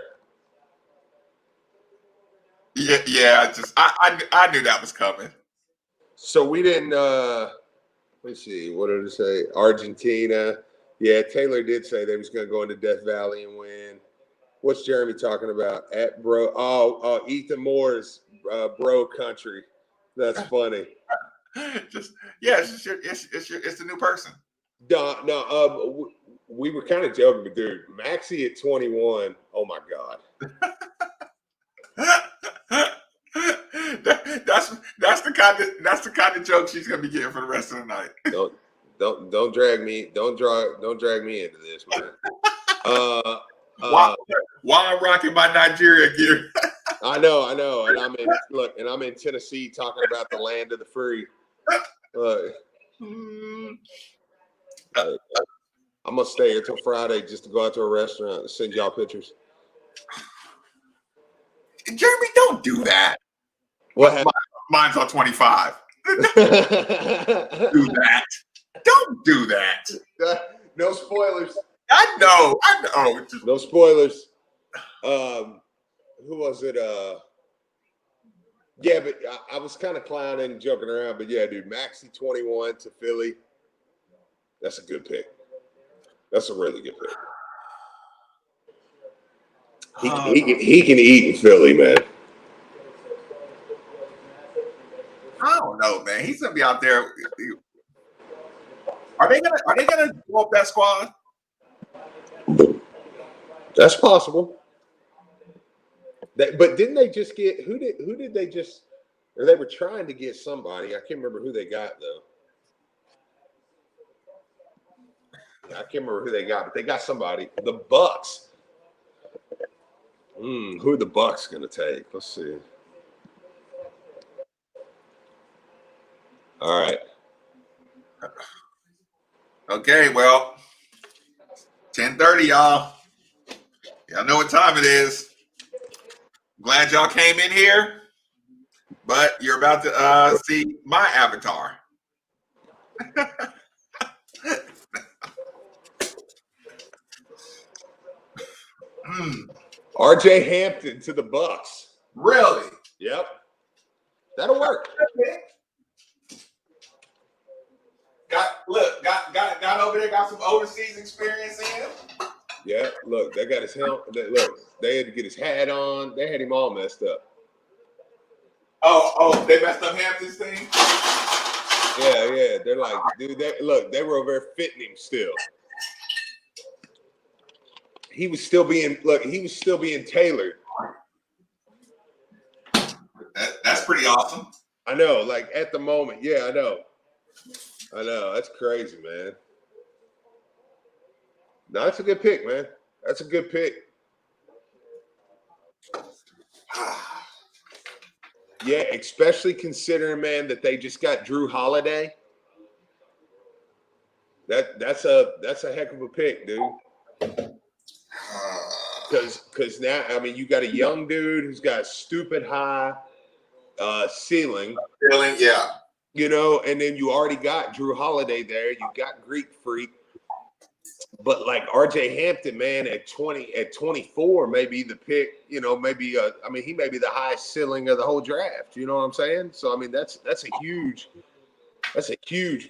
Yeah. I knew that was coming. So we didn't. Let's see. What did it say? Argentina. Yeah, Taylor did say they was going to go into Death Valley and win. What's Jeremy talking about? At bro. Oh, Ethan Moore's bro country. That's funny. It's the new person. No. We were kind of joking, but dude, Maxie at 21. Oh my God. That's the kind of joke she's gonna be getting for the rest of the night. Don't drag me. Don't drag me into this, man. While I'm rocking my Nigeria gear. I know, and I'm in Tennessee talking about the land of the free. I'm gonna stay here till Friday just to go out to a restaurant and send y'all pictures. Jeremy, don't do that. What? Mine's on 25. Do that. Don't do that. No spoilers. I know. No spoilers. Who was it? Yeah, but I was kind of clowning, joking around. But yeah, dude, Maxie 21 to Philly. That's a good pick. That's a really good pick. He can eat in Philly, man. I don't know, man. He's gonna be out there. Are they gonna blow up that squad? That's possible. But didn't they just get who did they just? Or they were trying to get somebody. I can't remember who they got though. I can't remember who they got, but they got somebody. The Bucks. Who are the Bucks gonna take? Let's see. All right. Okay, well, 10:30, y'all. Y'all know what time it is. Glad y'all came in here, but you're about to see my avatar. RJ Hampton to the Bucks. Really? Yep. That'll work. Got over there, got some overseas experience in him. Yeah, look, they got his helmet. Look, they had to get his hat on. They had him all messed up. Oh, they messed up Hampton's thing? Yeah. They're like, dude, they were over there fitting him still. He was still being tailored. That's pretty awesome. I know, like at the moment. Yeah, I know. That's crazy, man. No, that's a good pick, man. That's a good pick. Yeah, especially considering, man, that they just got Drew Holiday. That's a heck of a pick, dude. Because now, I mean, you got a young dude who's got stupid high ceiling. Yeah. You know, and then you already got Drew Holiday there. You got Greek Freak. But like RJ Hampton, man, at 24, maybe the pick, you know, maybe he may be the highest ceiling of the whole draft. You know what I'm saying? So I mean, that's a huge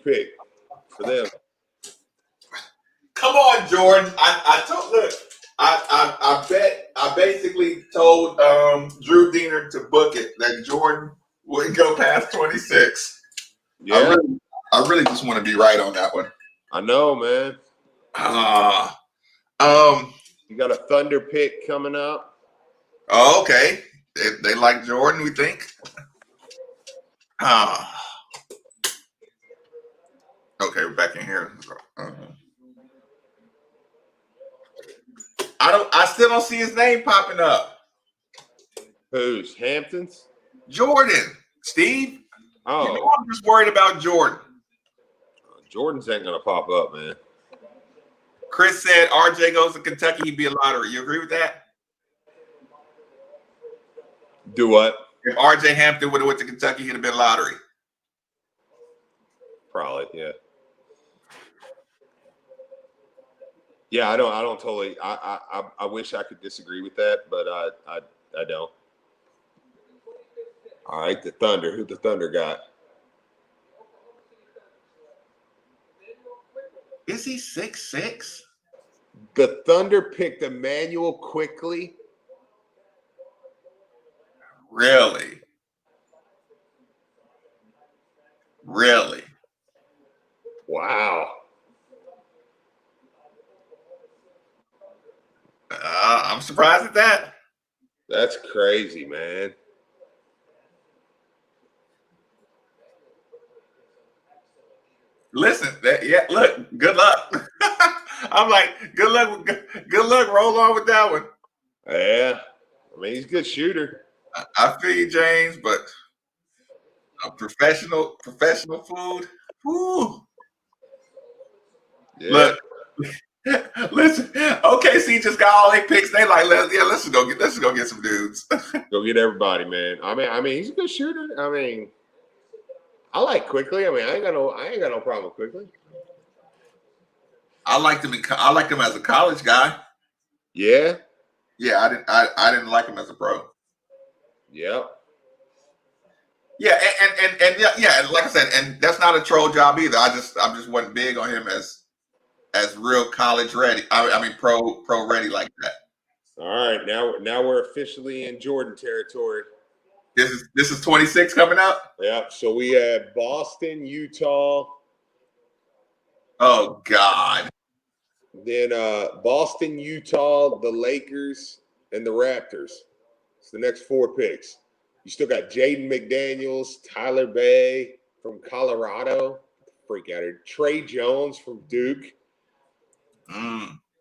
pick for them. Come on, Jordan. I basically told Drew Diener to book it that Jordan wouldn't go past 26. Yeah. I really just want to be right on that one. I know, man. You got a Thunder pick coming up. Oh, okay. They like Jordan, we think. Okay, we're back in here. I still don't see his name popping up. Who's Hamptons? Jordan. Steve? Oh. You know, I'm just worried about Jordan. Jordan's ain't gonna pop up, man. Chris said RJ goes to Kentucky, he'd be a lottery. You agree with that? Do what? If RJ Hampton would have went to Kentucky, he'd have been lottery. Probably, yeah. Yeah, I don't totally. I wish I could disagree with that, but I don't. All right, the Thunder. Who the Thunder got? Is he 6'6"? The Thunder picked Emmanuel Quickly. Really? Really? Wow. I'm surprised at that. That's crazy, man. Listen, look, good luck. I'm like, good luck, roll on with that one. Yeah. I mean, he's a good shooter. I feel you, James, but a professional food. Whew. Yeah. Look, listen. OKC just got all 8 picks. They like, let's go get some dudes. Go get everybody, man. I mean, he's a good shooter. I mean, I like Quickly. I mean, I ain't got no problem with Quickly. I liked him as a college guy. Yeah. Yeah, I didn't like him as a pro. Yep. Yeah, and yeah, like I said, and that's not a troll job either. I just wasn't big on him as real college ready. I mean pro ready like that. All right, now we're officially in Jordan territory. This is 26 coming up. Yep. So we have Boston, Utah. Oh God. Then Boston, Utah, the Lakers, and the Raptors. It's the next 4 picks. You still got Jaden McDaniels, Tyler Bay from Colorado, freak out here. Trey Jones from Duke,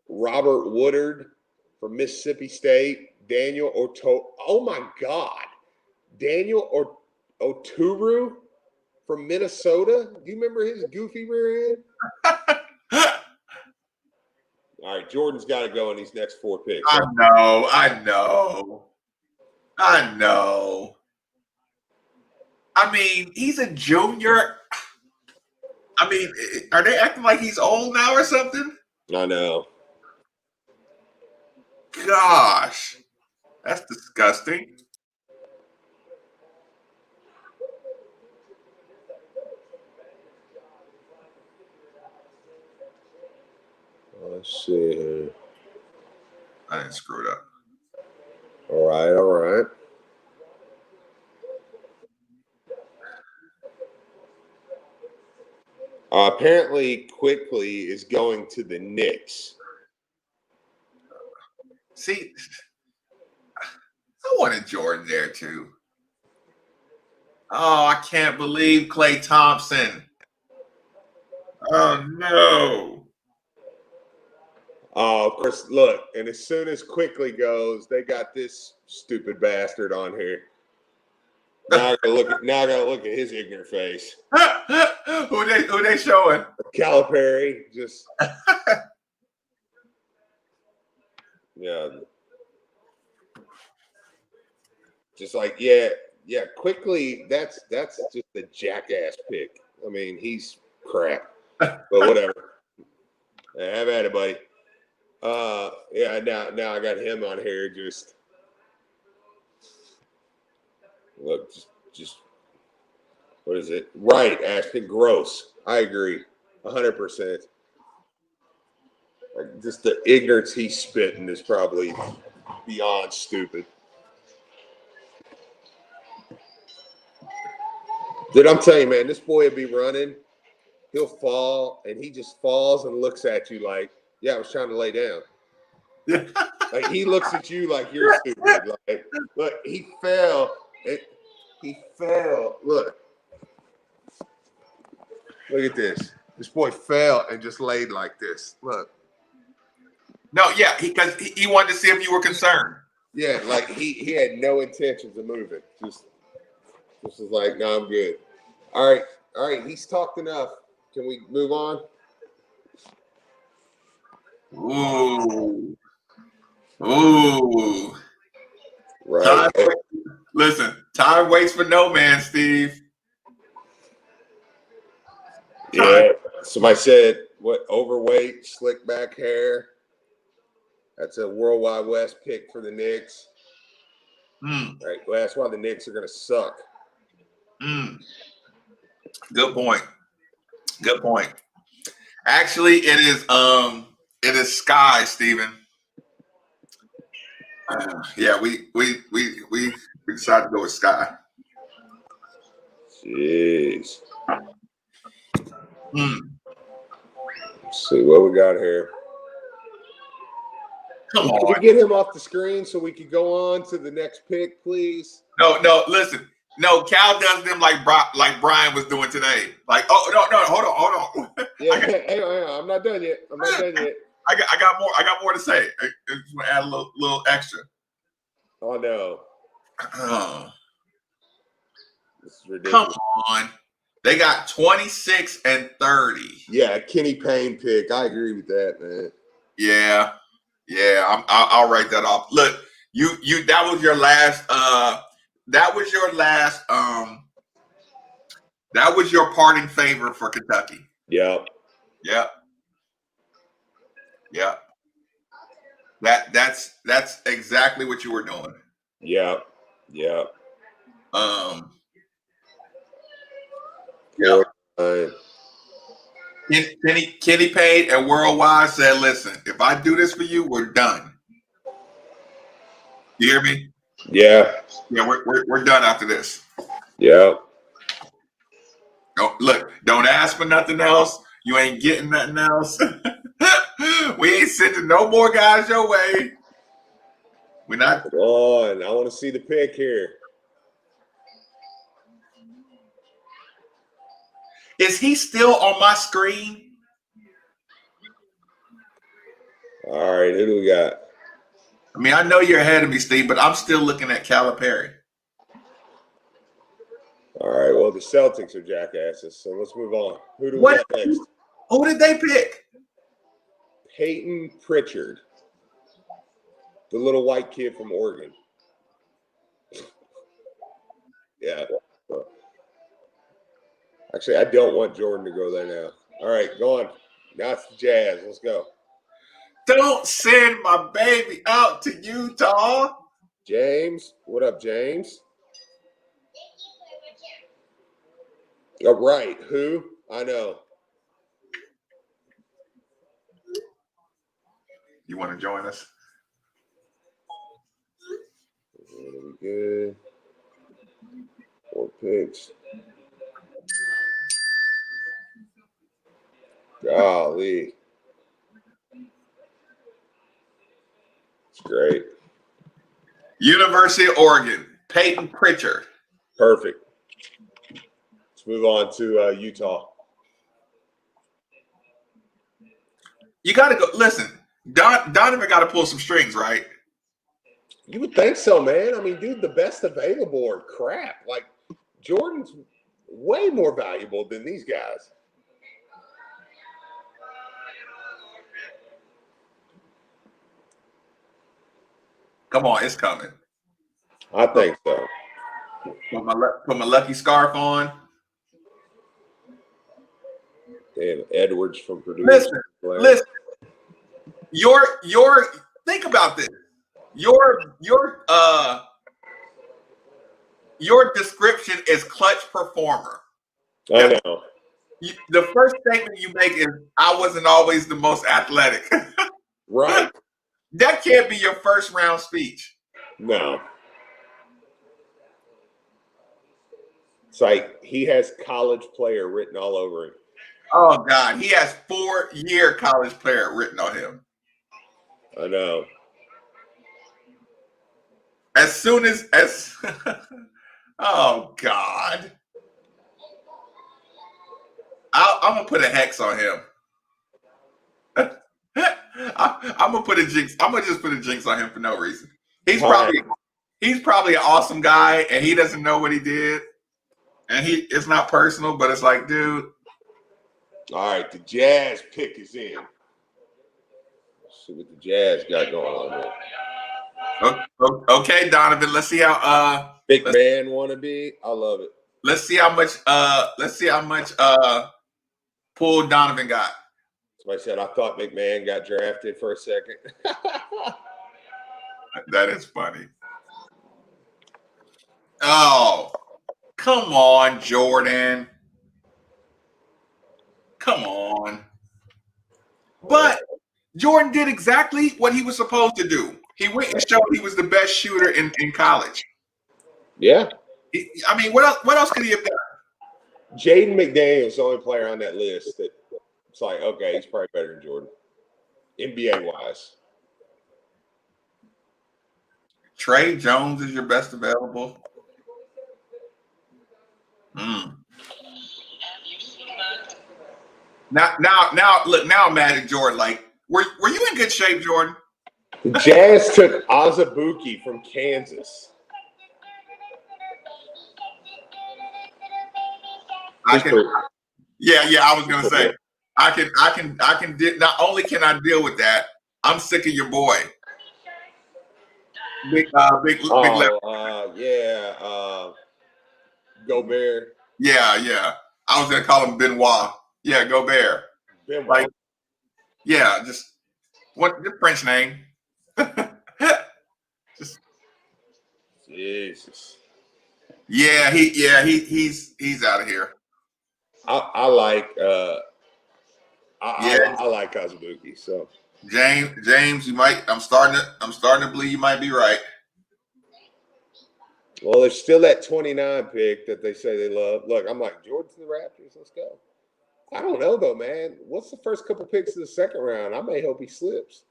Robert Woodard from Mississippi State, Daniel Oh my God, Daniel Oturu from Minnesota. Do you remember his goofy rear end? All right, Jordan's got to go in these next 4 picks. I know. I mean, he's a junior. I mean, are they acting like he's old now or something? I know. Gosh, that's disgusting. Let's see here. I didn't screw it up. All right. Apparently, Quickly is going to the Knicks. See, I wanted Jordan there too. Oh, I can't believe Klay Thompson. Oh no. Oh, of course, look, and as soon as Quickly goes, they got this stupid bastard on here. Now I gotta look at his ignorant face. Who they showing? Calipari, just yeah. Just like, yeah, Quickly, that's just a jackass pick. I mean, he's crap. But whatever. Have at it, buddy. Yeah, now I got him on here. Just look, just what is it? Right, Ashton, gross. I agree, 100%. Like, just the ignorance he's spitting is probably beyond stupid. Dude, I'm telling you, man, this boy will be running. He'll fall, and he just falls and looks at you like, yeah, I was trying to lay down. Like he looks at you like you're stupid. Like, look, he fell. He fell. Look at this. This boy fell and just laid like this. Look. No, yeah, because he wanted to see if you were concerned. Yeah, like he had no intentions of moving. Just was like, no, I'm good. All right. He's talked enough. Can we move on? Ooh. Right. Listen, time waits for no man, Steve. Yeah. Somebody said, what, overweight, slick back hair. That's a World Wide West pick for the Knicks. Right. Well, that's why the Knicks are going to suck. Good point. Actually, it is Sky, Steven. Yeah, we decided to go with Sky. Jeez. Let's see what we got here. Come on. Can we get him off the screen so we could go on to the next pick, please? No, listen. No, Cal does them like Brian was doing today. Like, oh no, hold on. Yeah, hang on, I'm not done yet. I got more to say. I just want to add a little extra. Oh no. This is ridiculous. Come on. They got 26 and 30. Yeah, Kenny Payne pick. I agree with that, man. Yeah. I'll write that off. Look, you that was your last that was your parting favor for Kentucky. Yep. That's exactly what you were doing. Yep. Kenny Payne and Worldwide said, listen, if I do this for you, we're done. You hear me? Yeah. Yeah, we're done after this. Yeah. Don't ask for nothing else. You ain't getting nothing else. We ain't sending no more guys your way. We're not. Come on. I want to see the pick here. Is he still on my screen? All right, who do we got? I mean, I know you're ahead of me, Steve, but I'm still looking at Calipari. All right, well, the Celtics are jackasses, so let's move on. Who do we got next? Who did they pick? Peyton Pritchard, the little white kid from Oregon. Yeah. Actually, I don't want Jordan to go there now. All right, go on. Now it's the Jazz. Let's go. Don't send my baby out to Utah. James. What up, James? All right. Who? I know. You want to join us? We good. 4 picks. Golly. It's great. University of Oregon, Peyton Pritchard. Perfect. Let's move on to Utah. You got to go. Listen, Donovan got to pull some strings, right? You would think so, man. I mean, dude, the best available are crap. Like, Jordan's way more valuable than these guys. Come on, it's coming. I think so. Put my lucky scarf on. Damn, Edwards from Purdue. Listen. Your think about this. Your description is clutch performer. I know. The first statement you make is, I wasn't always the most athletic. Right. That can't be your first round speech. No. It's like he has college player written all over him. Oh, God. He has 4-year college player written on him. I know. As soon as oh God. I'm gonna put a hex on him. I'm gonna put a jinx. I'm gonna just put a jinx on him for no reason. He's probably an awesome guy, and he doesn't know what he did. And it's not personal, but it's like, dude. All right, the Jazz pick is in. Let's see what the Jazz got going on there. Okay, Donovan. Let's see how big man wannabe. I love it. Let's see how much pull Donovan got. Somebody said I thought McMahon got drafted for a second. That is funny. Oh, come on, Jordan. Come on. But Jordan did exactly what he was supposed to do. He went and showed he was the best shooter in college. Yeah. I mean, what else could he have done? Jaden McDaniels, the only player on that list that it's like, okay, he's probably better than Jordan, NBA wise. Trey Jones is your best available. Now, look. Now I'm mad at Jordan. Like, were you in good shape, Jordan? The Jazz took Azubuike from Kansas. Yeah. I was gonna say, I can. Not only can I deal with that, I'm sick of your boy. Big Gobert. Yeah. I was gonna call him Benoit. Yeah, Gobert. Like, yeah, just what the French name? Just Jesus. Yeah, he's out of here. I like I like Azubuike. So James, you might. I'm starting to believe you might be right. Well, there's still that 29 pick that they say they love. Look, I'm like, Jordan to the Raptors. Let's go. I don't know though, man. What's the first couple picks of the second round? I may hope he slips.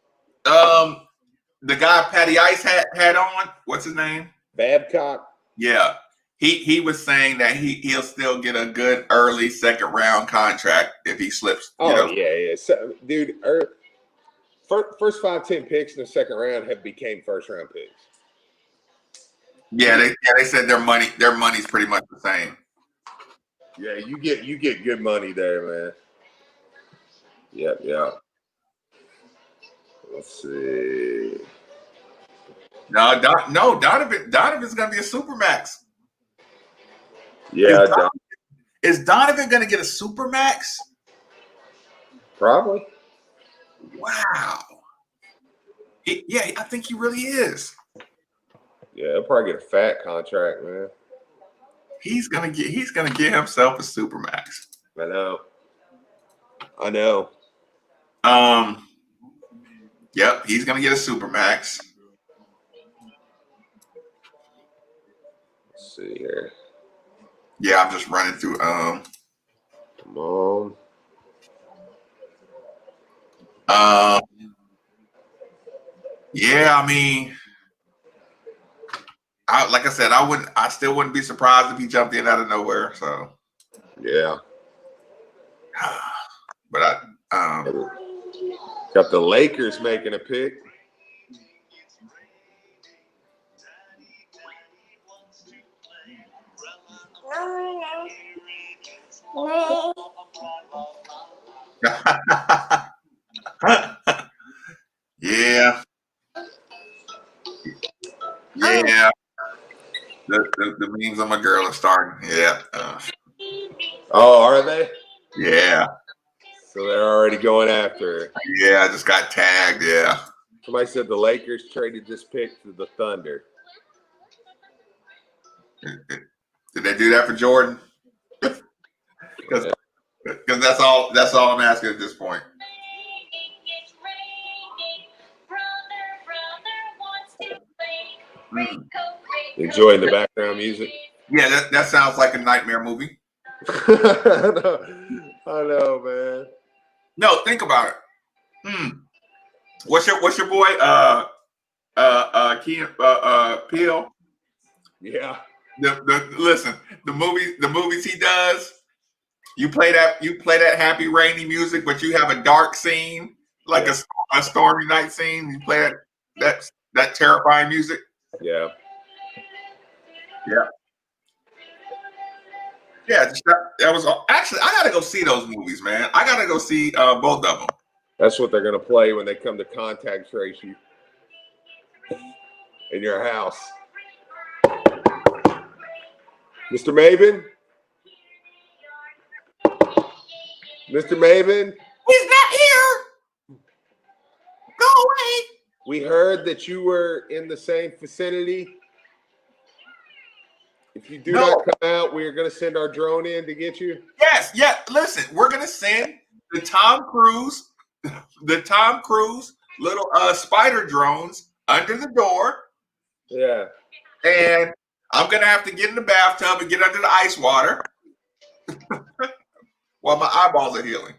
The guy Patty Ice had on. What's his name? Babcock. Yeah. He was saying that he'll still get a good early second round contract if he slips. Yeah. So, dude, first 5-10 picks in the second round have became first round picks. Yeah, they said their money's pretty much the same. Yeah, you get good money there, man. Yeah. Let's see. No, Donovan's gonna be a supermax. Yeah, is Donovan gonna get a supermax? Probably. Wow. I think he really is. Yeah, he'll probably get a fat contract, man. He's gonna get himself a supermax. I know. Yep, he's gonna get a supermax. Let's see here. Yeah, I'm just running through. Come on. Yeah, I mean, like I said, I still wouldn't be surprised if he jumped in out of nowhere. So, yeah. But got the Lakers making a pick. Yeah. The memes on my girl are starting. Yeah. Oh, are they? Yeah. So they're already going after her. Yeah, I just got tagged. Yeah. Somebody said the Lakers traded this pick to the Thunder. Did they do that for Jordan? Because that's all I'm asking at this point. Enjoying the background music. Yeah, that sounds like a nightmare movie. I know, man. No, think about it. What's your boy? Key Peele. Yeah. Listen, the movies he does. You play that happy rainy music, but you have a dark scene, like a stormy night scene. You play that terrifying music. Yeah. Yeah. Yeah, that was actually. I gotta go see those movies, man. I gotta go see both of them. That's what they're gonna play when they come to contact trace you in your house. Mr. Maven? Mr. Maven? He's not here. Go away. We heard that you were in the same vicinity. If you do not come out, we are going to send our drone in to get you. Yes, yeah. Listen, we're going to send the Tom Cruise little spider drones under the door. Yeah. And I'm going to have to get in the bathtub and get under the ice water while my eyeballs are healing.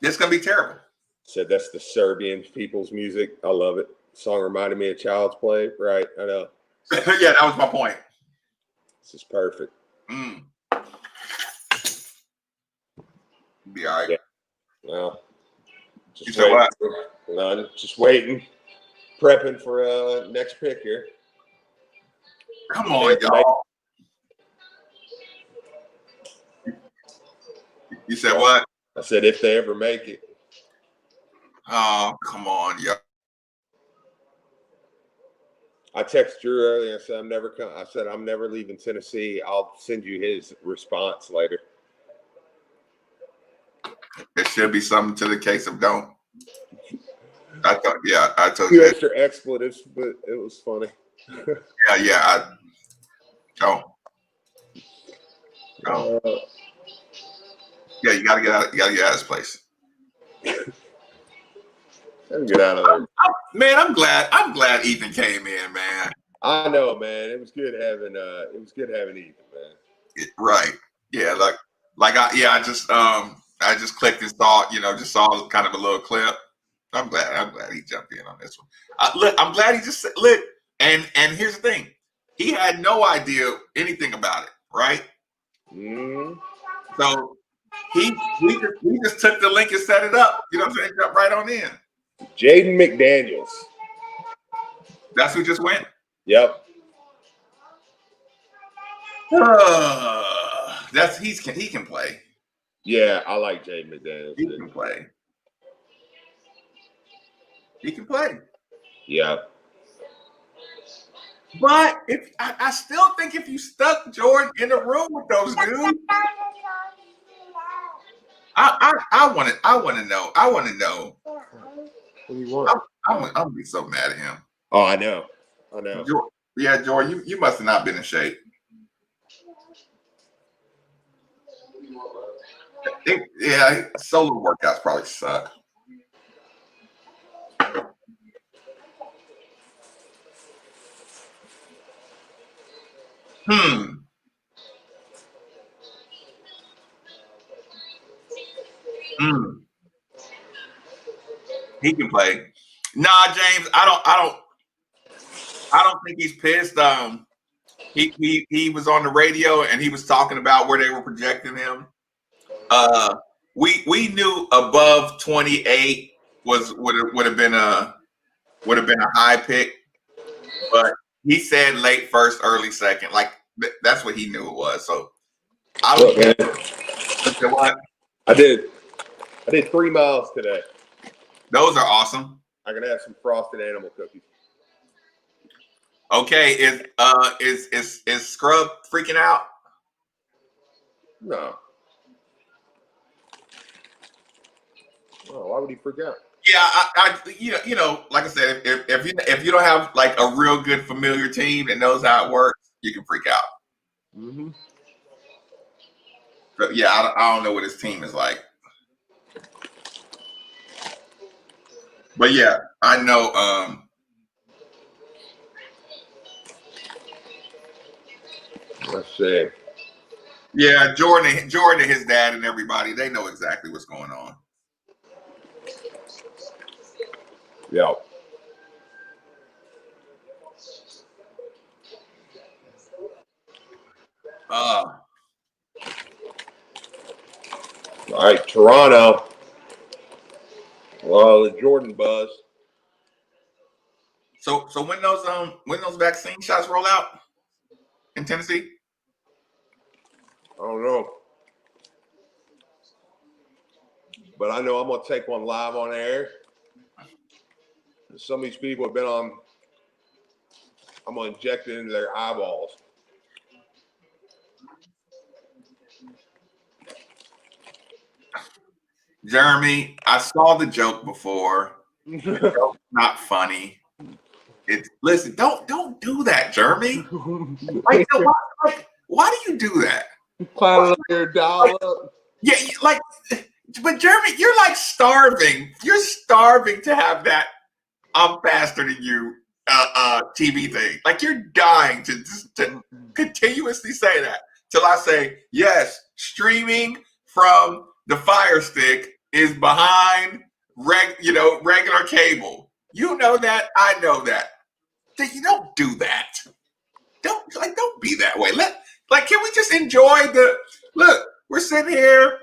It's going to be terrible. Said that's the Serbian people's music. I love it. Song reminded me of Child's Play. Right, I know. Yeah, that was my point. This is perfect. Be all right. Yeah. Well, just waiting. None. Just waiting. Prepping for next pick here. Come on, y'all. You said what? I said if they ever make it. Oh, come on, y'all. I texted Drew earlier. I said I'm never leaving Tennessee. I'll send you his response later. There should be something to the case of don't. I told Two you. extra expletives, but it was funny. Yeah. Don't. Yeah, you gotta get out. You gotta get out of this place. Get out of there. Man, I'm glad Ethan came in, man. I know, man. It was good having Ethan, man. Right. Yeah, I just clicked and saw, just saw kind of a little clip. I'm glad he jumped in on this one. Look, I'm glad he just look. And here's the thing, he had no idea anything about it, right? So he just took the link and set it up. You know what I'm saying? Jumped right on in. Jaden McDaniels. That's who just went? Yep. He can play. Yeah, I like Jaden McDaniels. He can play. He can play. Yeah. But I still think if you stuck Jordan in the room with those dudes, I want to know. I want to know. What do you want? I'm gonna be so mad at him. Oh, I know. Jordan, you must have not been in shape. Solo workouts probably suck. He can play. Nah, James, I don't think he's pissed. He was on the radio and he was talking about where they were projecting him. We knew above 28 would have been a high pick, but he said late first, early second. Like that's what he knew it was. So I don't. What? I did 3 miles today. Those are awesome. I'm gonna have some frosted animal cookies. Okay, is Scrub freaking out? No. Oh, why would he freak out? Yeah, like I said, if you don't have like a real good familiar team that knows how it works, you can freak out. Mm-hmm. But yeah, I don't know what his team is like. But yeah, I know. Let's see. Yeah, Jordan, and his dad, and everybody, they know exactly what's going on. Yeah. All right, Toronto. Well, the Jordan buzz. So when those vaccine shots roll out in Tennessee? I don't know. But I know I'm going to take one live on air. Some of these people have been on, I'm going to inject it into their eyeballs. Jeremy, I saw the joke before. The joke's not funny. Listen, don't do that, Jeremy. Like, why do you do that? Climb your dial up. Yeah, like, but Jeremy, you're like starving. You're starving to have that "I'm faster than you" TV thing. Like, you're dying to continuously say that till I say yes. Streaming from the Fire Stick is behind regular cable. You know that. I know that. You don't do that. Don't be that way. Can we just enjoy look? We're sitting here.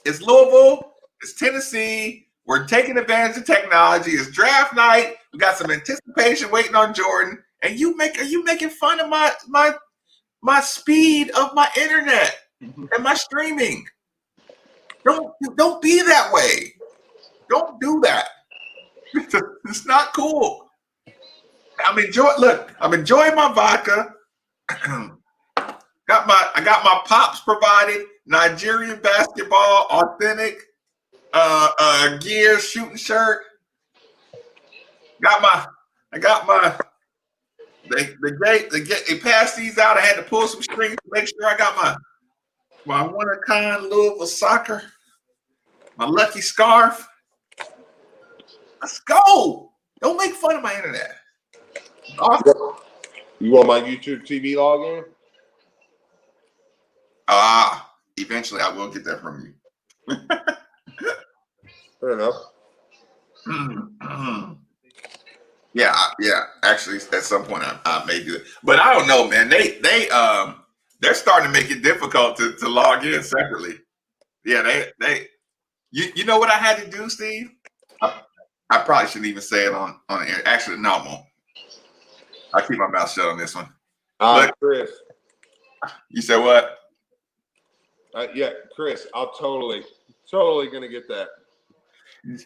It's Louisville. It's Tennessee. We're taking advantage of technology. It's draft night. We got some anticipation waiting on Jordan. And are you making fun of my speed of my internet and my streaming? Don't be that way. Don't do that. It's not cool. I'm enjoying my vodka. I got my pops provided Nigerian basketball authentic gear shooting shirt. They passed these out. I had to pull some strings to make sure I got my one of a kind Louisville soccer, my lucky scarf. Let's go. Don't make fun of my internet. Awesome. You want my YouTube TV login? Eventually I will get that from you. Fair enough. Mm-hmm. Yeah. Actually, at some point I may do it, but I don't know, man. They're starting to make it difficult to log in separately. Yeah, you know what I had to do, Steve? I probably shouldn't even say it on the air. Actually, no, I won't. I'll keep my mouth shut on this one. Chris. You said what? Yeah, Chris, I'll totally gonna get that.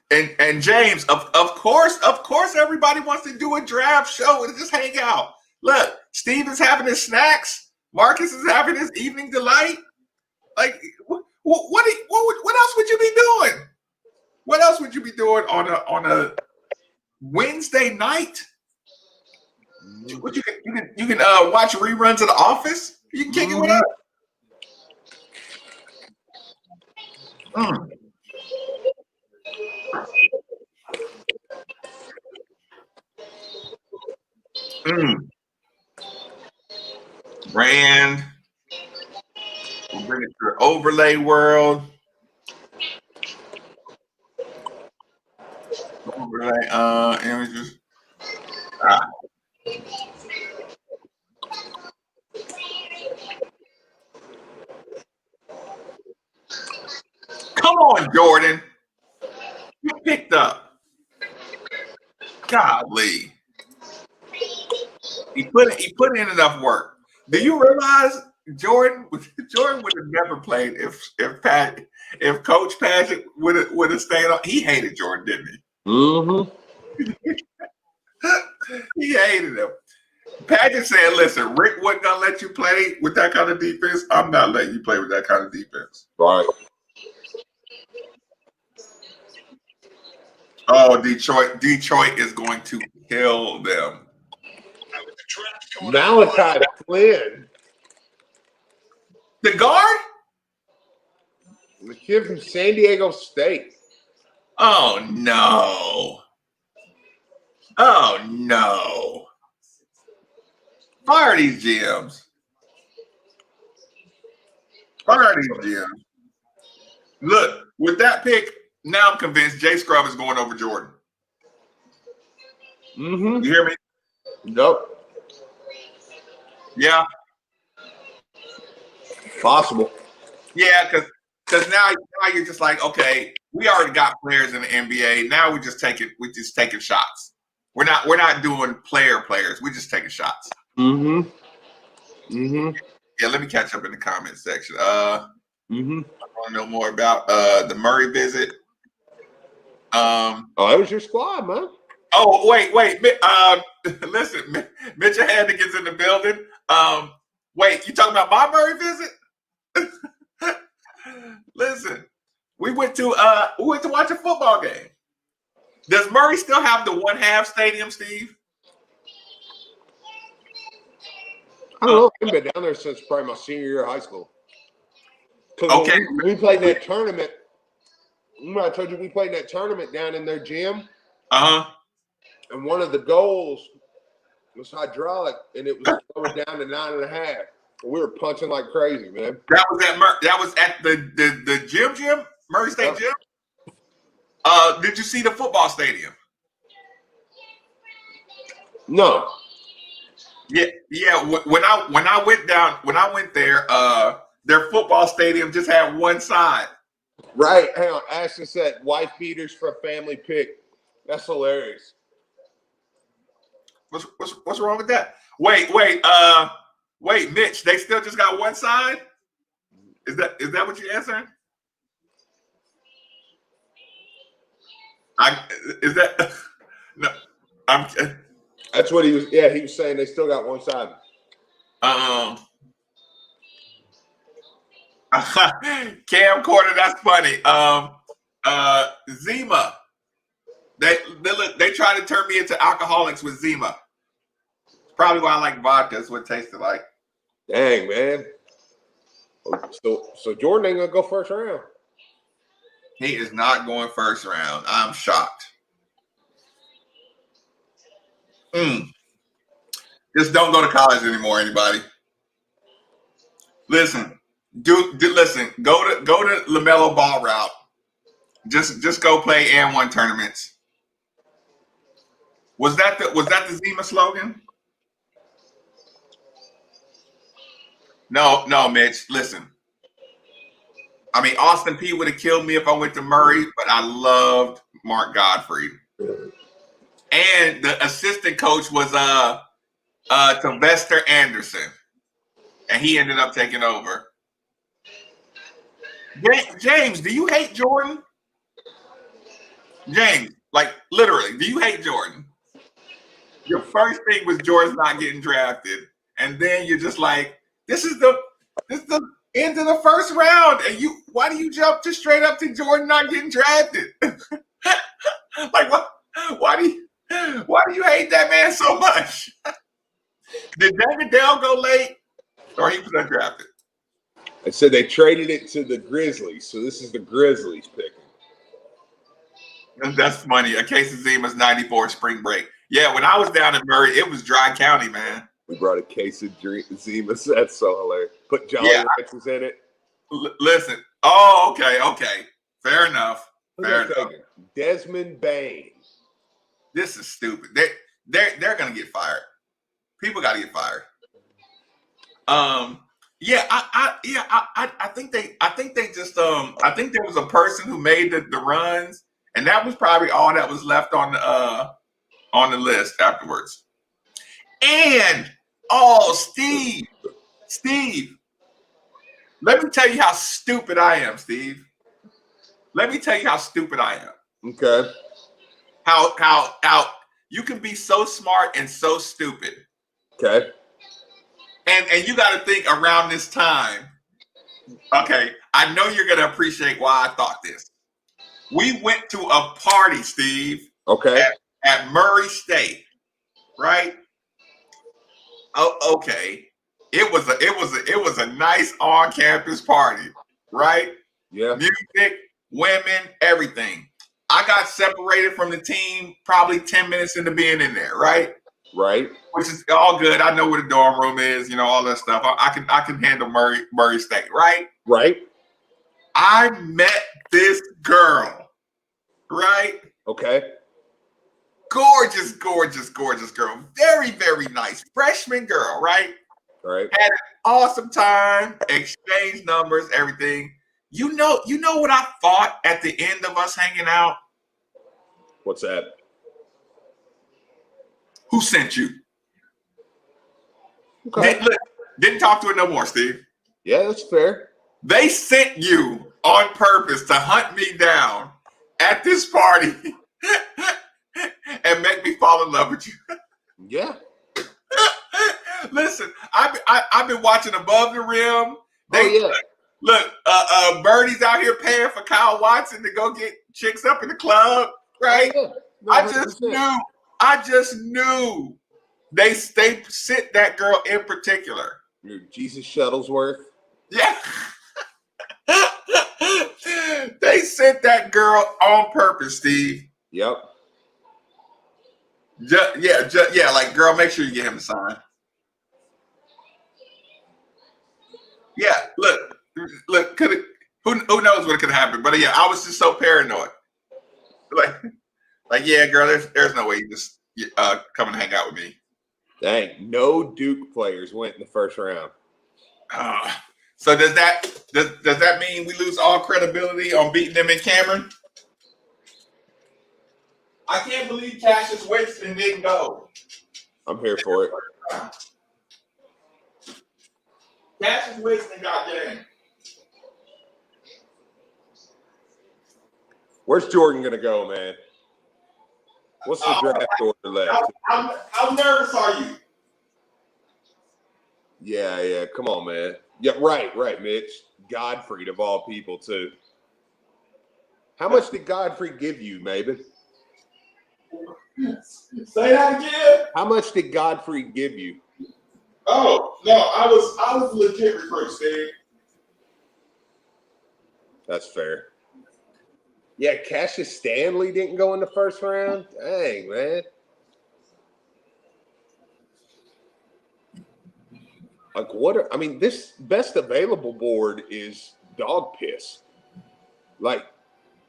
And James, of course, everybody wants to do a draft show and just hang out. Look, Steve is having his snacks. Marcus is having his evening delight. Like, what else would you be doing? What else would you be doing on a Wednesday night? What you can watch reruns of The Office. You can kick it with us. Brand. We'll bring it to the overlay world. Overlay images. Come on, Jordan. You picked up. Godly. He put in enough work. Do you realize Jordan would have never played if Coach Patrick would have stayed on? He hated Jordan, didn't he? Mm-hmm. He hated him. Patrick said, "Listen, Rick wasn't gonna let you play with that kind of defense. I'm not letting you play with that kind of defense." Right. Oh, Detroit is going to kill them. Malachi Flynn. The guard? The kid from San Diego State. Oh, no. Oh, no. Fire these GMs. Fire these GMs. Look, with that pick, now I'm convinced Jay Scrubb is going over Jordan. Mm-hmm. You hear me? Nope. Yeah. Possible. Yeah, because now you're just like, okay, we already got players in the NBA. Now we're just taking shots. We're not doing players. We're just taking shots. Mm-hmm. Mm-hmm. Yeah, let me catch up in the comment section. Mm-hmm. I want to know more about the Murray visit. Oh, that was your squad, man. Oh, wait. Listen, Mitchell Hannigan's in the building. Wait, you talking about my Murray visit? Listen, we went to watch a football game. Does Murray still have the 1/2 stadium, Steve? I don't know. I haven't been down there since probably my senior year of high school. Okay. We played that tournament. Remember I told you we played that tournament down in their gym? Uh-huh. And one of the goals was hydraulic, and it was going down to 9.5. We were punching like crazy, man. That was at the gym, Murray State Gym. Did you see the football stadium? No. Yeah. When I went there, their football stadium just had one side. Right. Hang on. Ashton said wife beaters for a family pick. That's hilarious. What's wrong with that? Wait, Mitch, they still just got one side? Is that what you're answering? No, that's what he was. Yeah, he was saying they still got one side. Camcorder, that's funny. Zima. They try to turn me into alcoholics with Zima. Probably why I like vodka. That's what it tasted like. Dang, man. So Jordan ain't gonna go first round. He is not going first round. I'm shocked. Just don't go to college anymore, anybody. Listen, listen. Go to LaMelo Ball route. Just go play and1 tournaments. Was that the Zima slogan? No, Mitch. Listen. I mean, Austin P would have killed me if I went to Murray, but I loved Mark Godfrey. And the assistant coach was Sylvester Anderson. And he ended up taking over. James, do you hate Jordan? James, like literally, do you hate Jordan? Your first thing was Jordan's not getting drafted. And then you're just like, this is the end of the first round. And why do you jump straight up to Jordan not getting drafted? Like what? Why do you hate that man so much? Did David Dale go late? Or he was undrafted? I said they traded it to the Grizzlies, so this is the Grizzlies picking. That's funny. A case of Zima's 94 spring break. Yeah, when I was down in Murray, it was dry county, man. We brought a case of Zima's. That's so hilarious. Put Jolly Ranchers in it. Listen. Oh, okay. Fair enough. Desmond Bain. This is stupid. They're gonna get fired. People got to get fired. I think they just I think there was a person who made the runs, and that was probably all that was left on the list afterwards. And Steve, let me tell you how stupid I am, Steve. Let me tell you how stupid I am. Okay. How you can be so smart and so stupid. Okay. And you got to think around this time. Okay, I know you're gonna appreciate why I thought this. We went to a party, Steve. Okay. At Murray State, right? Oh, okay. It was a nice on-campus party, right? Yeah. Music, women, everything. I got separated from the team probably 10 minutes into being in there, right? Right. Which is all good. I know where the dorm room is, all that stuff. I can handle Murray State, right? Right. I met this girl, right? Okay. Gorgeous. gorgeous, gorgeous, gorgeous girl. Very, very nice. Freshman girl, right? Right. Had an awesome time, exchanged numbers, everything. You know what I thought at the end of us hanging out? What's that? Who sent you? Okay. Didn't talk to her no more, Steve. Yeah, that's fair. They sent you on purpose to hunt me down at this party and make me fall in love with you. Yeah. Listen, I've been watching Above the Rim. Yeah. Look, Birdie's out here paying for Kyle Watson to go get chicks up in the club, right? Oh, yeah. No, I just knew they sent that girl in particular. Your Jesus Shuttlesworth. Yeah. They sent that girl on purpose, Steve. Yep. Yeah, like, girl, make sure you get him to sign. Yeah, look, who knows what could happen? But yeah, I was just so paranoid. Like, yeah, girl, there's no way you just come and hang out with me. Dang, no Duke players went in the first round. So does that mean we lose all credibility on beating them in Cameron? I can't believe Cassius Winston didn't go. I'm here for it. Cassius Winston got game. Where's Jordan gonna go, man? What's the draft order left? How nervous are you? Yeah. Come on, man. Yeah, right, Mitch. Godfrey, of all people, too. How much did Godfrey give you, Maven? Say that again. How much did Godfrey give you? Oh no, I was legit recruit, Steve. That's fair. Yeah, Cassius Stanley didn't go in the first round. Dang, man. Like, this best available board is dog piss. Like,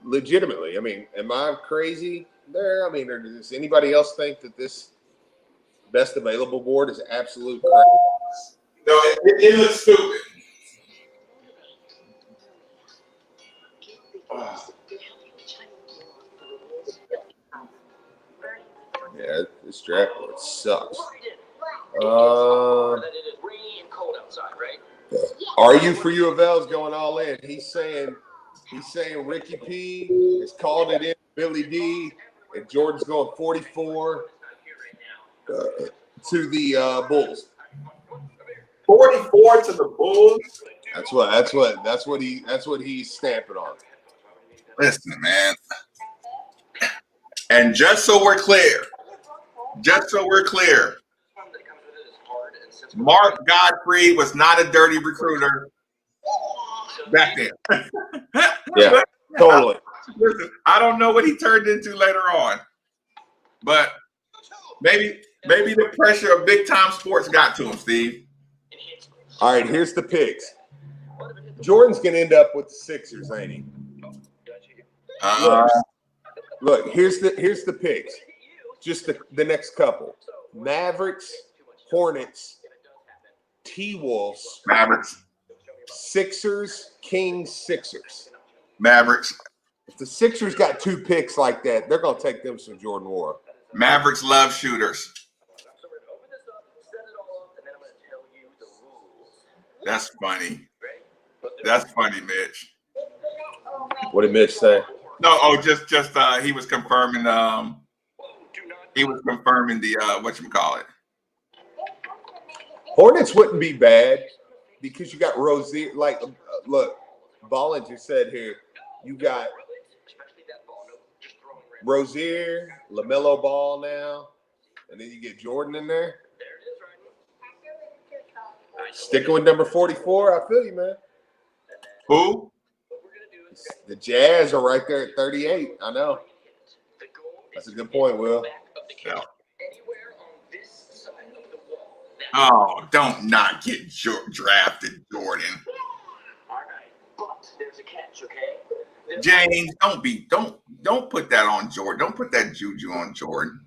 legitimately. I mean, am I crazy there? I mean, does anybody else think that this best available board is absolute crap? No, it looks stupid. Yeah, this draft board sucks. Are you for U of L is going all in? He's saying Ricky P has called it in, Billy D, and Jordan's going 44 to the Bulls. 44 to the Bulls. That's what he's stamping on. Listen, man. And just so we're clear, Mark Godfrey was not a dirty recruiter back then. Yeah, totally. Listen, I don't know what he turned into later on, but maybe the pressure of big time sports got to him, Steve. All right, here's the picks. Jordan's gonna end up with the Sixers, ain't he? Look, here's the picks. Just the next couple: Mavericks, Hornets, T-Wolves, Mavericks, Sixers, Kings, Sixers. Mavericks. If the Sixers got two picks like that, they're gonna take them some Jordan Nwora. Mavericks love shooters. That's funny. That's funny, Mitch. What did Mitch say? No, just he was confirming. He was confirming the whatchamacallit. Hornets wouldn't be bad because you got Rozier. Like, look, Bollinger said here, you got Rozier, LaMelo Ball now, and then you get Jordan in there. Sticking with number 44, I feel you, man. Who? The Jazz are right there at 38. I know. That's a good point, Will. Yeah. Oh, don't not get drafted, Jordan. James, don't put that on Jordan. Don't put that juju on Jordan.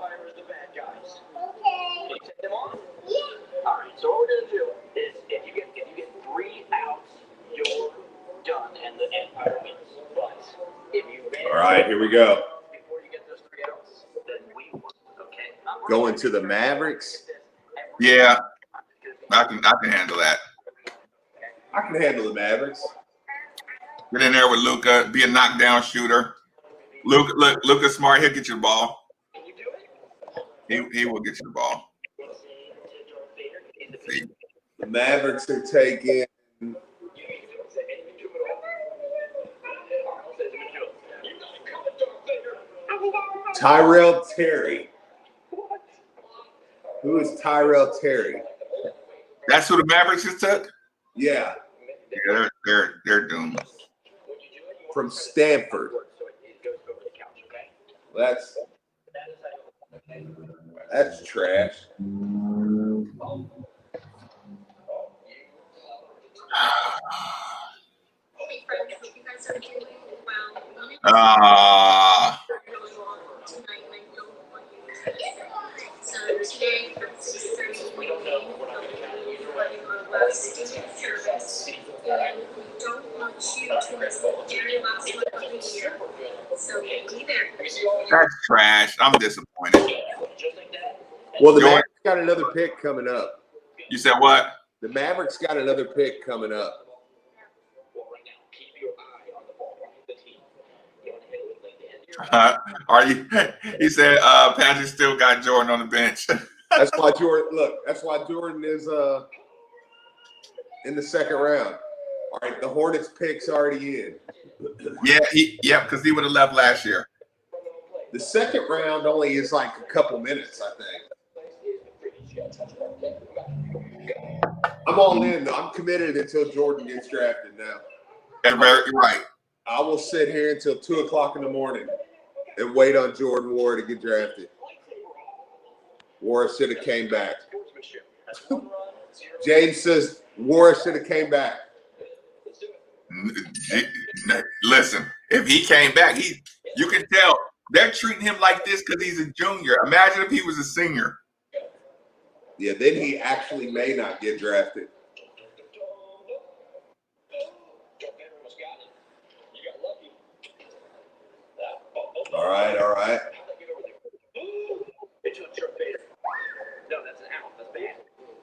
Vampires the bad guys. Okay. Can you take them on? Yeah. All right. So what we're gonna do is, if you get 3 outs, you're done, and the Empire wins. But if you all right, here we go. before you get those 3 outs, then we won. Okay. Going to the Mavericks. Yeah, I can handle that. I can handle the Mavericks. Get in there with Luka, be a knockdown shooter. Luka's smart. He'll get you the ball. He will get you the ball. See. The Mavericks are taking Tyrell Terry. Who is Tyrell Terry? That's who the Mavericks just took? Yeah. Yeah, they're doomed. From Stanford. That's trash. That's trash. I'm disappointed. Well, the Mavericks got another pick coming up. You said what? The Mavericks got another pick coming up. Are you? He said Patrick still got Jordan on the bench. That's why Jordan. Look, that's why Jordan is in the second round. All right, the Hornets pick's already in. Yeah, because he would have left last year. The second round only is like a couple minutes, I think. I'm all in, though. I'm committed until Jordan gets drafted now. That's very right. I will sit here until 2 o'clock in the morning and wait on Jordan Nwora to get drafted. Nwora should have came back. James says Nwora should have came back. Listen, if he came back, you can tell they're treating him like this because he's a junior. Imagine if he was a senior. Yeah, then he actually may not get drafted. All right.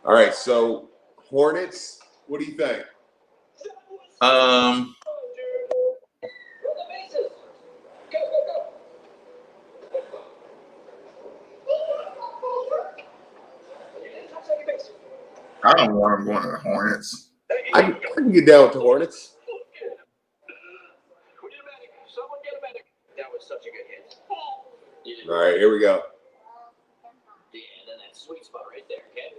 All right, so Hornets, what do you think? I don't want him going to the Hornets. I can get down with the Hornets. That was such a good hit. All right, here we go. Yeah, and then that sweet spot right there, okay?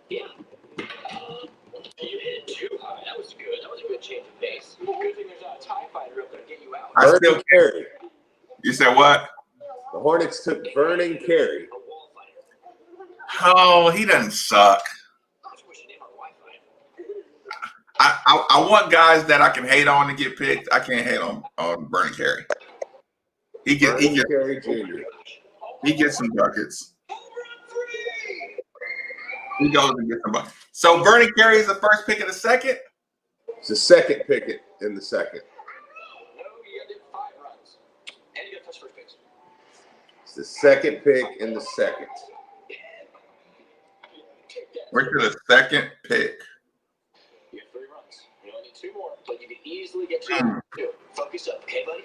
Yeah. You hit it too high. That was good. That was a good change of pace. Good thing there's not a TIE fighter up there to get you out. I still carry. You said what? The Hornets took Vernon Carey. Oh, he doesn't suck. I want guys that I can hate on to get picked. I can't hate on Vernon Carey. He gets some buckets. He goes and gets some buckets. So Vernon Carey is the first pick of the second? It's the second pick in the second. It's the second pick in the second. We're to the second pick. You have 3 runs. You only need 2 more, but you can easily get 2. Focus up, okay, buddy?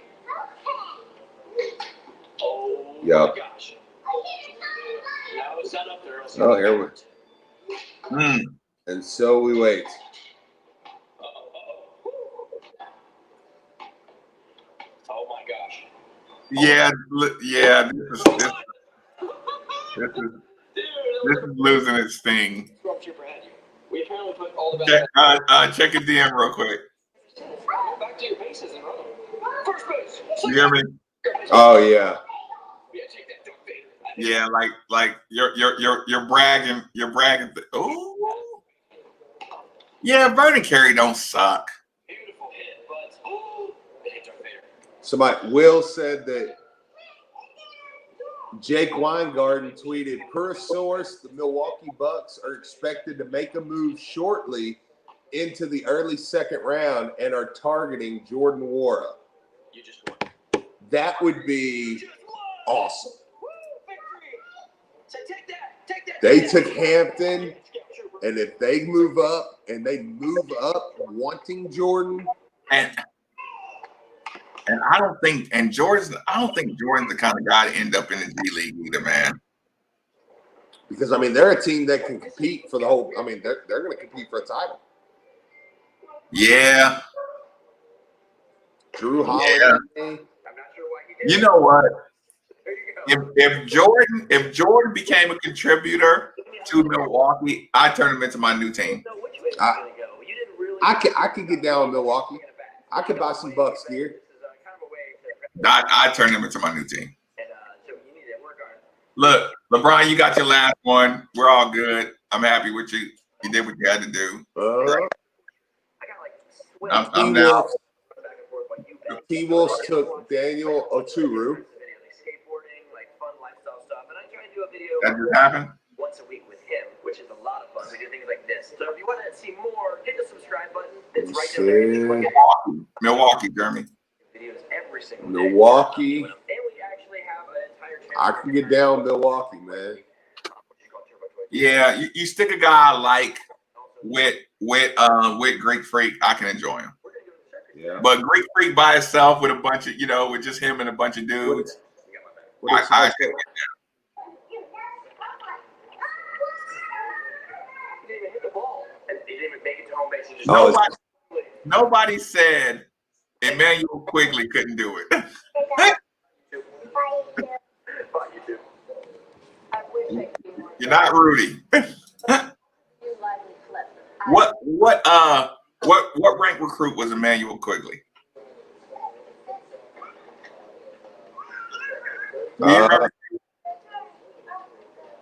Oh, yep. My gosh. No, it's not up there. Oh, here we And so we wait. Oh, my gosh. Yeah. This is losing its sting. We apparently put all the Check your DM real quick. Back to your bases and run them. First base. You hear me? Oh yeah. Yeah, like you're bragging. You're bragging. Oh. Yeah, Vernon Carey don't suck. Beautiful hit, but the hits are fair. Somebody Will said that Jake Weingarten tweeted, per source, the Milwaukee Bucks are expected to make a move shortly into the early second round and are targeting Jordan Nwora. You just won. That would be awesome. So take that. They took Hampton, and if they move up and they move up wanting Jordan, And I don't think Jordan's the kind of guy to end up in the G League either, man. because I mean they're a team that can compete for the whole. I mean they're going to compete for a title. Yeah. Drew Holiday. Yeah. I'm not sure why he did. You know what? There you go. If Jordan became a contributor to Milwaukee, I'd turn him into my new team. So which way is it gonna go? You didn't really. I could get down with Milwaukee. I could buy some Bucks gear. This is kind of a way to. I'd turn him into my new team. And so you need to work on. Look, LeBron, you got your last one. We're all good. I'm happy with you. You did what you had to do. I got like. I'm now. T-Wolves took Daniel Oturu. Skateboarding, like fun lifestyle stuff, and I try to do a video That just happened. once a week with him, which is a lot of fun. We do things like this. So if you want to see more, hit the subscribe button. It's right down there. You can look at Milwaukee, Jeremy. videos every single day. Milwaukee. And we actually have an entire channel. I can get down with Milwaukee, man. Yeah, you stick a guy like with Greek Freak, I can enjoy him. Yeah. But Greek Freak by itself with a bunch of, with just him and a bunch of dudes, I He didn't even hit the ball. And he didn't even make it to home base. He just nobody said Emmanuel Quigley couldn't do it. You're not Rudy. What ranked recruit was Emmanuel Quigley? Do you remember?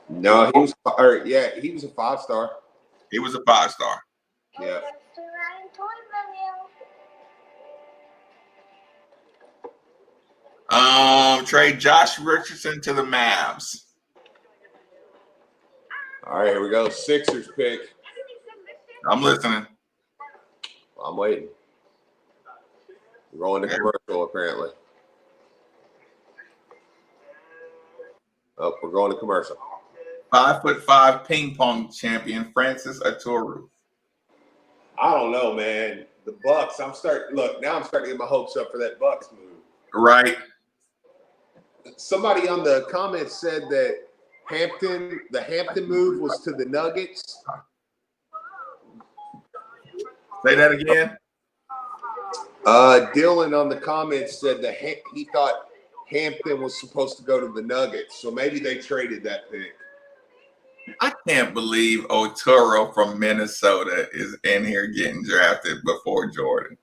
No, he was he was a 5-star. He was a 5-star. Yeah. Trade Josh Richardson to the Mavs. All right, here we go. Sixers pick. I'm listening. I'm waiting. We're going to commercial, apparently. Oh, we're going to commercial. 5'5" ping pong champion Francis Aturu. I don't know, man. The Bucks. I'm starting to get my hopes up for that Bucks move. Right. Somebody on the comments said that the Hampton move was to the Nuggets. Say that again. Dylan on the comments said that he thought Hampton was supposed to go to the Nuggets, so maybe they traded that pick. I can't believe Oturu from Minnesota is in here getting drafted before Jordan.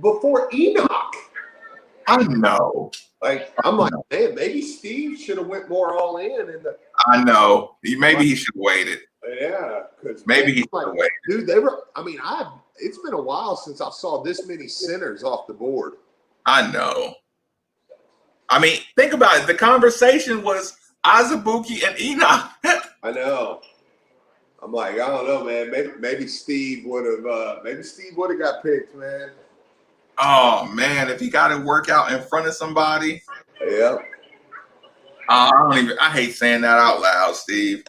Before Enoch. I know. I'm like, man, maybe Steve should have went more all in. I know. Maybe he should have waited. Yeah, because maybe he should have waited. Dude, it's been a while since I saw this many centers off the board. I know. I mean, think about it. The conversation was Azubuike and Enoch. I know. I'm like, I don't know, man. Maybe Steve would have. Got picked, man. Oh man, if he got to work out in front of somebody. Yeah. I hate saying that out loud, Steve.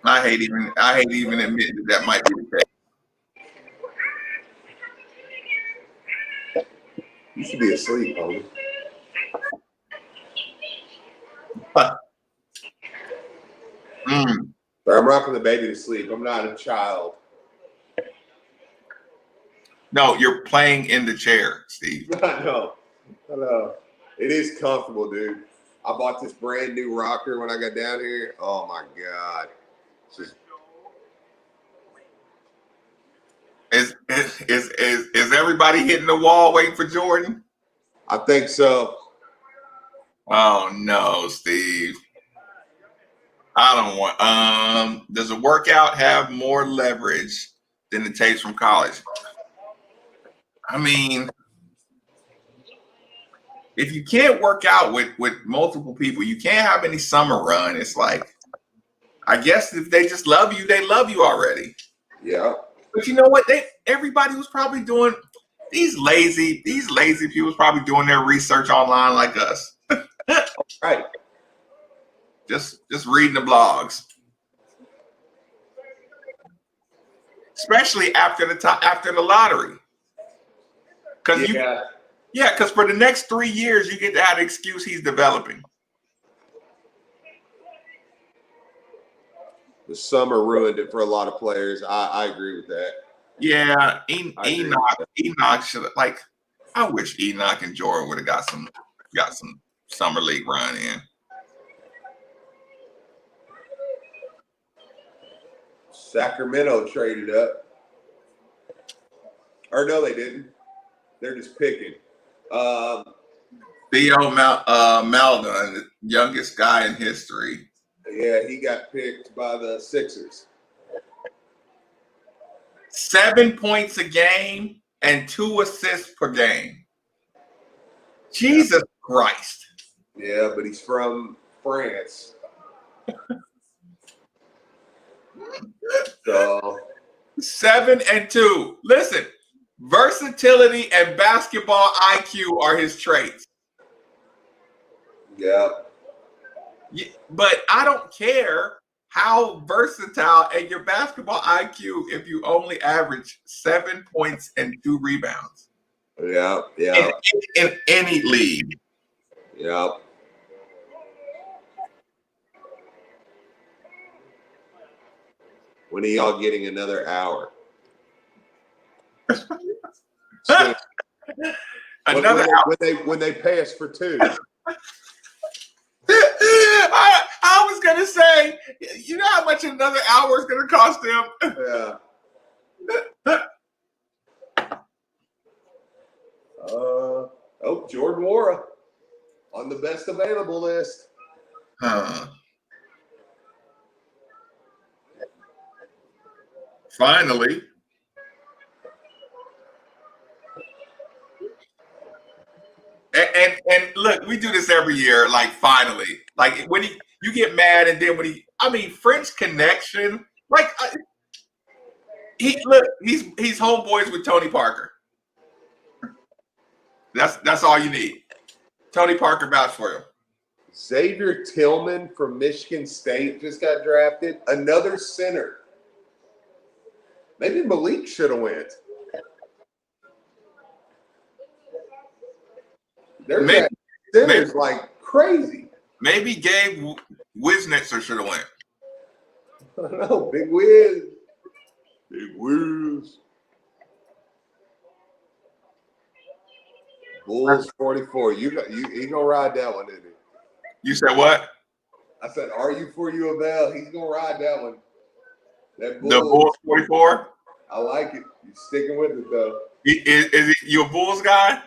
I hate even admitting that might be the case. You should be asleep, homie. I'm rocking the baby to sleep. I'm not a child. No, you're playing in the chair, Steve. I know. It is comfortable, dude. I bought this brand new rocker when I got down here. Oh my God. Is everybody hitting the wall waiting for Jordan? I think so. Oh no, Steve. I don't want. Does a workout have more leverage than the tapes from college? I mean, if you can't work out with multiple people, you can't have any summer run. It's like, I guess if they just love you, they love you already. Yeah. But you know what? Everybody was probably doing these lazy people was probably doing their research online like us. Right. Just reading the blogs. Especially after the lottery. Because for the next 3 years, you get to have the excuse he's developing. The summer ruined it for a lot of players. I agree with that. Yeah, Enoch should like. I wish Enoch and Jordan would have got some summer league run in. Sacramento traded up. Or no, they didn't. They're just picking. Theo Maldon, the youngest guy in history. Yeah, he got picked by the Sixers. 7 points a game and 2 assists per game. Jesus Christ. Yeah, but he's from France. So 7 and 2. Listen, versatility and basketball IQ are his traits. Yeah. But I don't care how versatile and your basketball IQ if you only average 7 points and 2 rebounds. Yeah. In any league. Yeah. When are y'all getting another hour? Another hour. When they pay us for 2. I was gonna say, you know how much another hour is gonna cost them? Yeah. Jordan Nwora on the best available list. Finally. And look, we do this every year. Like finally, like when you get mad, and then French Connection. Like he's homeboys with Tony Parker. That's all you need. Tony Parker vouched for him. Xavier Tillman from Michigan State just got drafted. Another center. Maybe Malik should have went. They're centers like crazy. Maybe Gabe Wisnitzer should have went. I don't know. Big Wiz. Big Wiz. Bulls 44. He gonna ride that one, isn't he? You said what? I said, are you for U of L? He's gonna ride that one. That Bulls, the Bulls 44. I like it. You sticking with it though. Is you a Bulls guy?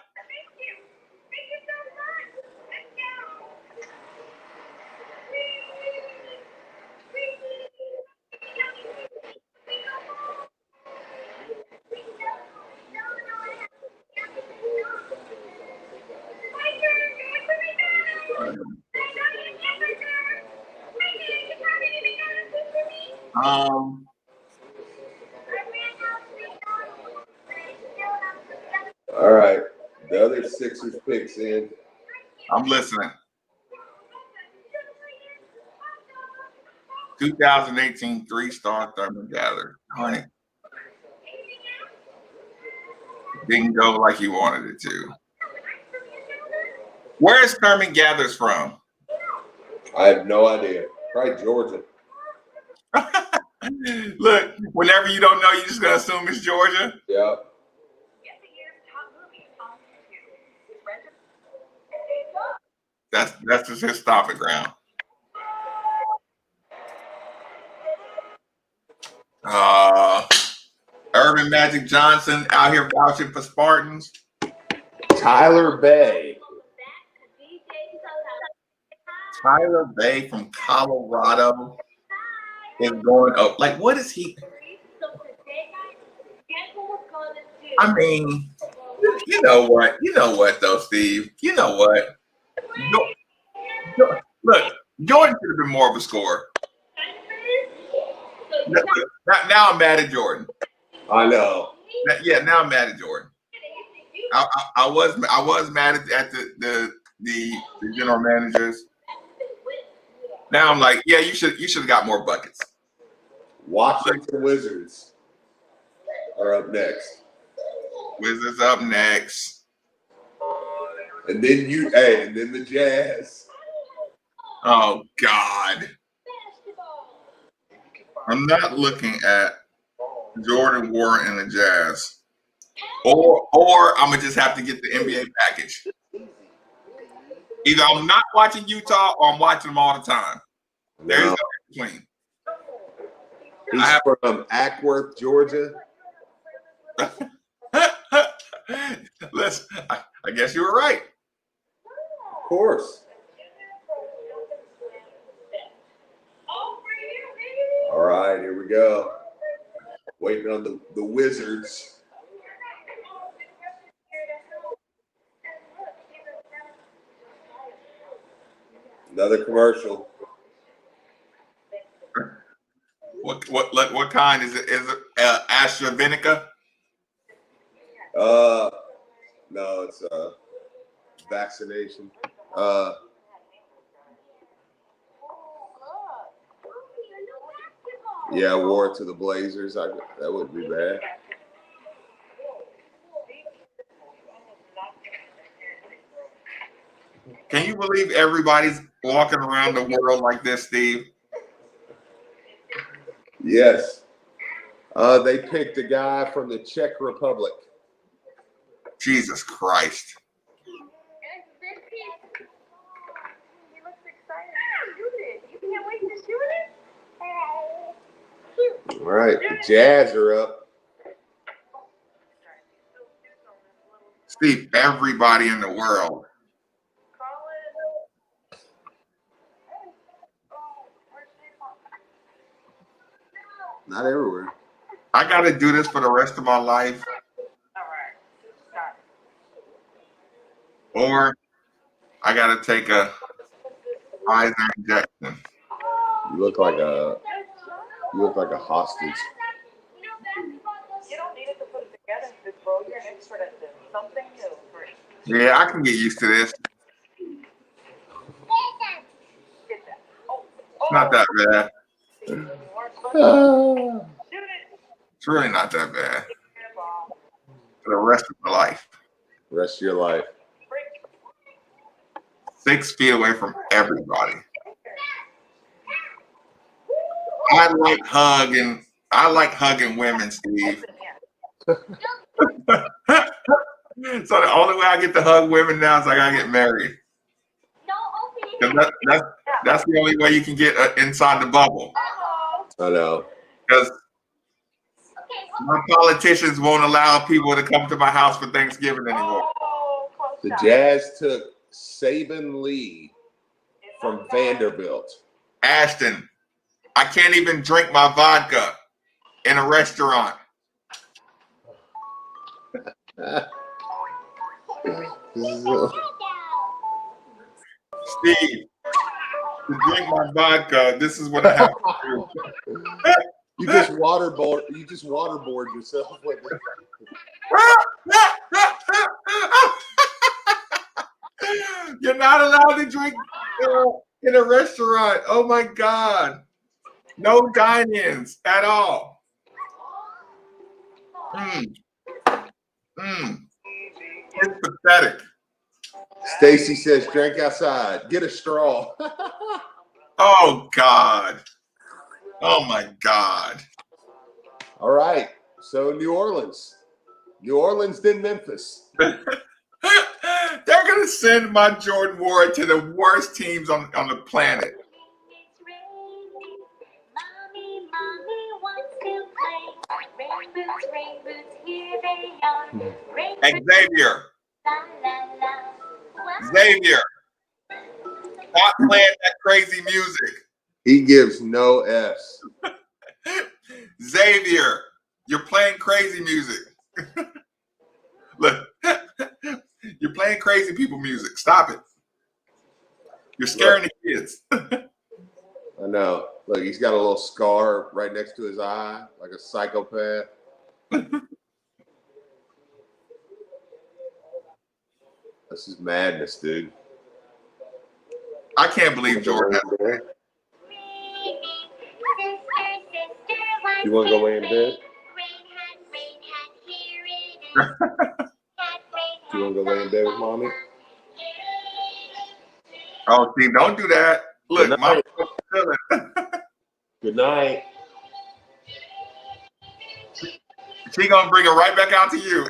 All right. The other Sixers picks in. I'm listening. 2018 3-star Thurman Gather. Honey. Didn't go like he wanted it to. Where is Thurman Gathers from? I have no idea. Probably Georgia. Look, whenever you don't know, you're just gonna assume it's Georgia. Yeah. That's just his stomping ground. Urban Magic Johnson out here vouching for Spartans. Tyler Bay. Tyler Bay from Colorado is going up. Like, what is he? I mean, You know what? You know what though, Steve? You know what? Look, Jordan should have been more of a scorer. Now I'm mad at Jordan. I know. Yeah, now I'm mad at Jordan. I was mad at the general managers. Now I'm like, yeah, you should have got more buckets. Washington Wizards are up next. Wizards up next. And then and then the Jazz. Oh God. I'm not looking at Jordan, Nwora, and the Jazz. Or I'm gonna just have to get the NBA package. Either I'm not watching Utah or I'm watching them all the time. There's no in between. He's from Ackworth, Georgia. Listen, I guess you were right. Of course. All right, here we go. Waiting on the Wizards. Another commercial. What kind is it? Is it AstraZeneca? No, it's vaccination. Yeah, I wore it to the Blazers. That wouldn't be bad. Can you believe everybody's walking around the world like this, Steve? Yes. They picked a guy from the Czech Republic. Jesus Christ. He looks excited to shoot it. You can't wait to shoot it? All right, the Jazz are up. Steve, everybody in the world. Not everywhere. I got to do this for the rest of my life. Or I got to take a Pfizer injection. You look like a hostage. You don't need it to put it together, bro. You're an expert at this. Something new. Yeah, I can get used to this. It's not that bad. It's really not that bad. For the rest of my life. Rest of your life. 6 feet away from everybody. I like hugging women, Steve. So the only way I get to hug women now is I gotta get married. That's the only way you can get inside the bubble. I know. Because my politicians won't allow people to come to my house for Thanksgiving anymore. The Jazz took Saban Lee from Vanderbilt. Ashton, I can't even drink my vodka in a restaurant. Steve, to drink my vodka, this is what I have to do. You just waterboard yourself with it. You're not allowed to drink in a restaurant. Oh my God. No dine-ins at all. It's pathetic. Stacy says, drink outside. Get a straw. Oh God. Oh my God. All right. So New Orleans. New Orleans, then Memphis. They're gonna send my Jordan Nwora to the worst teams on the planet. Xavier, stop playing that crazy music. He gives no F's. Xavier, you're playing crazy music. Look, You're playing crazy people music. Stop it. You're scaring the kids. I know. Look, he's got a little scar right next to his eye, like a psychopath. This is madness, dude. I can't believe Jordan. You want to go lay in bed? You want to go lay in bed with mommy? Oh, Steve, don't do that. Look, Mama's chilling. Good night. She gonna bring it right back out to you.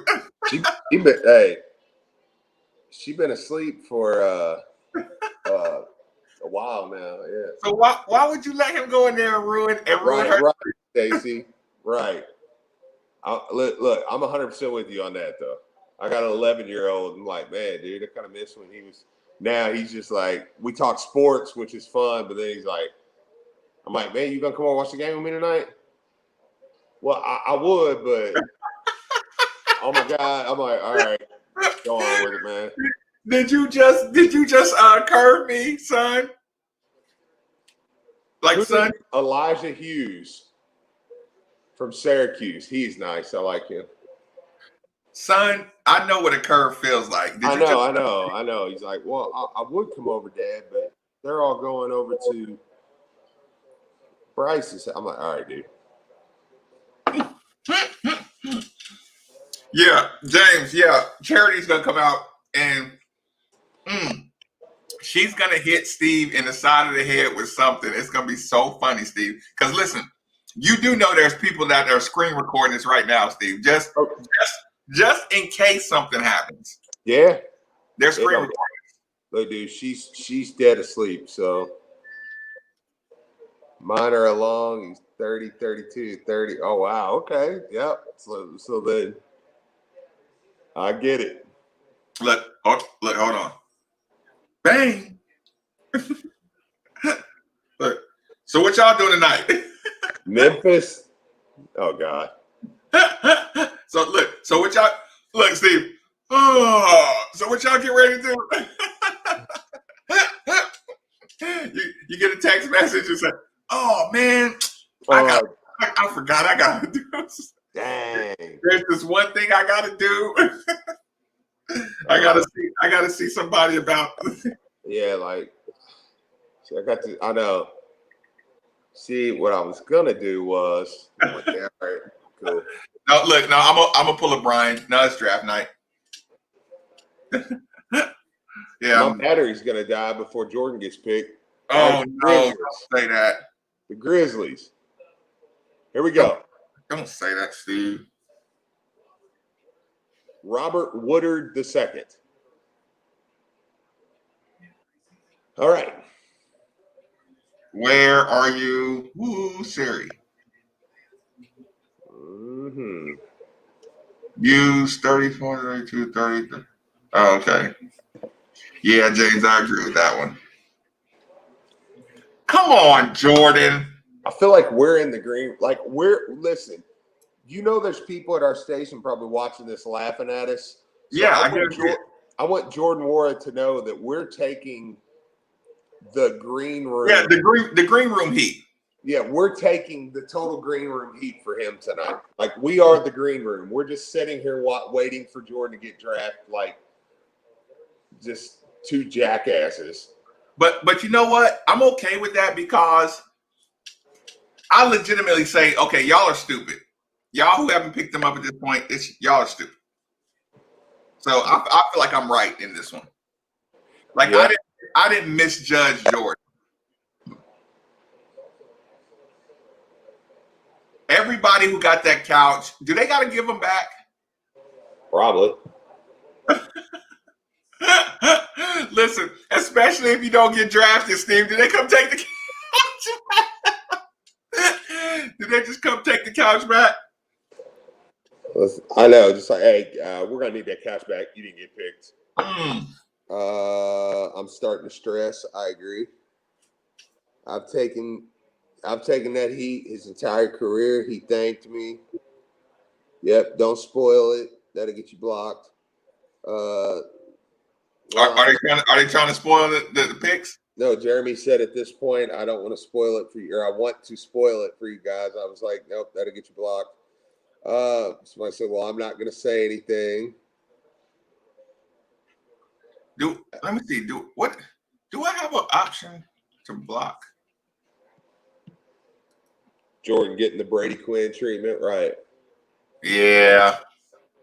She been asleep for a while now. Yeah. So why would you let him go in there and ruin her? Right, Stacy. Right. Look, I'm 100% with you on that though. I got an 11-year-old. I'm like, man, dude, I kind of miss when he was. Now he's just like, we talk sports, which is fun, but then he's like, I'm like, man, you gonna come over and watch the game with me tonight? Well, I would, but oh my God, I'm like, all right, go on with it, man. Did you just curve me, son? Son? Elijah Hughes from Syracuse. He's nice. I like him. Son, I know what a curve feels like. I know. He's like, well, I would come over, Dad, but they're all going over to Bryce's. I'm like, all right, dude. Yeah, James, yeah. Charity's gonna come out and she's gonna hit Steve in the side of the head with something. It's gonna be so funny, Steve. Because listen, you do know there's people that are screen recording this right now, Steve. Just in case something happens. Yeah. They're screen recording. Look, dude, she's dead asleep, so mine are along. He's 30, 32, 30. Oh wow, okay. Yep. So then I get it. Look, hold on. Bang. Look. So what y'all doing tonight? Memphis. Oh God. So what y'all look, Steve. Oh, so what y'all get ready to do? you get a text message and say, "Oh man, I forgot I gotta do this. Dang. There's this one thing I gotta do. I gotta see somebody about." Yeah, like I know. See, what I was gonna do was all right, cool. No, look, I'm gonna pull a Brian. No, it's draft night. Yeah, my battery's gonna die before Jordan gets picked. Oh no! Don't say that. The Grizzlies. Here we go. Don't say that, Steve. Robert Woodard II. All right. Where are you? Woo, Siri. Mm-hmm. Use 34, 32, 33. Oh, okay. Yeah, James, I agree with that one. Come on, Jordan. I feel like we're in the green. Listen, you know there's people at our station probably watching this laughing at us. So yeah, I want Jordan Nwora to know that we're taking the green room. Yeah, the green room heat. Yeah, we're taking the total green room heat for him tonight. Like, we are the green room. We're just sitting here waiting for Jordan to get drafted, like just two jackasses. But you know what? I'm okay with that because I legitimately say, okay, y'all are stupid. Y'all who haven't picked them up at this point, y'all are stupid. So I feel like I'm right in this one. Like, yeah. I didn't misjudge Jordan. Everybody who got that couch, do they got to give them back? Probably. Listen, especially if you don't get drafted, Steve, do they come take the couch back? Do they just come take the couch back? Listen, I know, just like, hey, we're going to need that couch back. You didn't get picked. I'm starting to stress. I agree. I've taken that heat his entire career. He thanked me. Yep, don't spoil it. That'll get you blocked. Are they trying to spoil the picks? No, Jeremy said at this point, I don't want to spoil it for you, or I want to spoil it for you guys. I was like, nope, that'll get you blocked. Somebody said, well, I'm not going to say anything. Let me see. Do I have an option to block? Jordan getting the Brady Quinn treatment, right? Yeah.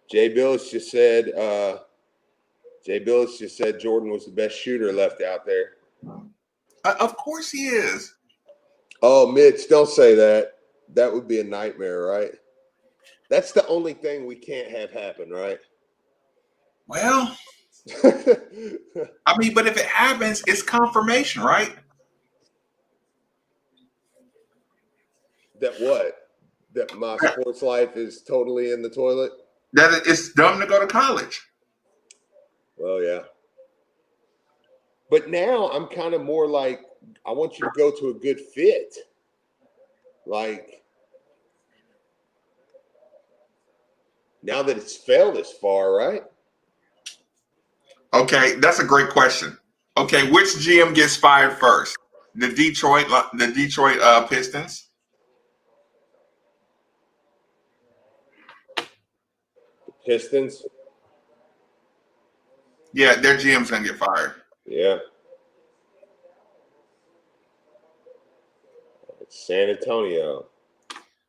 Jay Billis just said Jordan was the best shooter left out there. Of course he is. Oh, Mitch, don't say that. That would be a nightmare, right? That's the only thing we can't have happen, right? Well, I mean, but if it happens, it's confirmation, right? That what? That my sports life is totally in the toilet? That it's dumb to go to college. Well, yeah. But now I'm kind of more like, I want you to go to a good fit. Like, now that it's fell this far, right? Okay, that's a great question. Okay, which GM gets fired first? The Detroit Pistons? The Pistons? Yeah, their GM's gonna get fired. Yeah. It's San Antonio.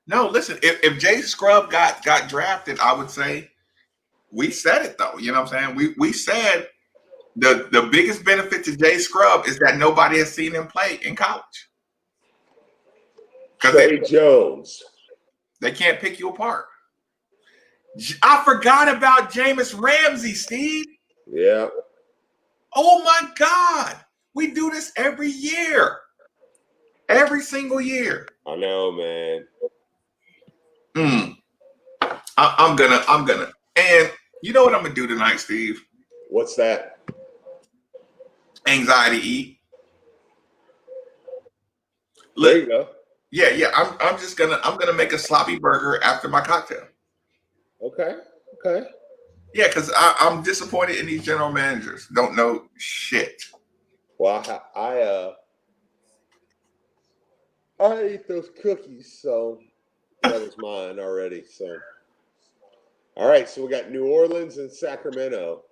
No, listen, if Jay Scrubb got drafted, I would say we said it though. You know what I'm saying? We said the biggest benefit to Jay Scrubb is that nobody has seen him play in college. Trey Jones. They can't pick you apart. I forgot about Jameis Ramsey, Steve. Yeah. Oh my God. We do this every year. Every single year. I know, man. I'm gonna. And you know what I'm gonna do tonight, Steve? What's that? Anxiety eat. There you go. Yeah. I'm gonna make a sloppy burger after my cocktail. Okay. Yeah, because I'm disappointed in these general managers. Don't know shit. Well, I ate those cookies, so that was mine already. So, all right. So we got New Orleans and Sacramento.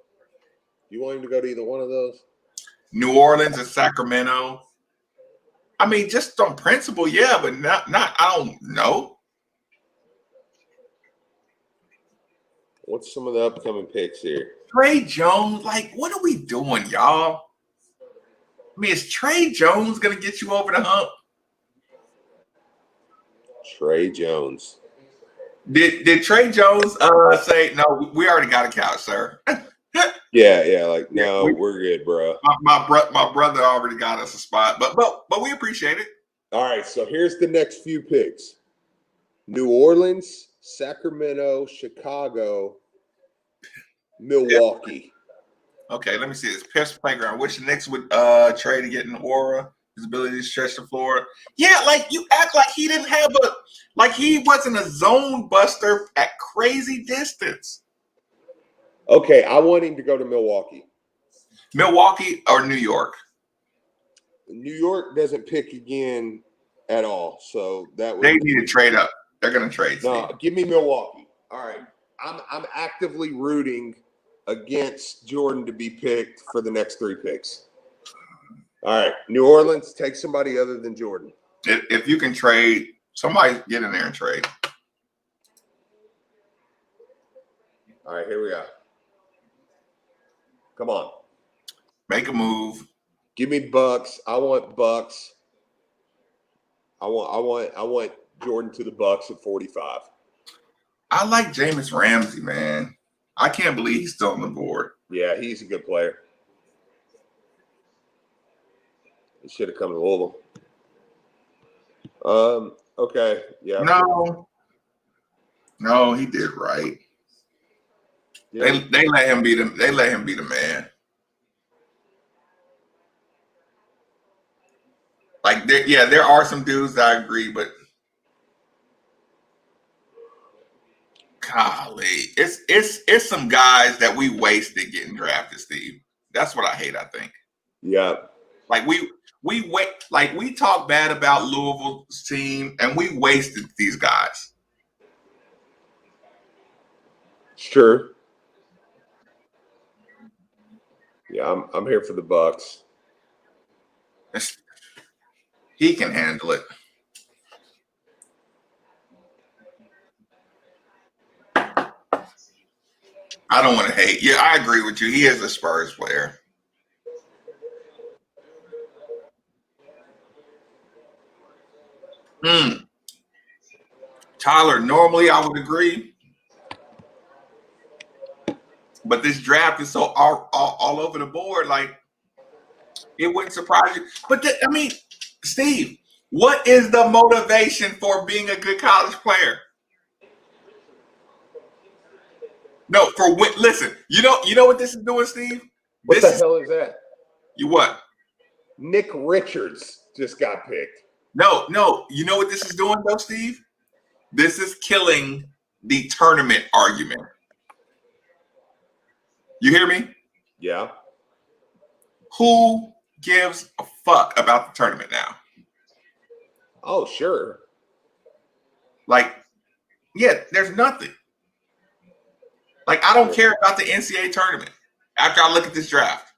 You want him to go to either one of those? New Orleans and Sacramento. I mean, just on principle, yeah, but not. I don't know. What's some of the upcoming picks here? Trey Jones, like, what are we doing, y'all? I mean, is Trey Jones gonna get you over the hump? Trey Jones. Did Trey Jones say no? We already got a couch, sir. Yeah. Like, no, we're good, bro. My brother already got us a spot, but we appreciate it. All right, so here's the next few picks: New Orleans, Sacramento, Chicago, Milwaukee. Okay, let me see this. Pips Playground. Which the Knicks would trade to get Nwora? His ability to stretch the floor. Yeah, like you act like he didn't have he wasn't a zone buster at crazy distance. Okay, I want him to go to Milwaukee. Milwaukee or New York? New York doesn't pick again at all, so that would. They need to trade up. They're going to trade. No, give me Milwaukee. All right, I'm actively rooting against Jordan to be picked for the next 3 picks. All right, New Orleans, take somebody other than Jordan. If you can trade, somebody get in there and trade. All right, here we go. Come on. Make a move. Give me Bucks. I want Bucks. I want Jordan to the Bucks at 45. I like Jameis Ramsey, man. I can't believe he's still on the board. Yeah, he's a good player. He should have come to Louisville. Okay. Yeah. No, he did right. Yeah. They let him be the man. Like there are some dudes that I agree, but golly, it's some guys that we wasted getting drafted, Steve. That's what I hate, I think. Yeah. Like we wait, like we talk bad about Louisville's team and we wasted these guys. Sure. Yeah, I'm here for the Bucks. He can handle it. I don't want to hate. Yeah, I agree with you. He is a Spurs player. Tyler, normally I would agree. But this draft is so all over the board. Like, it wouldn't surprise you. But, I mean, Steve, what is the motivation for being a good college player? No, listen, you know what this is doing, Steve? What the hell is that? You what? Nick Richards just got picked. No. You know what this is doing, though, Steve? This is killing the tournament argument. You hear me? Yeah. Who gives a fuck about the tournament now? Oh, sure. Like, yeah, there's nothing. Like, I don't care about the NCAA tournament after I look at this draft.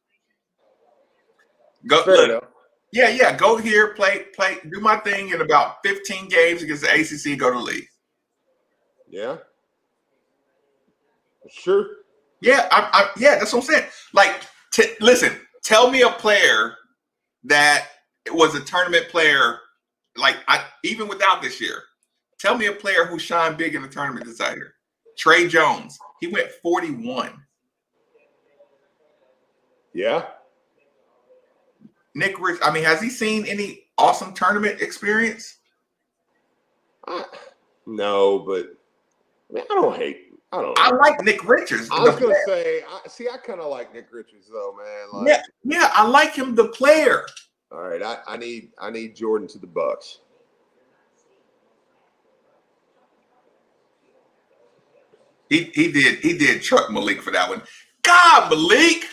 Go look. Yeah. Go here, play, do my thing in about 15 games against the ACC. Go to the league. Yeah. Sure. Yeah, yeah, that's what I'm saying. Like, listen, tell me a player that was a tournament player. Like, even without this year, tell me a player who shined big in the tournament this year. Trey Jones, he went 41. Yeah. Nick Rich, I mean, has he seen any awesome tournament experience? No, but I mean, I don't hate. I don't know. I like Nick Richards. I was going to say, I kind of like Nick Richards though, man. Like, yeah, I like him, the player. All right, I need Jordan to the Bucks. He did truck Malik for that one. God, Malik.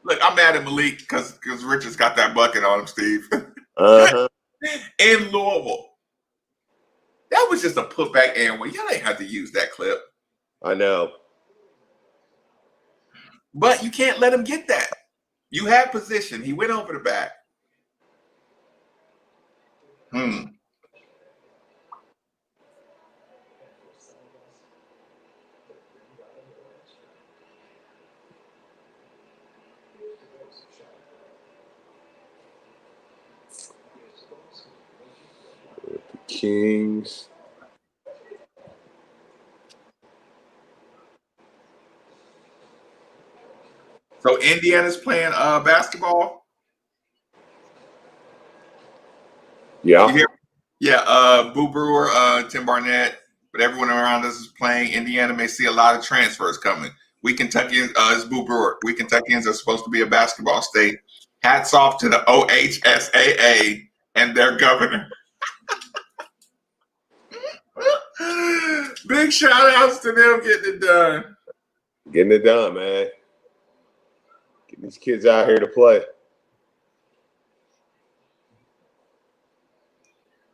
Look, I'm mad at Malik because Richards got that bucket on him, Steve. Uh-huh. In Louisville. That was just a putback anyway. Y'all ain't have to use that clip. I know. But you can't let him get that. You had position. He went over the back. Kings. So Indiana's playing basketball. Yeah. Yeah. Boo Brewer, Tim Barnett, but everyone around us is playing. Indiana may see a lot of transfers coming. We Kentuckians, it's Boo Brewer. We Kentuckians are supposed to be a basketball state. Hats off to the OHSAA and their governor. Big shout outs to them getting it done. Getting it done, man. Getting these kids out here to play.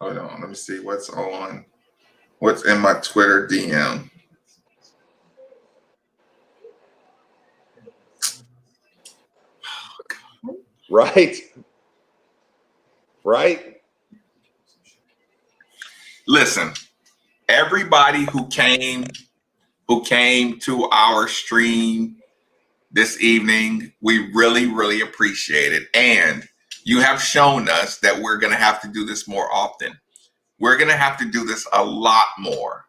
Hold on, let me see what's in my Twitter DM. Right. Listen, everybody who came to our stream this evening, we really, really appreciate it. And you have shown us that we're going to have to do this more often. We're going to have to do this a lot more.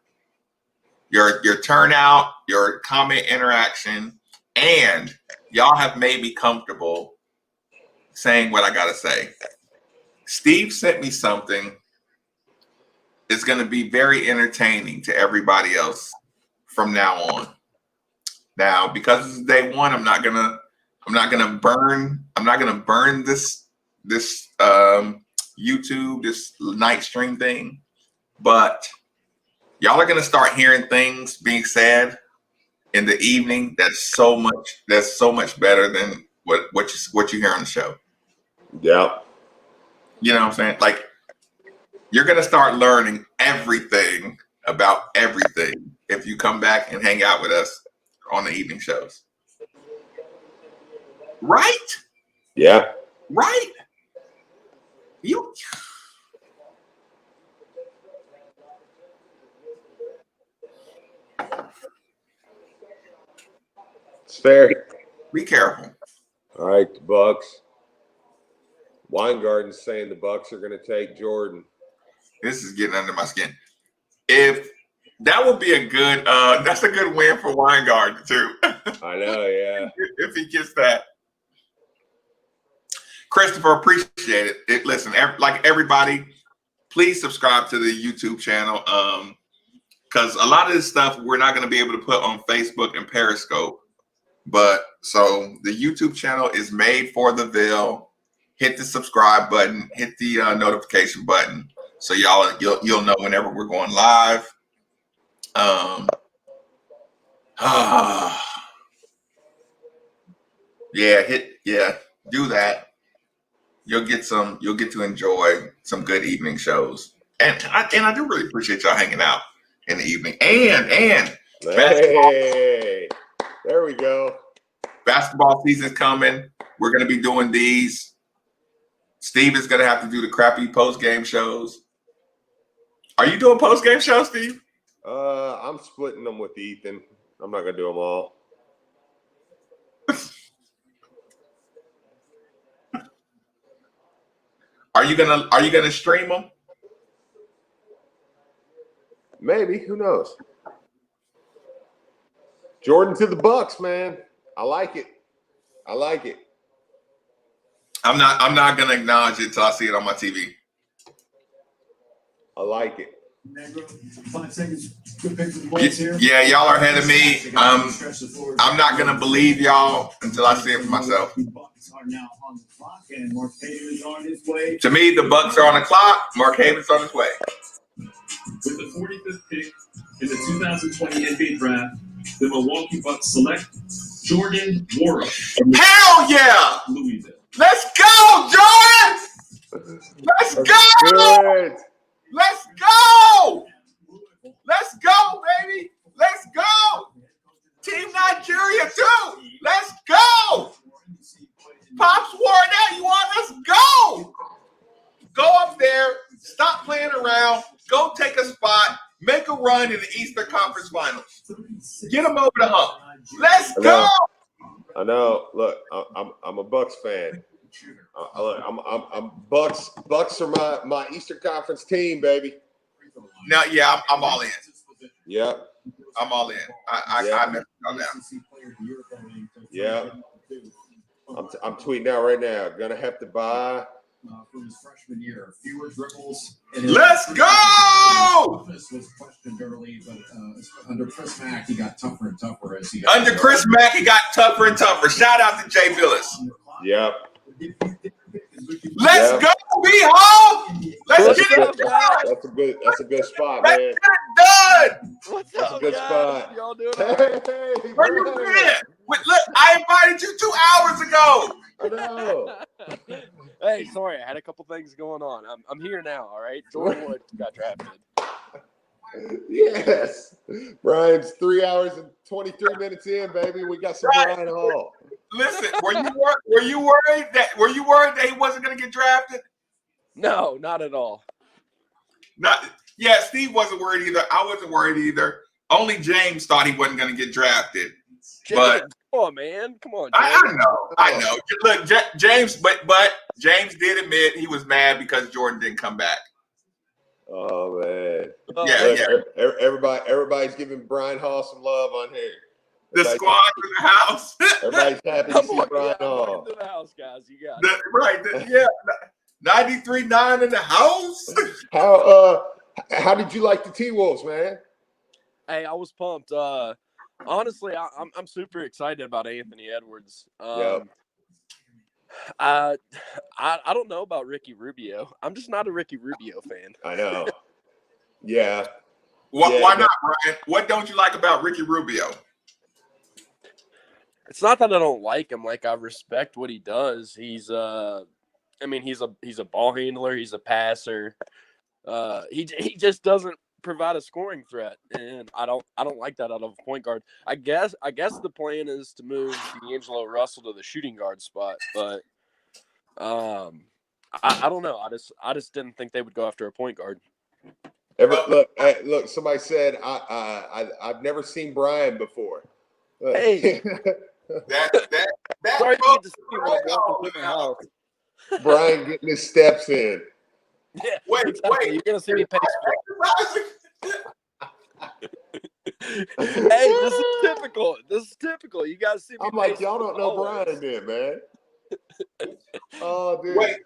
Your turnout, your comment interaction, and y'all have made me comfortable saying what I got to say. Steve sent me something. It's going to be very entertaining to everybody else from now on. Now, because it's day one, I'm not gonna burn this YouTube, this night stream thing, but y'all are gonna start hearing things being said in the evening that's so much better than what you hear on the show. Yeah. You know what I'm saying? Like, you're gonna start learning everything about everything if you come back and hang out with us on the evening shows. Right? Yeah. Right? You It's fair. be careful. All right, the Bucks. Weingarten's saying the Bucks are going to take Jordan. This is getting under my skin. If that would be a good that's a good win for Weingarten too. I know, yeah. If he gets that. Christopher, appreciate it. Listen, like everybody, please subscribe to the YouTube channel. Because a lot of this stuff we're not going to be able to put on Facebook and Periscope. But so the YouTube channel is made for the Ville. Hit the subscribe button, hit the notification button, so you'll know whenever we're going live. Do that. You'll get to enjoy some good evening shows, and I do really appreciate y'all hanging out in the evening. And hey, there we go. Basketball season's coming. We're gonna be doing these. Steve is gonna have to do the crappy post game shows. Are you doing post game shows, Steve? I'm splitting them with Ethan. I'm not gonna do them all. Are you gonna stream them? Maybe. Who knows? Jordan to the Bucks, man. I like it. I'm not gonna acknowledge it till I see it on my TV. I like it. 5 seconds. Good pick of the balls here. Yeah, y'all are ahead of me. I'm not gonna believe y'all until I see it for myself. To me, the Bucks are on the clock. Mark Haven's on his way. With the 45th pick in the 2020 NBA Draft, the Milwaukee Bucks select Jordan Nwora. Hell yeah! Louisville. Let's go, Jordan! Let's go! Good. Let's go! Let's go, baby! Let's go! Team Nigeria too! Let's go! Pops Warren, you want? Let's go! Go up there, stop playing around, go take a spot, make a run in the Eastern Conference Finals. Get them over the hump. Let's go! I know. Look, I'm a Bucks fan. I'm Bucks. Bucks are my Eastern Conference team, baby. Now, yeah, I'm all in. Yeah, I'm all in. I messed on that. Yeah. I'm tweeting out right now. Gonna have to buy. From his freshman year, fewer dribbles. Let's go! Was questioned early, but under Chris Mack, he got tougher and tougher as he. Under Chris Mack, he got tougher and tougher. Shout out to Jay Billis. Yep. Let's go, B-Hall! Let's get it. That's a good spot, Let's man. get it done. What's That's up, a good guys? spot. Y'all doing Hey, Where you been? Look, I invited you 2 hours ago. I know. Hey, sorry, I had a couple things going on. I'm here now, all right? Jordan Wood got drafted. Yes. Brian's 3 hours and 23 minutes in, baby. We got some Brian Hall. Listen, were you worried that he wasn't going to get drafted? No, not at all. Steve wasn't worried either. I wasn't worried either. Only James thought he wasn't going to get drafted. But come on, man. Come on, James. I know. Look, James, but James did admit he was mad because Jordan didn't come back. Oh man. Yeah. Everybody's giving Brian Hall some love on here. The squad in the house. Everybody's happy to see Brian Hall. To the house, guys. You got it. Right. 93.9 in the house. How did you like the T-Wolves, man? Hey, I was pumped. Honestly, I'm super excited about Anthony Edwards. I don't know about Ricky Rubio. I'm just not a Ricky Rubio fan. I know. Yeah. Why not, Brian? What don't you like about Ricky Rubio? It's not that I don't like him. Like, I respect what he does. He's I mean, he's a ball handler. He's a passer. He just doesn't provide a scoring threat, and I don't like that out of a point guard. I guess the plan is to move D'Angelo Russell to the shooting guard spot, but I don't know. I just didn't think they would go after a point guard. Look. Somebody said I've never seen Brian before. Hey, that sorry you get to see when I'm walking through my house. Brian getting his steps in. Yeah, Wait, exactly. You're gonna see me pace. Hey, this is typical. You guys see me. I'm like, y'all don't know Brian then, man. Oh, dude. Wait,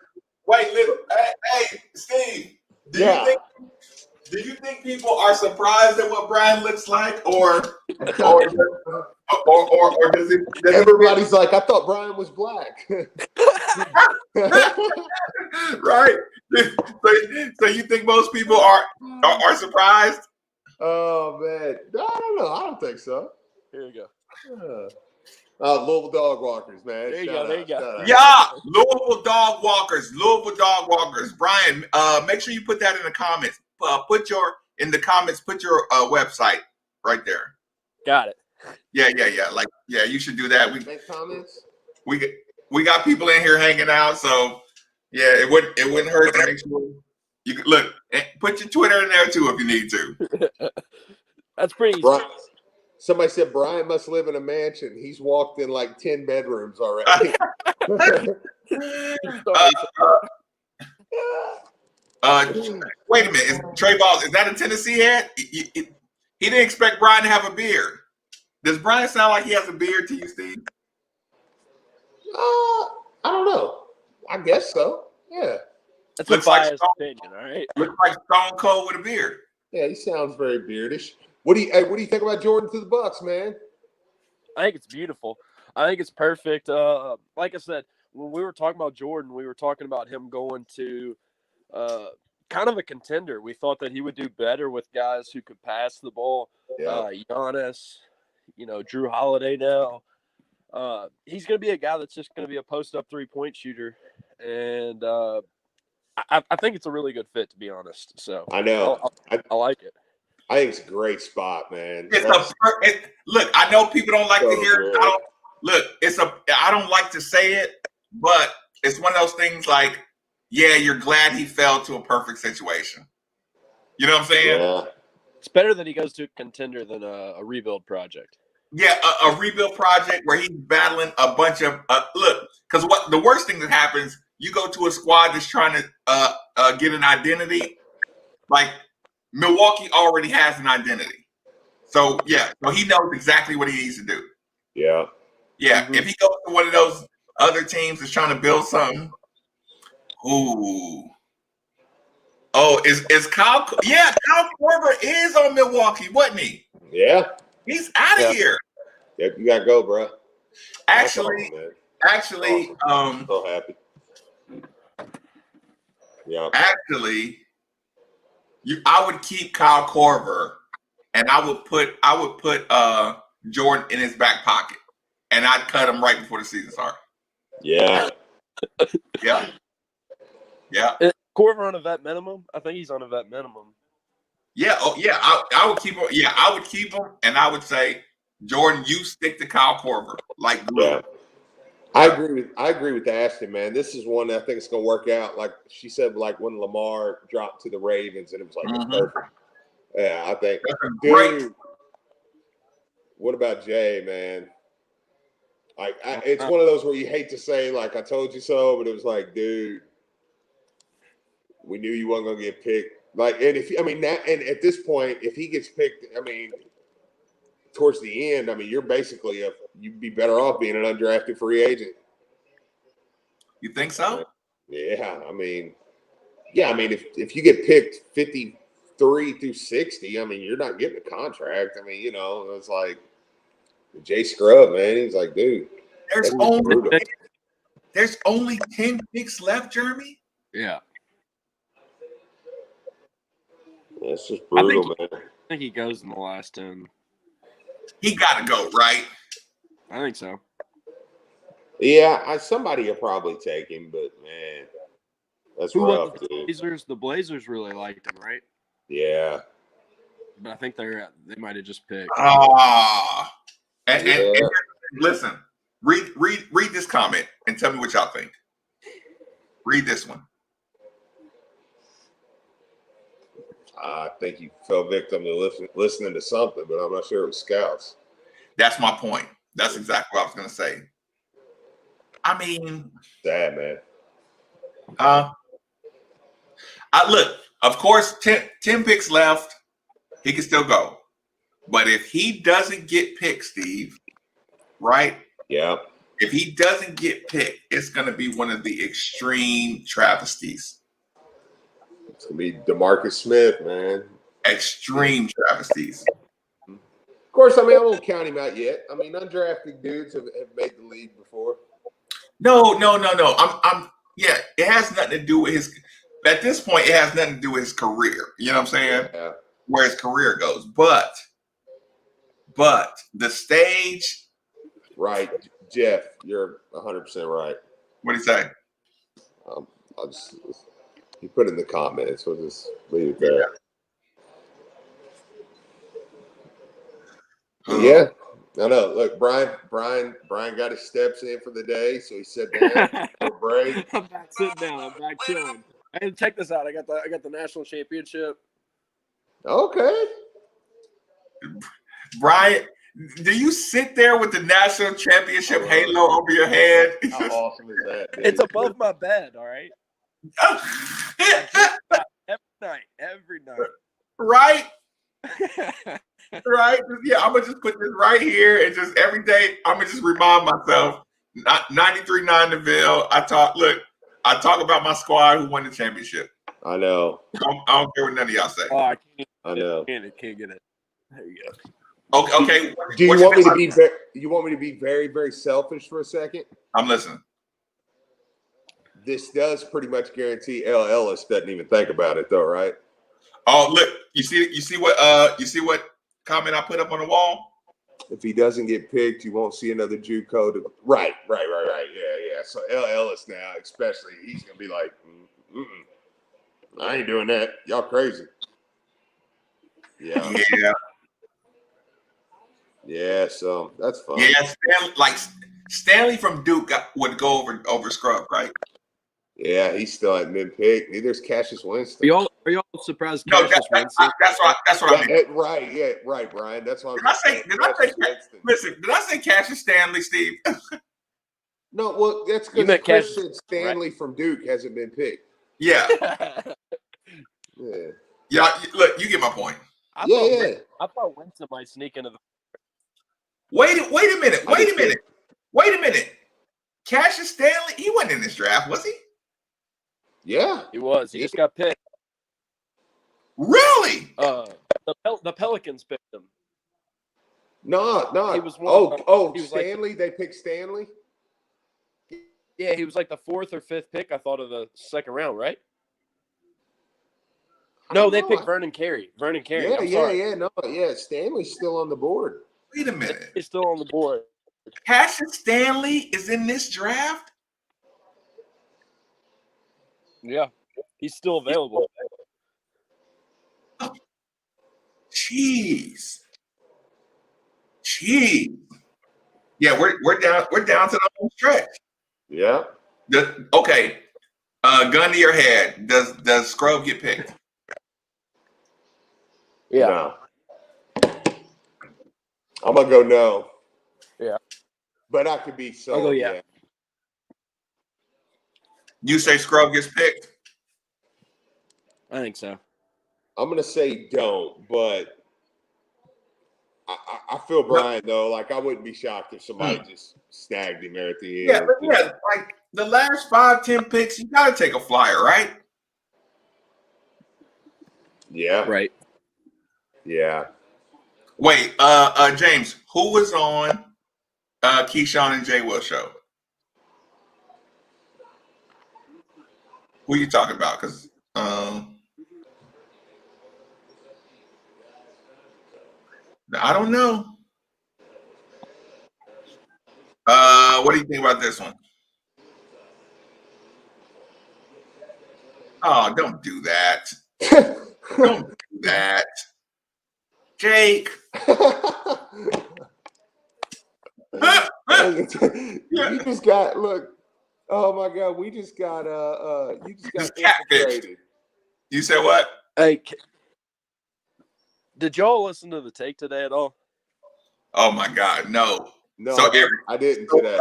listen. Hey, Steve. Do you think people are surprised at what Brian looks like, or does it? Everybody's like, I thought Brian was black. Right. So you think most people are surprised? Oh man, no, I don't know. I don't think so. Here we go. Louisville Dog Walkers, man. There you go. Yeah, Louisville Dog Walkers. Brian, make sure you put that in the comments. Put your website right there. Got it. Yeah. Like, yeah, you should do that. Make comments. We got people in here hanging out, so yeah, it wouldn't hurt to make sure you could look. Put your Twitter in there too if you need to. That's pretty easy. Somebody said Brian must live in a mansion. He's walked in like 10 bedrooms already. Wait a minute. Is Trey Balls, is that a Tennessee hat? He didn't expect Brian to have a beard. Does Brian sound like he has a beard to you, Steve? I don't know. I guess so. Yeah. That's a biased opinion, all right? Looks like Stone Cold with a beard. Yeah, he sounds very beardish. What do you think about Jordan to the Bucks, man? I think it's beautiful. I think it's perfect. Like I said, when we were talking about Jordan, we were talking about him going to kind of a contender. We thought that he would do better with guys who could pass the ball. Yeah. Giannis, Drew Holiday now. He's going to be a guy that's just going to be a post-up three-point shooter. And I think it's a really good fit, to be honest. So I know. I like it. I think it's a great spot, man. Look, I know people don't like to hear it. I don't like to say it, but it's one of those things like, yeah, you're glad he fell to a perfect situation. You know what I'm saying? Yeah. It's better that he goes to a contender than a rebuild project. Yeah, a rebuild project where he's battling a bunch of because what the worst thing that happens, you go to a squad that's trying to get an identity. Like Milwaukee already has an identity, so he knows exactly what he needs to do. Yeah. Mm-hmm. If he goes to one of those other teams that's trying to build something, is Kyle? Yeah, Kyle Korver is on Milwaukee, wasn't he? Yeah. He's out of here. Yep, you gotta go, bro. Actually, I'm so happy. Yeah. Actually, I would keep Kyle Korver, and I would put Jordan in his back pocket, and I'd cut him right before the season started. Yeah. Yeah. Is Korver on a vet minimum? I think he's on a vet minimum. Yeah. Oh, yeah. I would keep him. Yeah, I would keep him, and I would say, Jordan, you stick to Kyle Korver like glue. Yeah. I agree with Ashton, man. This is one that I think it's gonna work out. Like she said, like when Lamar dropped to the Ravens, and it was like perfect. Yeah, I think. Dude, what about Jay, man? Like, it's one of those where you hate to say, like, I told you so, but it was like, dude, we knew you weren't gonna get picked. Like, and and at this point, if he gets picked, towards the end, you're basically you'd be better off being an undrafted free agent. You think so? Yeah, if you get picked 53 through 60, you're not getting a contract. It's like Jay Scrub, man. He's like, dude, there's only 10 picks left, Jeremy. Yeah. That's just brutal, man. I think he goes in the last 10. He got to go, right? I think so. Yeah, somebody will probably take him, but man, that's rough, dude. The Blazers really liked him, right? Yeah. But I think they might have just picked. And listen, read this comment and tell me what y'all think. Read this one. I think he fell victim to listening to something, but I'm not sure it was scouts. That's my point. That's exactly what I was going to say. I mean, sad, man. Look, of course, 10 picks left. He can still go. But if he doesn't get picked, Steve, right? Yeah. If he doesn't get picked, it's going to be one of the extreme travesties. It's going to be DeMarcus Smith, man. Extreme travesties. Of course, I mean, I won't count him out yet. I mean, undrafted dudes have made the league before. No. Yeah, it has nothing to do with his. At this point, it has nothing to do with his career. You know what I'm saying? Yeah. Where his career goes, but the stage. Right, Jeff, you're 100% right. What do you say? He put it in the comments. We'll just leave it there. Yeah. I know. Look, Brian got his steps in for the day, so he sat down for a break. I'm back sitting down. I'm back chilling. And check this out. I got the national championship. Okay. Brian, do you sit there with the national championship halo over your head? How awesome is that, dude? It's above my bed, all right? Every night. Right? Right? Yeah, I'm going to just put this right here and just every day, I'm going to just remind myself, 93-9 Deville, I talk about my squad who won the championship. I know. I don't care what none of y'all say. Oh, I know. Can't get it. There you go. Okay. Do you want me to be? You want me to be very, very selfish for a second? I'm listening. This does pretty much guarantee L. Ellis doesn't even think about it, though, right? Oh, look! You see what comment I put up on the wall? If he doesn't get picked, you won't see another JUCO. Right. Yeah. So L. Ellis now, especially, he's gonna be like, I ain't doing that. Y'all crazy. Yeah. Yeah, so that's fun. Yeah, Stanley from Duke would go over Scrub, right? Yeah, he still hasn't been picked. Neither's Cassius Winston. Are y'all surprised Cassius Winston? That's what I mean. Right, yeah, right, Brian. That's what Did I say Cassius Stanley, Steve? No, well, that's because Chris said Stanley from Duke hasn't been picked. Yeah. Yeah, look, you get my point. I thought Winston might sneak into the. Wait a minute. Cassius Stanley, he wasn't in this draft, was he? Yeah, he was. He just got picked. Really? The Pelicans picked him. No. He was Stanley. They picked Stanley. Yeah, he was like the 4th or 5th pick. I thought of the second round, right? No, they picked Vernon Carey. Yeah. Stanley's still on the board. Wait a minute. He's still on the board. Cassius Stanley is in this draft? Yeah, he's still available. Jeez. Yeah, we're down to the home stretch. Yeah. Okay. Gun to your head. Does Scrub get picked? Yeah. No. I'm gonna go no. Yeah. But I could be so. I'll go yeah. You say Scrub gets picked? I think so. I'm gonna say don't, but I feel Brian though. Like I wouldn't be shocked if somebody just snagged him there at the end. Yeah. Like the last 5-10 picks, you gotta take a flyer, right? Yeah. Right. Yeah. Wait, James, who was on Keyshawn and Jay Will show? Who are you talking about? Because I don't know. What do you think about this one? Oh, don't do that. Don't do that. Jake. You just got look. Oh my God, we just got you just got infiltrated. You said what? Hey, did y'all listen to the take today at all? Oh my God, no. No, So I didn't today.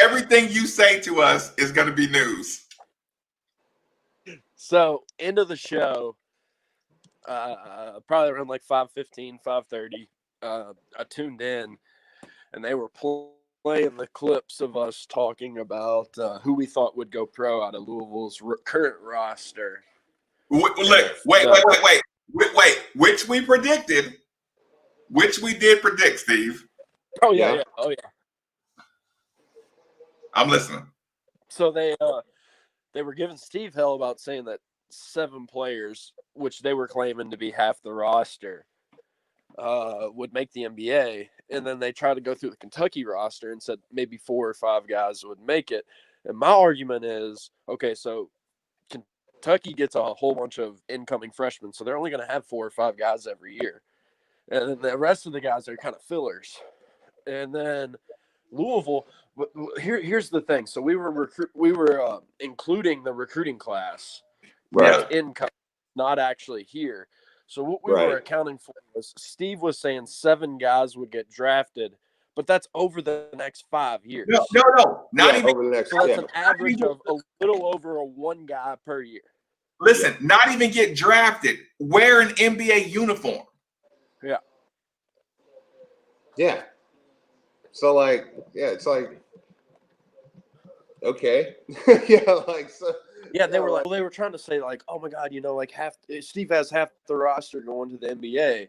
Everything you say to us is going to be news. So, end of the show, probably around like 5:15, 5:30, I tuned in, and they were playing the clips of us talking about who we thought would go pro out of Louisville's current roster. Wait. Which we predicted. Which we did predict, Steve. Oh, yeah. Oh, yeah. I'm listening. So they were giving Steve hell about saying that 7 players, which they were claiming to be half the roster, would make the NBA. And then they tried to go through the Kentucky roster and said maybe 4 or 5 guys would make it. And my argument is, okay, so Kentucky gets a whole bunch of incoming freshmen, so they're only going to have 4 or 5 guys every year. And then the rest of the guys are kind of fillers. And then Louisville, here's the thing. So we were including the recruiting class right income, not actually here. So what we were accounting for was Steve was saying 7 guys would get drafted, but that's over the next 5 years. No, not even over the next. So that's an average of a little over a 1 guy per year. Listen, not even get drafted. Wear an NBA uniform. Yeah. Yeah. So it's like, okay, yeah, like so. Yeah, they were trying to say like, oh my God, like Steve has half the roster going to the NBA,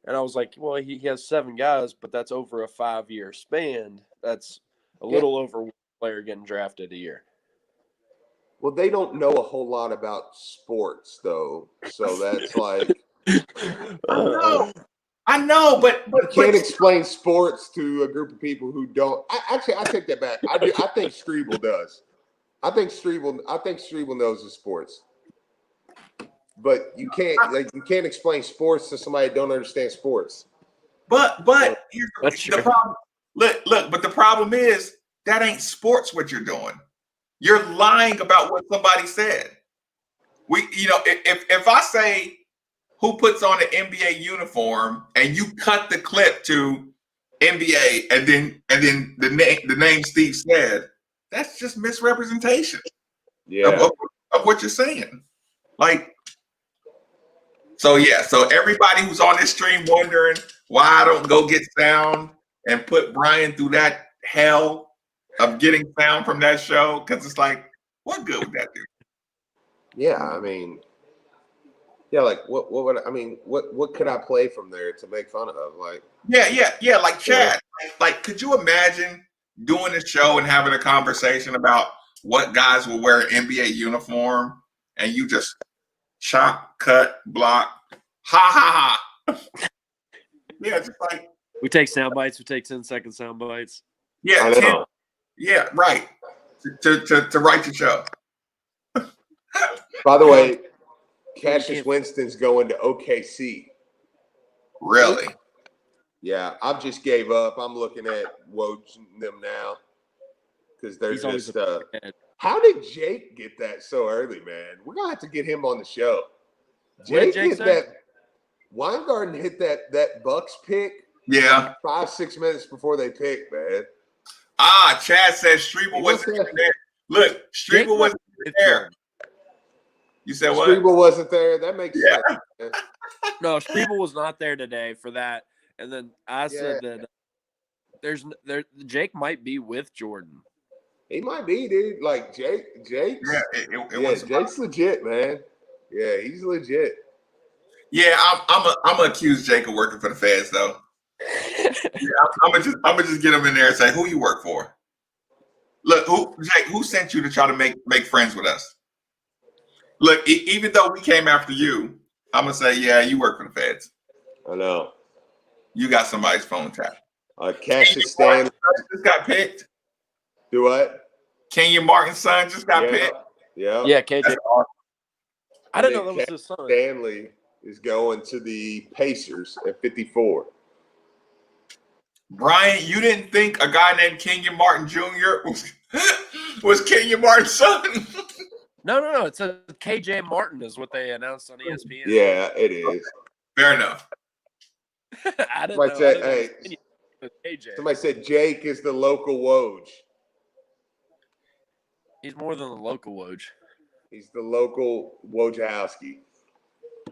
and I was like, well, he has 7 guys, but that's over a 5-year span. That's a little over 1 player getting drafted a year. Well, they don't know a whole lot about sports, though, so that's like. I know, but you can't explain sports to a group of people who don't. I take that back. I think Strebel does. I think Strebel knows the sports, but you can't explain sports to somebody that don't understand sports. But here's the problem. Look, but the problem is that ain't sports. What you're doing, you're lying about what somebody said. If I say who puts on an NBA uniform and you cut the clip to NBA and then the name Steve said, that's just misrepresentation of what you're saying. Like, so everybody who's on this stream wondering why I don't go get sound and put Brian through that hell of getting sound from that show, because it's like, what good would that do? Yeah, I mean, yeah, like what could I play from there to make fun of? Like, yeah, like Chad. Like, could you imagine doing a show and having a conversation about what guys will wear an NBA uniform, and you just chop, cut, block, ha. Yeah, just like we take sound bites. We take 10-second sound bites. Yeah, I know. Yeah, right. To write your show. By the way, Cassius Winston's going to OKC. Really? Yeah, I've just gave up. I'm looking at Woj and them now because they're just. How did Jake get that so early, man? We're gonna have to get him on the show. Jake hit that. Weingarten hit that Bucks pick. Yeah, 5-6 minutes before they picked, man. Chad says Strebel wasn't there. Look, Strebel wasn't there. You said what? Strebel wasn't there. That makes sense. Man. No, Strebel was not there today for that. And then I said that Jake might be with Jordan. He might be, dude. Like Jake's legit, man. Yeah, he's legit. Yeah, I'm gonna accuse Jake of working for the feds, though. I'm gonna just get him in there and say, who you work for? Look, Jake, who sent you to try to make friends with us? Look, even though we came after you, I'm gonna say, yeah, you work for the feds. I know. You got somebody's phone tap. Cassius Stanley just got picked. Do what? Kenyon Martin's son just got picked. Yeah, KJ. That's awesome. I didn't know that was his son. Stanley is going to the Pacers at 54. Brian, you didn't think a guy named Kenyon Martin Jr. was Kenyon Martin's son? No. It says KJ Martin is what they announced on ESPN. Yeah, it is. Fair enough. I didn't know. Somebody said Jake is the local Woj. He's more than the local Woj. He's the local Wojciechowski.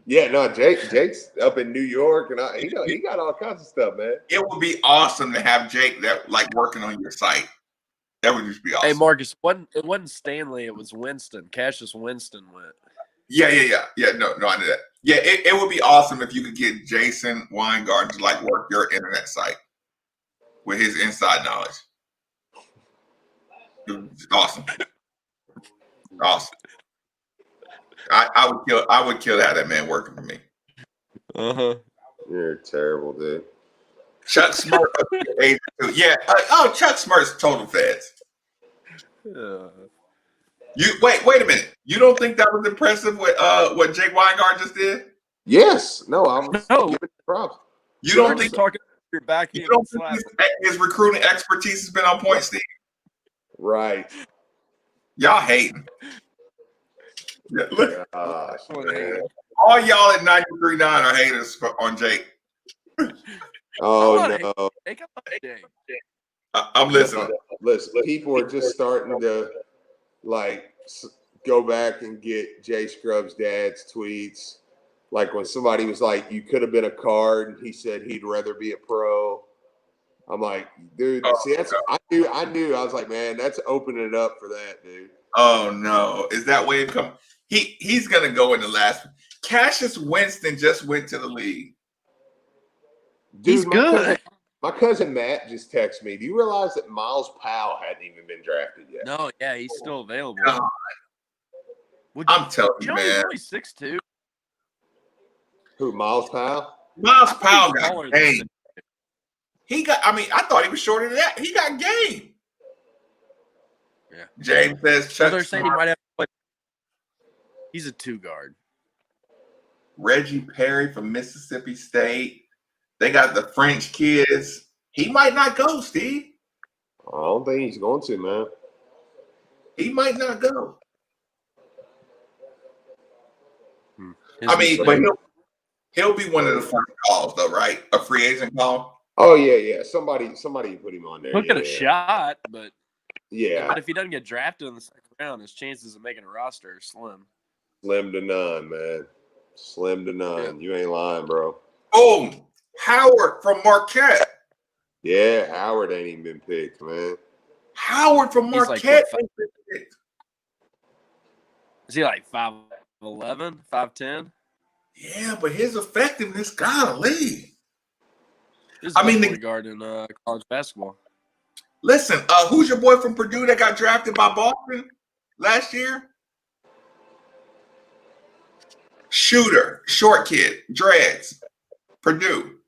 Yeah, no, Jake's up in New York, and he got all kinds of stuff, man. It would be awesome to have Jake that like working on your site. That would just be awesome. Hey, Marcus, it wasn't Stanley. It was Winston. Cassius Winston went. Yeah. No, I knew that. Yeah, it would be awesome if you could get Jason Weingart to like work your internet site with his inside knowledge. Awesome. I would kill to have that man working for me. You're terrible, dude. Chuck Smurf. Yeah. Chuck Smurf's total feds. You wait a minute. You don't think that was impressive what Jake Weingart just did? Yes. No, I'm giving props. You don't think talking your back? You don't think his recruiting expertise has been on point, Steve? Right. Y'all hating. Yeah, look. Gosh, man. All y'all at 93.9 are haters on Jake. Oh no. I'm listening. Listen, people are just starting to like go back and get Jay Scrub's dad's tweets. Like when somebody was like, "You could have been a card," and he said he'd rather be a pro. I'm like, dude, I knew. I was like, man, that's opening it up for that, dude. Oh no, is that way it come? He's gonna go in the last. Cassius Winston just went to the league. Dude, he's good. My cousin Matt just texted me. Do you realize that Miles Powell hadn't even been drafted yet? No, yeah, he's still available. I'm telling you, man. He's only 6'2". Who, Miles Powell? Miles Powell got game. I thought he was shorter than that. He got game. Yeah. James says Chuck. They're saying he might have to play. He's a 2 guard. Reggie Perry from Mississippi State. They got the French kids. He might not go, Steve. I don't think he's going to, man. He might not go. But he'll be one of the first calls, though, right? A free agent call. Oh yeah. Somebody put him on there. He'll get a shot, but yeah. But if he doesn't get drafted in the second round, his chances of making a roster are slim. Slim to none, man. Slim to none. You ain't lying, bro. Oh, Howard from Marquette. Yeah, Howard ain't even been picked, man. Howard from Marquette. Is he like 5'11", 5'10"? Yeah, but his effectiveness, golly. He's a point guard in college basketball. Listen, who's your boy from Purdue that got drafted by Boston last year? Shooter, short kid, dreads, Purdue.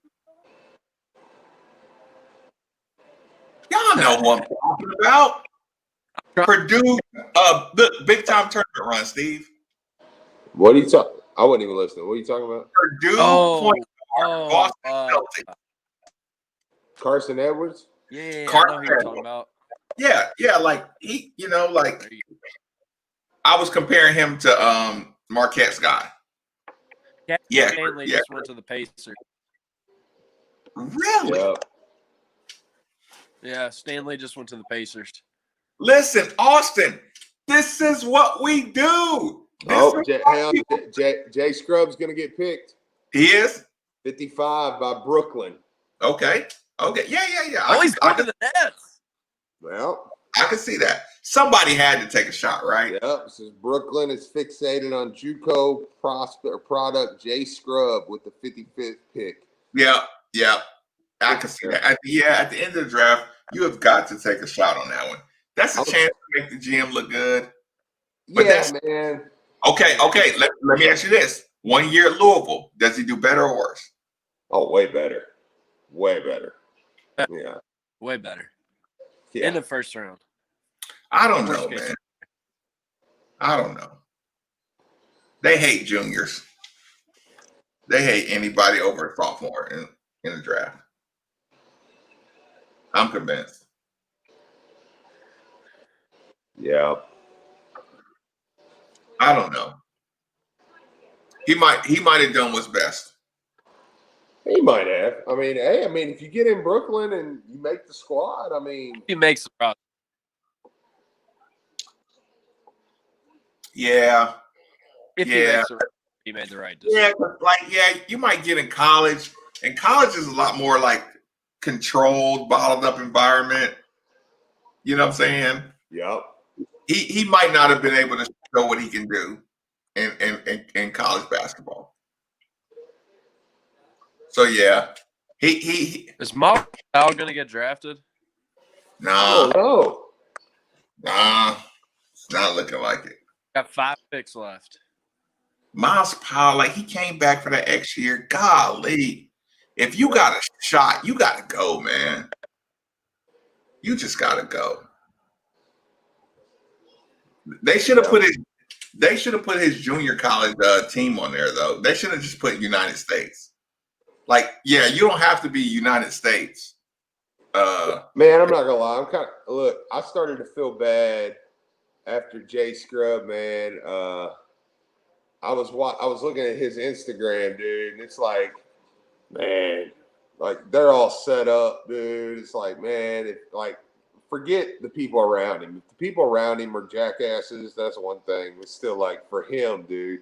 Y'all know who I'm talking about. Purdue, big time tournament run, Steve. What are you talking? I wasn't even listening. What are you talking about? Purdue point guard, Boston Celtics. Carson Edwards? Yeah, Carson I know who you're talking about. Yeah, like he, I was comparing him to Marquette's guy. Yeah, Stanley just went to the Pacers. Really? Yep. Yeah, Stanley just went to the Pacers. Listen, Austin, this is what we do. Jay Scrub's gonna get picked. He is 55 by Brooklyn. Okay. Yeah. Oh, he's going to the Nets. Well, I can see that. Somebody had to take a shot, right? Yep. Says Brooklyn is fixated on JUCO product Jay Scrub with the 55th pick. Yeah. I can see that. At the end of the draft, you have got to take a shot on that one. That's a chance to make the GM look good. But man. Okay. Let me ask you this: 1 year at Louisville, does he do better or worse? Oh, way better. Way better. Yeah. Way better. Yeah. In the first round. I don't know, man. I don't know. They hate juniors. They hate anybody over a sophomore in the draft. I'm convinced. Yeah. I don't know. He might have done what's best. He might have. I mean, hey, if you get in Brooklyn and you make the squad, he makes the roster. Yeah. If he makes it, he made the right Yeah, decision. you might get in college, and college is a lot more like controlled, bottled up environment. You know what I'm saying? Yep. He might not have been able to show what he can do in college basketball. So yeah, he is Mal going to get drafted? Nah, no, it's not looking like it. Got 5 picks left. Miles Powell, like he came back for that X year. Golly, if you got a shot, you got to go, man. You just got to go. They should have put it. They should have put his junior college team on there, though. They should have just put United States. Like, yeah, you don't have to be United States. Man, I'm not gonna lie. Look. I started to feel bad after Jay Scrub, man. I was looking at his Instagram, dude, and it's like, man, like they're all set up, dude. It's like, man, forget the people around him. If the people around him are jackasses, that's one thing. It's still like for him, dude.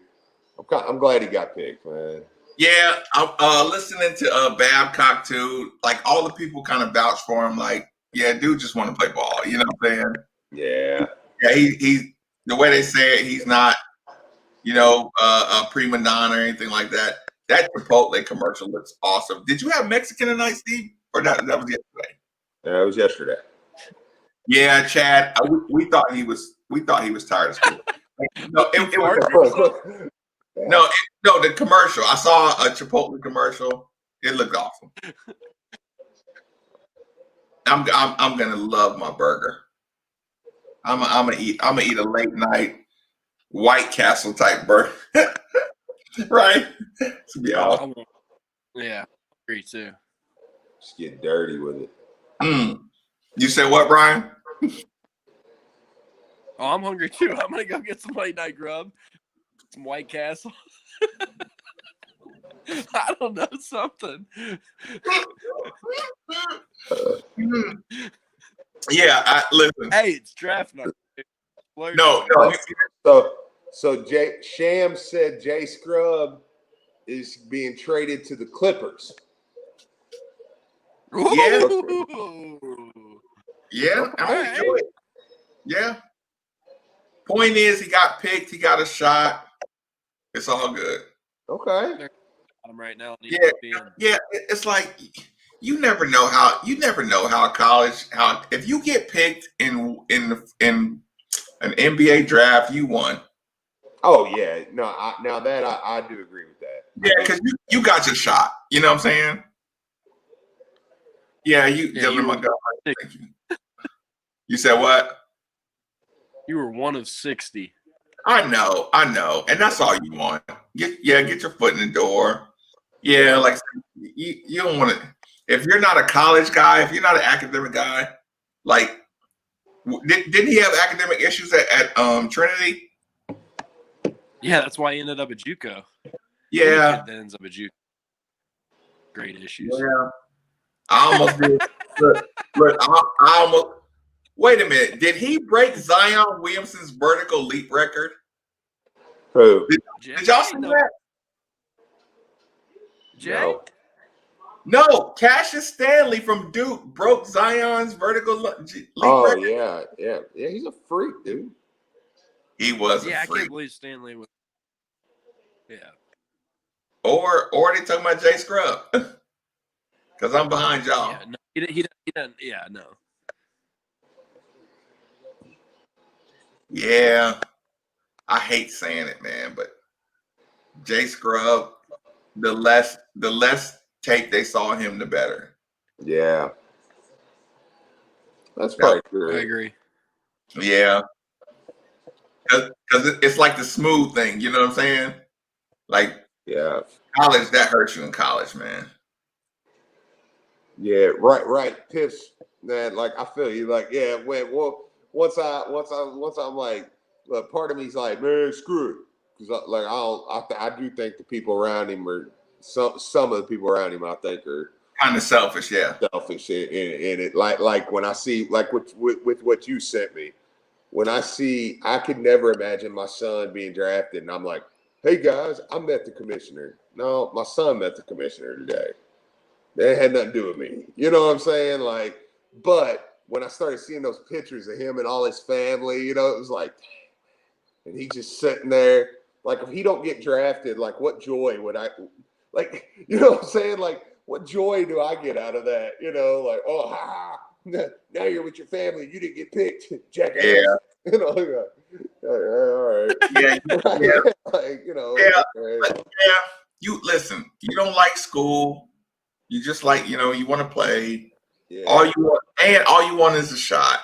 I'm glad he got picked, man. Yeah, I'm listening to Babcock too. Like all the people kind of vouch for him. Like, yeah, dude just want to play ball. You know what I'm saying? Yeah. Yeah, he's the way they say it. He's not, a prima donna or anything like that. That Chipotle commercial looks awesome. Did you have Mexican tonight, Steve? Or that was yesterday? Yeah, it was yesterday. Yeah, Chad. We thought he was tired of school. No, it was. No, the commercial. I saw a Chipotle commercial. It looked awesome. I'm gonna love my burger. I'm gonna eat a late night White Castle type burger. Right? To be awesome. Yeah, agree too. Just get dirty with it. You said what, Brian? Oh, I'm hungry too. I'm gonna go get some late night grub, some White Castle. I don't know, something. Yeah, listen. Hey, it's draft night. No. So Sham said Jay Scrub is being traded to the Clippers. Yeah. Ooh. Yeah. Right. Yeah. Point is, he got picked. He got a shot. It's all good. Okay. I'm right now. Yeah. It's like you never know how college if you get picked in an NBA draft, you won. Oh yeah, no. I do agree with that. Yeah, because you got your shot. You know what I'm saying? Yeah, you my God. Thank you. You said what? You were one of 60. I know, and that's all you want. Get your foot in the door. Yeah, like you don't want to. If you're not a college guy, if you're not an academic guy, like didn't he have academic issues at Trinity? Yeah, that's why he ended up at JUCO. Yeah, that ends up at JUCO. Great issues. Yeah, I almost did. Look, I almost. Wait a minute. Did he break Zion Williamson's vertical leap record? Who? Did y'all see that? Jay? No, Cassius Stanley from Duke broke Zion's vertical leap record. Yeah. He's a freak, dude. He was a freak. I can't believe Stanley was. Yeah. Or they talking about Jay Scrub. Because I'm behind y'all. Yeah, no, he doesn't. Yeah, no. Yeah, I hate saying it, man, but Jay Scrub, the less tape they saw him, the better. Yeah, that's probably true. I agree. Yeah, because it's like the smooth thing. You know what I'm saying? Like Yeah. college, that hurts you in college, man. Yeah, right. Piss, man. Like I feel you. Like, yeah, once I'm like, look, part of me's like, man, screw it, because I do think the people around him are some of the people around him I think are Kind of selfish, yeah. selfish in it. Like when I see like with what you sent me, when I could never imagine my son being drafted, and I'm like, hey guys, I met the commissioner. No, my son met the commissioner today. That had nothing to do with me. You know what I'm saying? Like, but when I started seeing those pictures of him and all his family, it was like, and he just sitting there. Like, if he don't get drafted, like, what joy would I, like, you know what I'm saying? Like, what joy do I get out of that? Like, oh, ha, now you're with your family. You didn't get picked, jackass. Yeah. All right. Yeah. Yeah. Like, Yeah. okay. But yeah. You listen. You don't like school. You just like, you want to play. Yeah. All you want is a shot.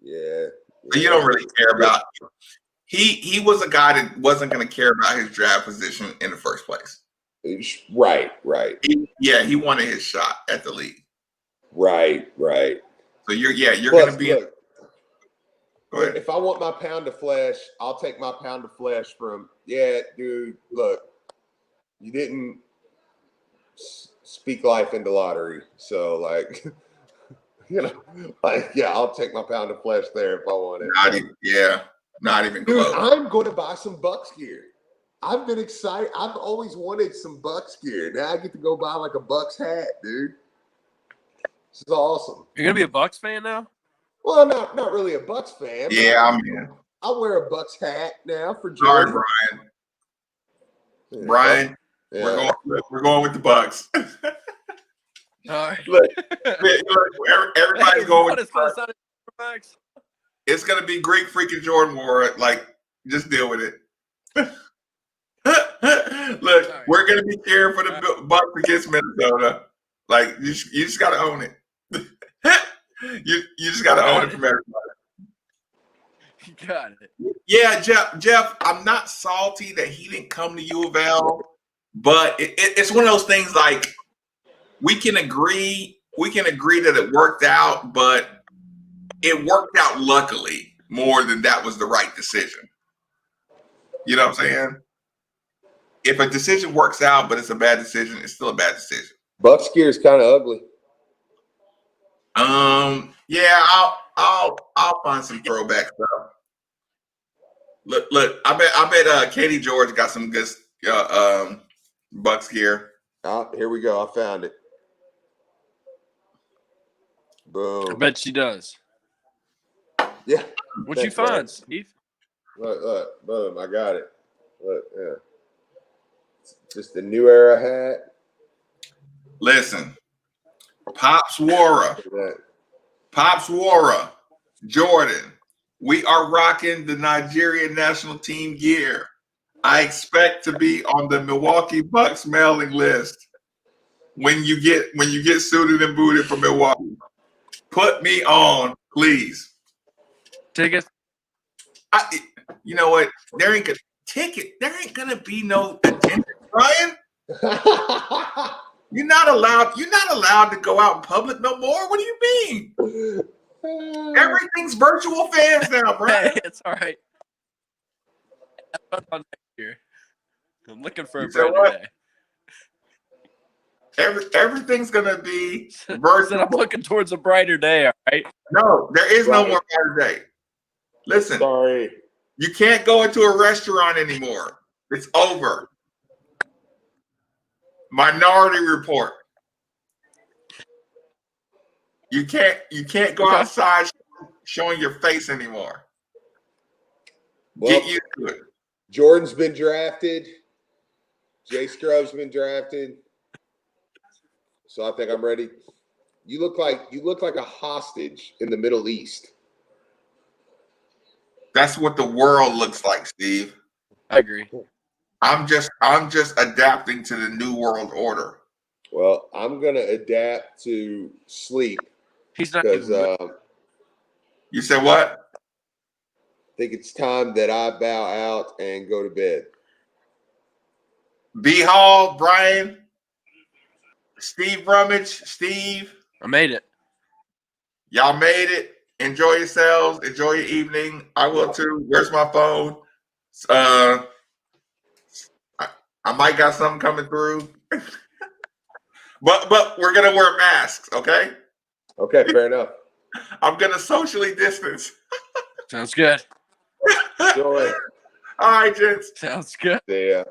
Yeah. So you don't really care about. He was a guy that wasn't going to care about his draft position in the first place. Right. He wanted his shot at the league. Right. So you're going to be. Look, if I want my pound of flesh, I'll take my pound of flesh from. Yeah, dude. Look, you didn't speak life into lottery, so like, I'll take my pound of flesh there if I want it. Not even dude, close. I'm going to buy some Bucks gear. I've been excited. I've always wanted some Bucks gear. Now I get to go buy like a Bucks hat, dude. This is awesome. You're gonna be a Bucks fan now? Well, not really a Bucks fan. Yeah, I'm in. I'll wear a Bucks hat now for Sorry, Jordan. Brian. Yeah. We're going with the Bucks. All right. Look, everybody's going with the Bucks. It's gonna be Greek freaking Jordan Nwora. Like, just deal with it. Look, we're gonna be cheering for the Bucks against Minnesota. Like, you just gotta own it. you just gotta own it from everybody. You got it. Yeah, Jeff, I'm not salty that he didn't come to U of L, but it's one of those things like we can agree that it worked out, but it worked out luckily more than that was the right decision. You know what I'm saying? If a decision works out, but it's a bad decision, it's still a bad decision. Bucks gear is kind of ugly. Yeah, I'll find some throwback stuff. Look, I bet Katie George got some good Bucks gear. Here we go. I found it. Boom. I bet she does. Yeah. What'd you find, Steve? Look, boom. I got it. Look, yeah. Just the New Era hat. Listen, Pops Nwora, Jordan. We are rocking the Nigerian national team gear. I expect to be on the Milwaukee Bucks mailing list when you get suited and booted for Milwaukee. Put me on, please. Tickets. You know what? There ain't gonna be no attendance, Brian. You're not allowed to go out in public no more. What do you mean? Everything's virtual fans now, Brian. Hey, it's all right. Next year. I'm looking for a brighter day. Everything's gonna be virtual. I'm looking towards a brighter day. All right. No, there is no more brighter day. Listen, sorry, you can't go into a restaurant anymore. It's over. Minority Report. You can't go outside showing your face anymore. Well, get used to it. Jordan's been drafted. Jay Scrubb's been drafted. So I think I'm ready. You look like a hostage in the Middle East. That's what the world looks like, Steve. I agree. I'm just adapting to the new world order. Well, I'm gonna adapt to sleep. He's not because you said what? think it's time that I bow out and go to bed. B Hall, Brian, Steve Rummage, Steve. I made it. Y'all made it. Enjoy yourselves. Enjoy your evening. I will too. Where's my phone? I might got something coming through. but we're gonna wear masks, okay? Okay, fair enough. I'm gonna socially distance. Sounds good. Enjoy. All right, gents. Sounds good. See ya.